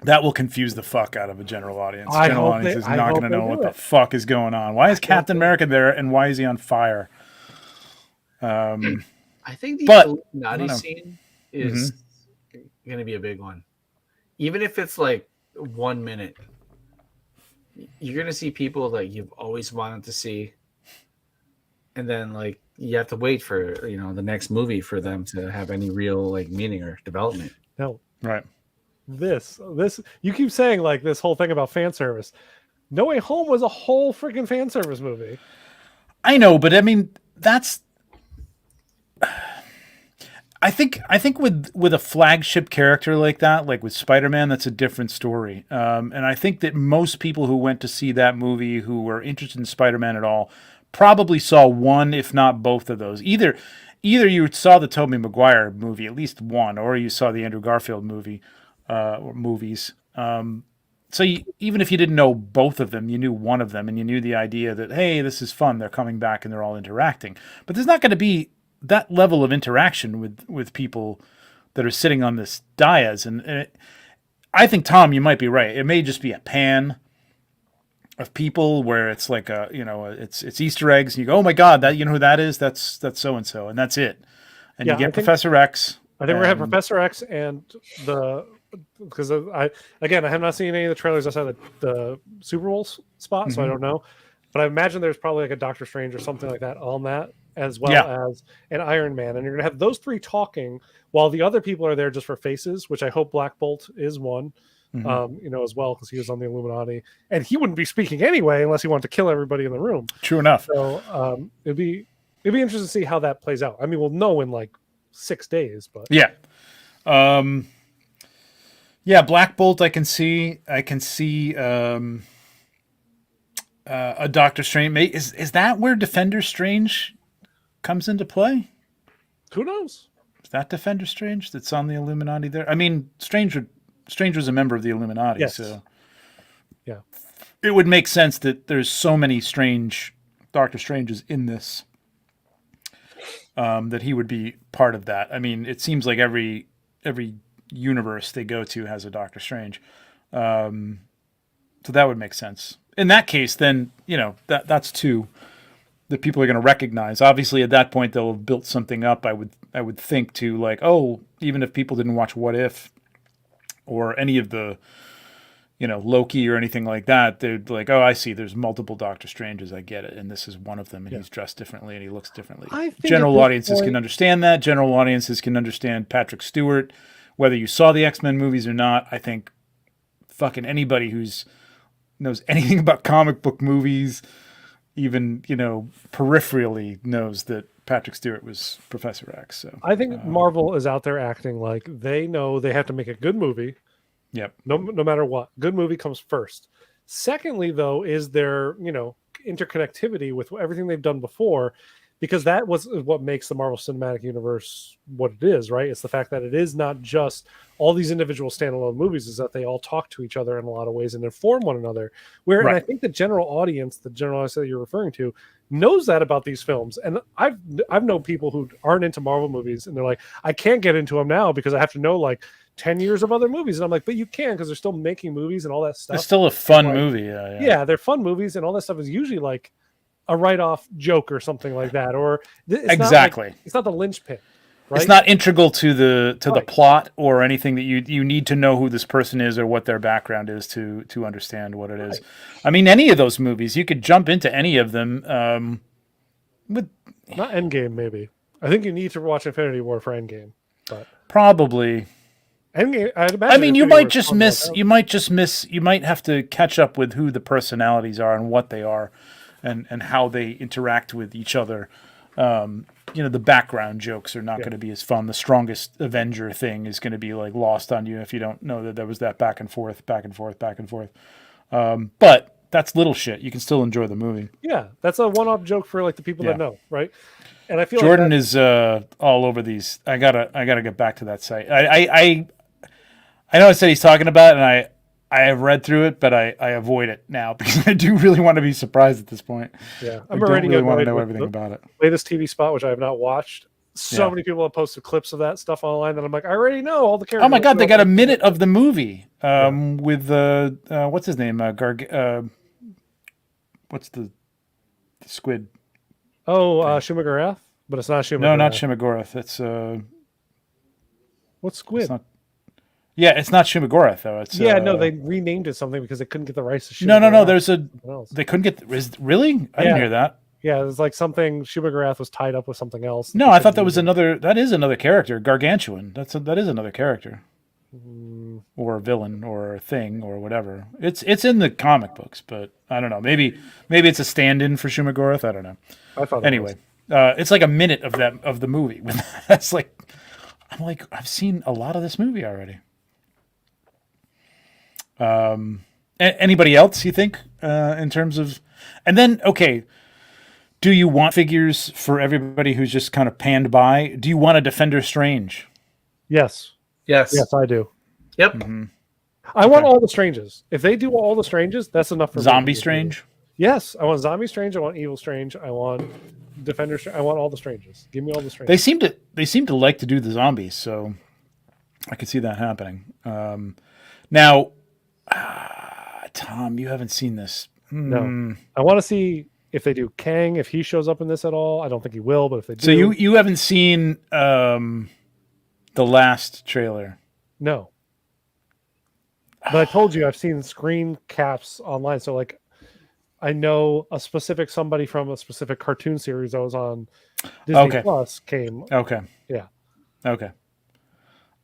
S1: that will confuse the fuck out of a general audience.
S3: The
S1: general audience is not going to know what the fuck is going on. Why is Captain America there, and why is he on fire?
S2: I think the Illuminati scene is going to be a big one, even if it's 1 minute. You're going to see people you've always wanted to see. And then you have to wait for the next movie for them to have any real meaning or development.
S3: No,
S1: right.
S3: This you keep saying this whole thing about fan service. No Way Home was a whole freaking fan service movie.
S1: I know, but I mean that's. I think with a flagship character like that, like with SpiderMan, that's a different story. And I think that most people who went to see that movie who were interested in SpiderMan at all probably saw one, if not both of those. Either you saw the Tobey Maguire movie, at least one, or you saw the Andrew Garfield movie or movies. So even if you didn't know both of them, you knew one of them, and you knew the idea that, hey, this is fun. They're coming back and they're all interacting. But there's not going to be that level of interaction with people that are sitting on this dais. And I think, Tom, you might be right. It may just be a pan of people where it's it's Easter eggs, and you go, oh my God, that who that is? That's so and so, and that's it. And you get Professor X.
S3: I think we're gonna have Professor X and because I have not seen any of the trailers outside the Super Bowl spot, so I don't know. But I imagine there's probably a Doctor Strange or something like that on that, as well as an Iron Man, and you're gonna have those three talking while the other people are there just for faces, which I hope Black Bolt is one. as well, because he was on the Illuminati, and he wouldn't be speaking anyway unless he wanted to kill everybody in the room.
S1: True enough.
S3: So it'd be interesting to see how that plays out. I mean, we'll know in like 6 days, but
S1: yeah. Black Bolt. I can see a Doctor Strange. Is that where Defender Strange comes into play?
S3: Who knows?
S1: Is that Defender Strange that's on the Illuminati there? I mean, Strange was a member of the Illuminati,
S3: yes.
S1: So
S3: yeah,
S1: it would make sense that there's so many Doctor Stranges in this that he would be part of that. I mean, it seems like every universe they go to has a Doctor Strange, so that would make sense. In that case, then that's two that people are going to recognize. Obviously, at that point, they'll have built something up. I would think to like, oh, even if people didn't watch What If or any of the, Loki or anything like that, they'd like, oh, I see. There's multiple Doctor Stranges. I get it, and this is one of them. And he's dressed differently and he looks differently.
S3: I think
S1: general audiences can understand that. General audiences can understand Patrick Stewart, whether you saw the X-Men movies or not. I think fucking anybody who's knows anything about comic book movies, even peripherally, knows that Patrick Stewart was Professor X. So
S3: I think Marvel is out there acting like they know they have to make a good movie.
S1: Yep.
S3: No matter what, good movie comes first. Secondly, though, is their interconnectivity with everything they've done before, because that was what makes the Marvel Cinematic Universe what it is, right? It's the fact that it is not just all these individual standalone movies, is that they all talk to each other in a lot of ways and inform one another. And I think the general audience that you're referring to, knows that about these films. And I've known people who aren't into Marvel movies, and they're like, I can't get into them now because I have to know like 10 years of other movies. And I'm like, but you can, because they're still making movies and all that stuff.
S1: It's still a fun movie. Yeah,
S3: they're fun movies, and all that stuff is usually like a write-off joke or something like that, or it's
S1: exactly.
S3: It's not the linchpin, right?
S1: It's not integral to the plot or anything that you need to know who this person is or what their background is to understand what it is. I mean, any of those movies, you could jump into any of them. With
S3: not Endgame, maybe. I think you need to watch Infinity War for Endgame, but
S1: probably.
S3: Endgame,
S1: I mean, you might just miss. You might have to catch up with who the personalities are and what they are. And how they interact with each other. The background jokes are not going to be as fun. The strongest Avenger thing is going to be like lost on you if you don't know that there was that back and forth. But that's little shit. You can still enjoy the movie.
S3: Yeah, that's a one-off joke for like the people that know, right? And I feel
S1: Jordan is all over these. I gotta get back to that site. I know I said he's talking about it, and I have read through it, but I avoid it now because I do really want to be surprised at this point.
S3: Yeah,
S1: I don't really want to know everything about it.
S3: Latest TV spot, which I have not watched. So many people have posted clips of that stuff online that I'm like, I already know all the characters.
S1: Oh my god, they got a minute of the movie with what's his name? What's the squid?
S3: Oh, Shumagorath, but it's not Shumagorath.
S1: No, not Shumagorath. It's
S3: what's squid?
S1: It's not. Yeah, it's not Shumagorath though. It's
S3: no, they renamed it something because they couldn't get the rights to
S1: Shumagorath. No. There's they couldn't get. Really? I didn't hear that.
S3: Yeah, it was like something. Shumagorath was tied up with something else.
S1: No, I thought that was another. That is another character, Gargantuan. That is another character, or a villain, or a thing, or whatever. It's in the comic books, but I don't know. Maybe it's a stand-in for Shumagorath. I don't know.
S3: I thought
S1: anyway. It's like a minute of the movie. That's like, I'm like, I've seen a lot of this movie already. Anybody else you think in terms of, and then do you want figures for everybody who's just kind of panned by? Do you want a Defender Strange?
S3: Yes, I do.
S2: Yep.
S1: Mm-hmm.
S3: I want all the Stranges. If they do all the Stranges, that's enough for
S1: Zombie Strange.
S3: Yes, I want Zombie Strange. I want Evil Strange. I want Defender Strange. I want all the Stranges. Give me all the Stranges.
S1: They seem to like to do the zombies, so I could see that happening. Now. Tom, you haven't seen this.
S3: No. I want to see if they do Kang, if he shows up in this at all. I don't think he will, but if they do.
S1: So you haven't seen the last trailer?
S3: No. But I told you I've seen screen caps online. So like I know a specific somebody from a specific cartoon series that was on Disney Plus came.
S1: Okay.
S3: Yeah.
S1: Okay.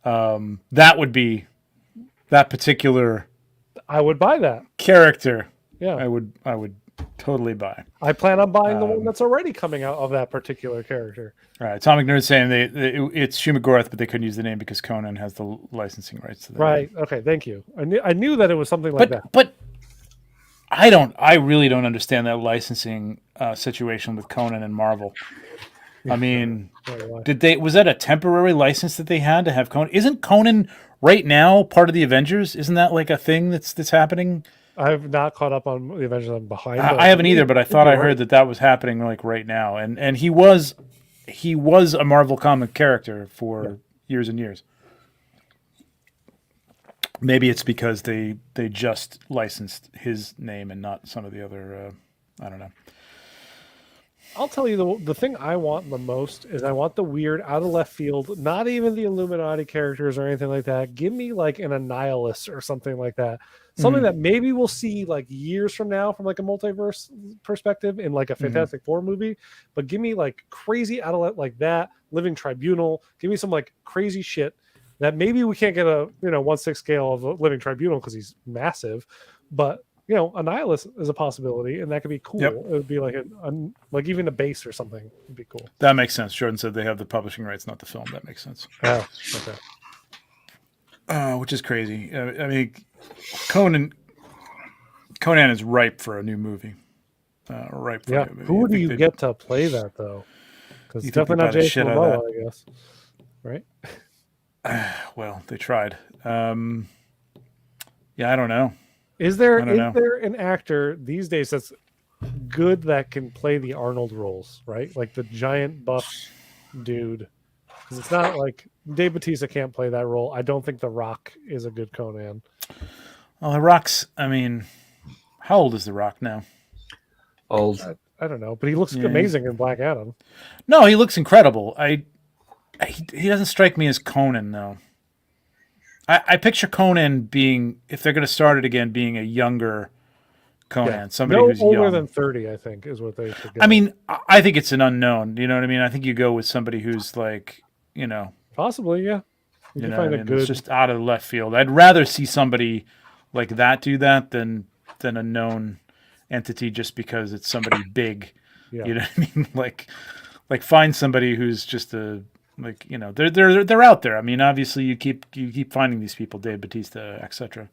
S1: That would be that particular
S3: I would buy that
S1: character.
S3: Yeah,
S1: I would totally buy.
S3: I plan on buying the one that's already coming out of that particular character.
S1: All right, Atomic Nerd saying it's Shumagorath, but they couldn't use the name because Conan has the licensing rights to that.
S3: Right.
S1: Name.
S3: Okay. Thank you. I knew that it was something like that.
S1: But I really don't understand that licensing situation with Conan and Marvel. I mean, was that a temporary license that they had to have Conan? Isn't Conan right now part of the Avengers? Isn't that like a thing that's happening?
S3: I've not caught up on the Avengers. I'm behind.
S1: I haven't either, but I thought I heard that was happening like right now, and he was a Marvel comic character for years and years. Maybe it's because they just licensed his name and not some of the other. I don't know.
S3: I'll tell you the thing I want the most is I want the weird out of left field, not even the Illuminati characters or anything like that. Give me like an Annihilus or something like that. Something that maybe we'll see like years from now from like a multiverse perspective in like a Fantastic Four movie. But give me like crazy out of left like that, Living Tribunal. Give me some like crazy shit that maybe we can't get a 1/6 scale of a Living Tribunal because he's massive, but Annihilus is a possibility, and that could be cool.
S1: Yep.
S3: It would be like like even a base or something would be cool.
S1: That makes sense. Jordan said they have the publishing rights, not the film. That makes sense.
S3: Oh, okay.
S1: Which is crazy. I mean, Conan is ripe for a new movie. Ripe for a new movie.
S3: Who do you get to play that though? Because definitely not Jason Momoa, I guess. Right?
S1: Well, they tried. I don't know.
S3: Is there an actor these days that's good that can play the Arnold roles, right? Like the giant buff dude. Because it's not like Dave Bautista can't play that role. I don't think The Rock is a good Conan.
S1: Well, The Rock's, how old is The Rock now?
S2: Old.
S3: I don't know, but he looks amazing in Black Adam.
S1: No, he looks incredible. He doesn't strike me as Conan, though. I picture Conan being, if they're going to start it again, being a younger Conan, somebody who's
S3: older
S1: young.
S3: than 30, I think, is what they should go.
S1: I think it's an unknown. You know what I mean? I think you go with somebody who's like,
S3: possibly, yeah. You can find a good.
S1: It's just out of left field. I'd rather see somebody like that do that than a known entity just because it's somebody big.
S3: Yeah.
S1: You know what I mean? Like find somebody who's just a. They're out there. Obviously you keep finding these people, Dave Bautista, etc.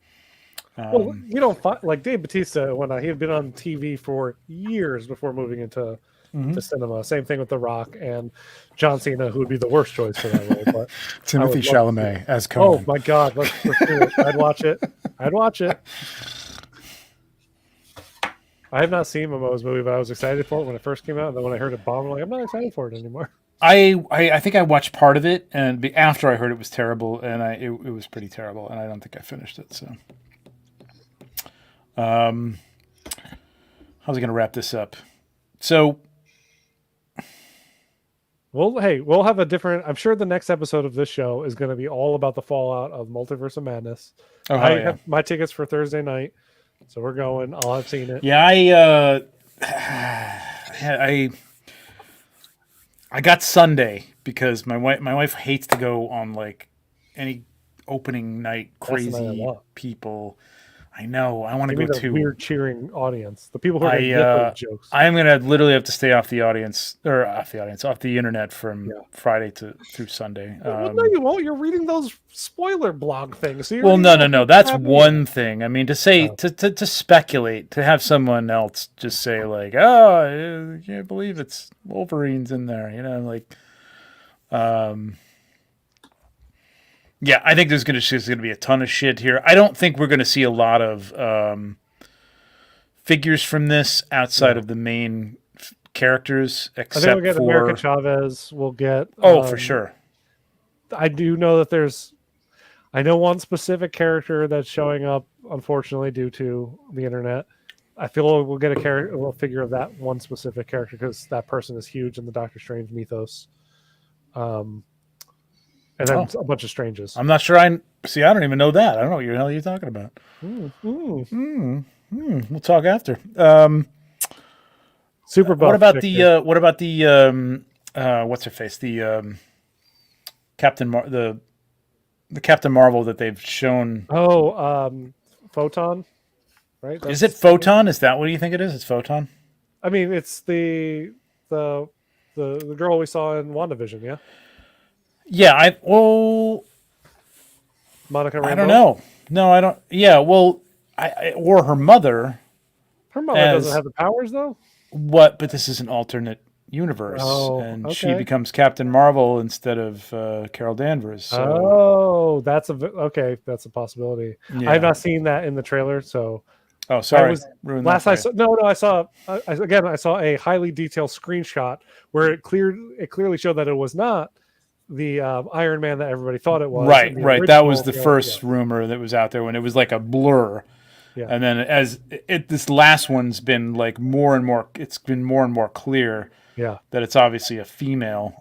S3: Well, you don't find like Dave Bautista when he had been on TV for years before moving into to cinema. Same thing with The Rock and John Cena, who would be the worst choice for that role. But
S1: Timothy Chalamet as Conan.
S3: Oh my God, let's do it. I'd watch it. I have not seen Momoa's movie, but I was excited for it when it first came out. And then when I heard it bomb, I'm like, I'm not excited for it anymore.
S1: I think I watched part of it, and after I heard it was terrible, and it was pretty terrible, and I don't think I finished it. So, how's I going to wrap this up? So,
S3: we'll have a different. I'm sure the next episode of this show is going to be all about the fallout of Multiverse of Madness. I have my tickets for Thursday night, so we're going. I'll have seen it.
S1: Yeah, I got Sunday because my wife hates to go on like any opening night crazy people. I know. I want to go to
S3: weird cheering audience. The people who are going to get those jokes.
S1: I'm going to literally have to stay off the internet from Friday through Sunday.
S3: Well, no, you won't. You're reading those spoiler blog things. So
S1: no. That's one thing. To say to speculate, to have someone else just say like, "Oh, I can't believe it's Wolverine's in there," Yeah, I think there's going to be a ton of shit here. I don't think we're going to see a lot of figures from this outside of the main characters, except
S3: I think we'll get America Chavez. We'll get
S1: for sure.
S3: I do know that I know one specific character that's showing up, unfortunately, due to the internet. I feel we'll get a figure of that one specific character because that person is huge in the Doctor Strange mythos. And then a bunch of strangers.
S1: I'm not sure. I don't even know that. I don't know what the hell you're talking about. We'll talk after.
S3: Super buff.
S1: What about the what's her face? The Captain Captain Marvel that they've shown.
S3: Oh, Photon, right?
S1: Is it Photon? Is that what you think it is? It's Photon.
S3: I mean, it's the girl we saw in WandaVision, yeah.
S1: Yeah,
S3: Monica Rambeau.
S1: I don't know. No, I don't. Yeah, well, or her mother.
S3: Her mother doesn't have the powers, though.
S1: What? But this is an alternate universe, and she becomes Captain Marvel instead of Carol Danvers. So.
S3: Oh, that's a possibility. Yeah. I have not seen that in the trailer, so.
S1: Oh, sorry.
S3: I saw a highly detailed screenshot where it clearly showed that it was not the Iron Man that everybody thought it was.
S1: Right. That was the first rumor that was out there when it was like a blur.
S3: Yeah.
S1: And then this last one's been like more and more. It's been more and more clear.
S3: Yeah.
S1: That it's obviously a female.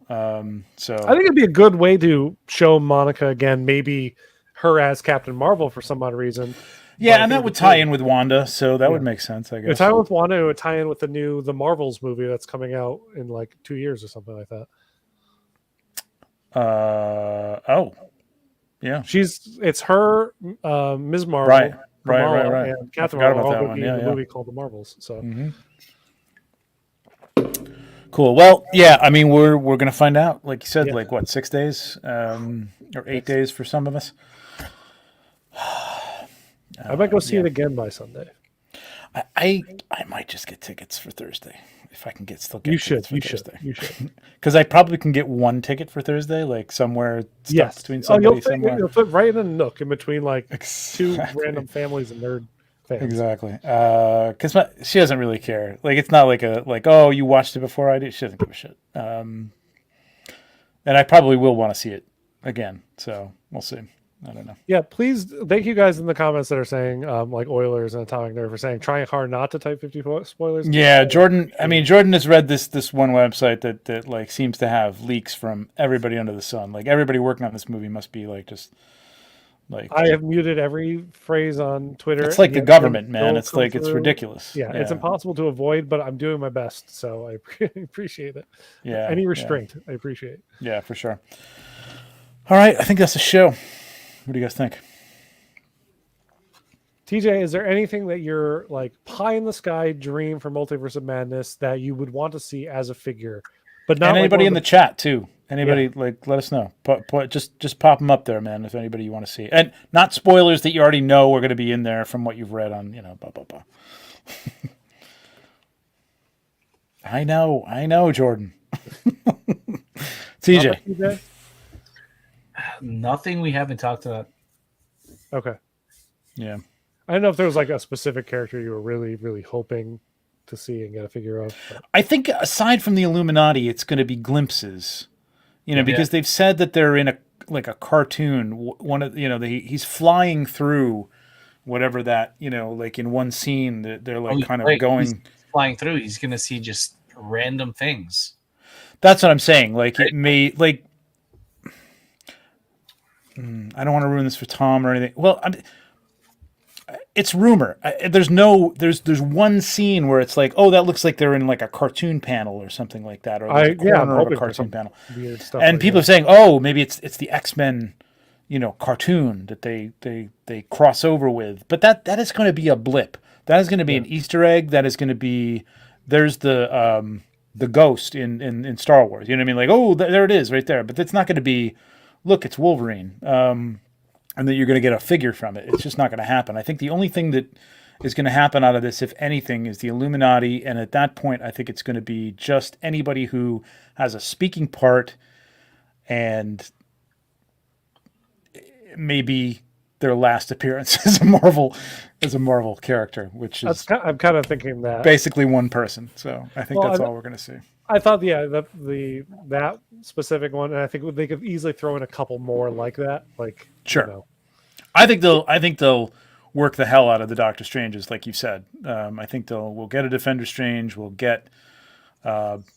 S1: So
S3: I think it'd be a good way to show Monica again, maybe her as Captain Marvel for some odd reason.
S1: Yeah, and that would tie in with Wanda, so that would make sense, I guess.
S3: It would tie in with Wanda, it would tie in with the Marvels movie that's coming out in like 2 years or something like that.
S1: Yeah.
S3: It's her, Ms. Marvel,
S1: right.
S3: and Captain Marvel all in a movie called The Marvels. So
S1: cool. Well, yeah, I mean we're gonna find out, like you said, like what, 6 days, or 8 days for some of us.
S3: I might go see it again by Sunday.
S1: I might just get tickets for Thursday if I can get Thursday.
S3: You should.
S1: Because I probably can get one ticket for Thursday, like somewhere stuck between somebody somewhere.
S3: You'll fit right in a nook in between like two random families and nerd fans.
S1: Exactly. Because she doesn't really care. Like it's not like oh, you watched it before I did. She doesn't give a shit. And I probably will want to see it again. So we'll see. I don't know. Yeah,
S3: please. Thank you guys in the comments that are saying, like Oilers and Atomic Nerve for saying, trying hard not to type 50 spoilers.
S1: Yeah, Jordan. I mean, Jordan has read this one website that like seems to have leaks from everybody under the sun. Like everybody working on this movie must be like just like.
S3: I have muted every phrase on Twitter.
S1: It's like the government, man. It's like it's ridiculous.
S3: Yeah, it's impossible to avoid, but I'm doing my best, so I appreciate it.
S1: Yeah,
S3: any restraint, I appreciate.
S1: Yeah, for sure. All right, I think that's the show. What do you guys think?
S3: TJ, is there anything that you're like pie in the sky dream for Multiverse of Madness that you would want to see as a figure? But not
S1: and anybody in the chat too. Anybody like let us know. Just pop them up there, man. If anybody you want to see, and not spoilers that you already know are going to be in there from what you've read on blah blah blah. I know, Jordan. TJ.
S2: Nothing we haven't talked about.
S3: Okay.
S1: Yeah.
S3: I don't know if there was like a specific character you were really, really hoping to see and get a figure of. But.
S1: I think aside from the Illuminati, it's going to be glimpses, because they've said that they're in a cartoon. One of he's flying through whatever that like in one scene that they're like going
S2: he's flying through. He's going to see just random things.
S1: That's what I'm saying. Like it may like. I don't want to ruin this for Tom or anything. Well, it's rumor. There's one scene where it's like, oh, that looks like they're in like a cartoon panel or something like that, or like a corner of a cartoon panel. And people are saying, oh, maybe it's the X-Men, cartoon that they cross over with. But that is going to be a blip. That is going to be an Easter egg. That is going to be there's the ghost in Star Wars. You know what I mean? Like, oh, there it is right there. But it's not going to be. Look, it's Wolverine, and that you're going to get a figure from it. It's just not going to happen. I think the only thing that is going to happen out of this, if anything, is the Illuminati, and at that point, I think it's going to be just anybody who has a speaking part, and maybe their last appearance as a Marvel character, which is
S3: I'm kind of thinking that
S1: basically one person. So I think that's all we're going to see.
S3: I thought, that specific one, and I think they could easily throw in a couple more like that. Like,
S1: sure, I think they'll work the hell out of the Doctor Stranges, like you said. I think we'll get a Defender Strange, we'll get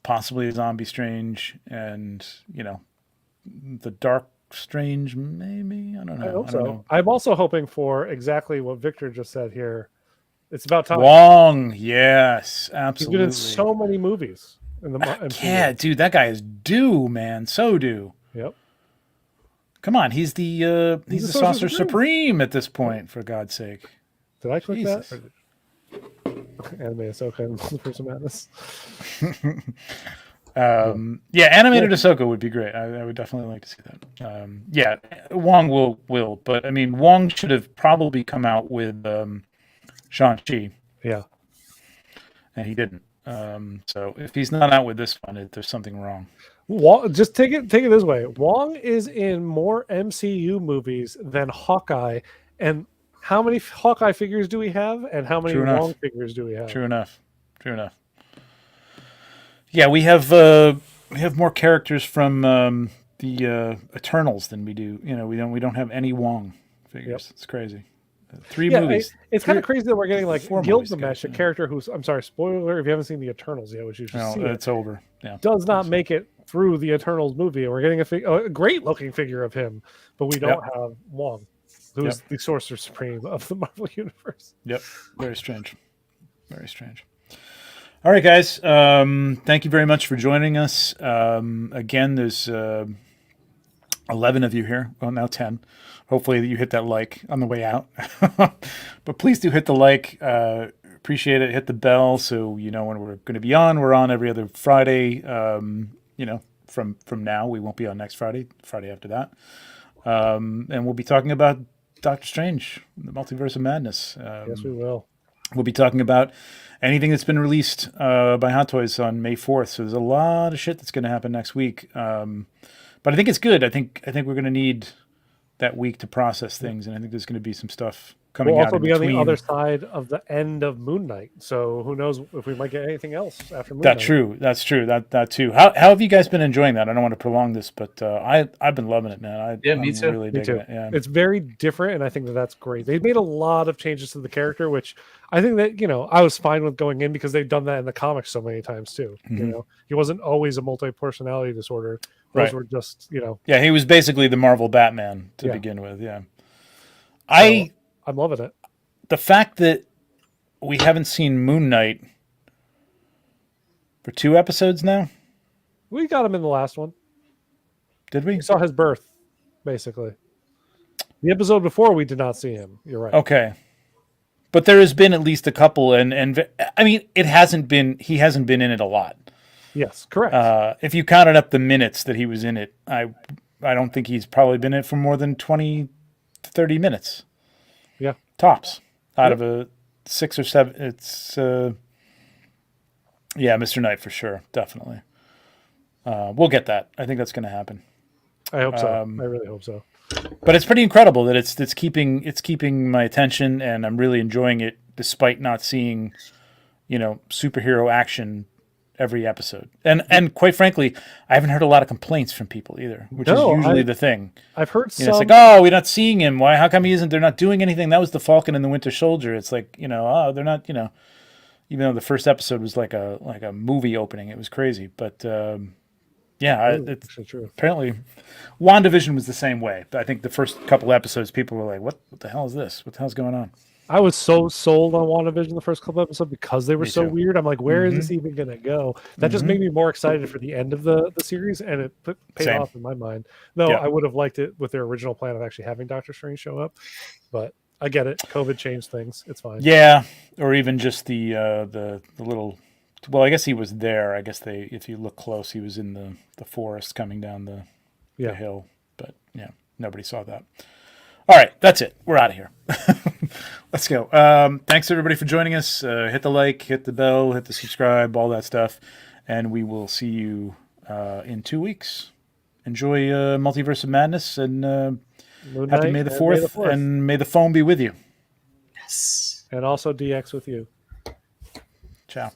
S1: possibly a Zombie Strange, and the Dark Strange, maybe. I don't know.
S3: I hope so. I'm also hoping for exactly what Victor just said here. It's about time.
S1: Wong, yes, absolutely.
S3: He's been in so many movies.
S1: Yeah, dude, that guy is due, man. So due.
S3: Yep.
S1: Come on, he's the Sorcerer Supreme at this point. For God's sake,
S3: did I click
S1: Jesus.
S3: that? Anime Ahsoka and Multiverse of Madness.
S1: Animated Ahsoka would be great. I would definitely like to see that. Wong will, but I mean, Wong should have probably come out with Shang-Chi.
S3: Yeah,
S1: and he didn't. So if he's not out with this one, there's something wrong.
S3: Just take it this way. Wong is in more MCU movies than Hawkeye, and how many Hawkeye figures do we have, and how many Wong figures do we have?
S1: True enough. Yeah, we have more characters from the Eternals than we do. We don't have any Wong figures. Yep. It's crazy. 3 movies.
S3: It's kind of crazy that we're getting like Gilgamesh, a character who's, I'm sorry, spoiler if you haven't seen the Eternals yet, which you should see.
S1: It's over. Yeah,
S3: does not make it through the Eternals movie. We're getting a great looking figure of him, but we don't have Wong, who's the Sorcerer Supreme of the Marvel Universe.
S1: Yep, very strange. All right, guys. Thank you very much for joining us. Again, there's 11 of you here. Well, now 10. Hopefully you hit that like on the way out. But please do hit the like. Appreciate it. Hit the bell so you know when we're going to be on. We're on every other Friday. From now. We won't be on next Friday after that. And we'll be talking about Doctor Strange, the Multiverse of Madness.
S3: Yes, we will.
S1: We'll be talking about anything that's been released by Hot Toys on May 4th. So there's a lot of shit that's going to happen next week. But I think it's good. I think we're going to need that week to process things, and I think there's going to be some stuff coming out.
S3: We'll also be on the other side of the end of Moon Knight, so who knows if we might get anything else after Moon Knight.
S1: That's true. That too. How have you guys been enjoying that? I don't want to prolong this, but I've been loving it, man.
S2: Me too.
S1: Really
S3: me too.
S1: It. Yeah.
S3: It's very different, and I think that's great. They've made a lot of changes to the character, which I think that I was fine with going in because they've done that in the comics so many times too.
S1: Mm-hmm.
S3: He wasn't always a multi-personality disorder. Those were just
S1: Yeah, he was basically the Marvel Batman to begin with. Yeah.
S3: So, I'm loving it.
S1: The fact that we haven't seen Moon Knight for 2 episodes now.
S3: We got him in the last one.
S1: Did we?
S3: We saw his birth, basically. The episode before, we did not see him. You're right.
S1: Okay. But there has been at least a couple, and I mean, he hasn't been in it a lot.
S3: Yes, correct.
S1: If you counted up the minutes that he was in it, I don't think he's probably been in it for more than 20 to 30 minutes.
S3: Yeah.
S1: Tops. Out of a 6 or 7. It's, Mr. Knight for sure. Definitely. We'll get that. I think that's going to happen.
S3: I hope so. I really hope so.
S1: But it's pretty incredible that it's keeping my attention, and I'm really enjoying it despite not seeing, superhero action every episode. And quite frankly, I haven't heard a lot of complaints from people either, which is usually the thing.
S3: I've heard some.
S1: It's like, oh, we're not seeing him. Why? How come he isn't? They're not doing anything. That was the Falcon and the Winter Soldier. It's like, they're not, even though the first episode was like a movie opening, it was crazy. But it's
S3: true.
S1: Apparently, WandaVision was the same way. I think the first couple episodes, people were like, what the hell is this? What the hell's going on?
S3: I was so sold on WandaVision the first couple episodes because they were so weird. I'm like, where is this even going to go? That just made me more excited for the end of the series, and it paid off in my mind. No, I would have liked it with their original plan of actually having Doctor Strange show up, but I get it. COVID changed things. It's fine.
S1: Yeah, or even just the little. Well, I guess he was there. I guess if you look close, he was in the forest coming down the hill. But nobody saw that. All right, that's it. We're out of here. Let's go. Thanks everybody for joining us. Hit the like, hit the bell, hit the subscribe, all that stuff, and we will see you in 2 weeks. Enjoy Multiverse of Madness, and happy May the 4th, and may the foam be with you.
S2: Yes,
S3: and also DX with you.
S1: Ciao.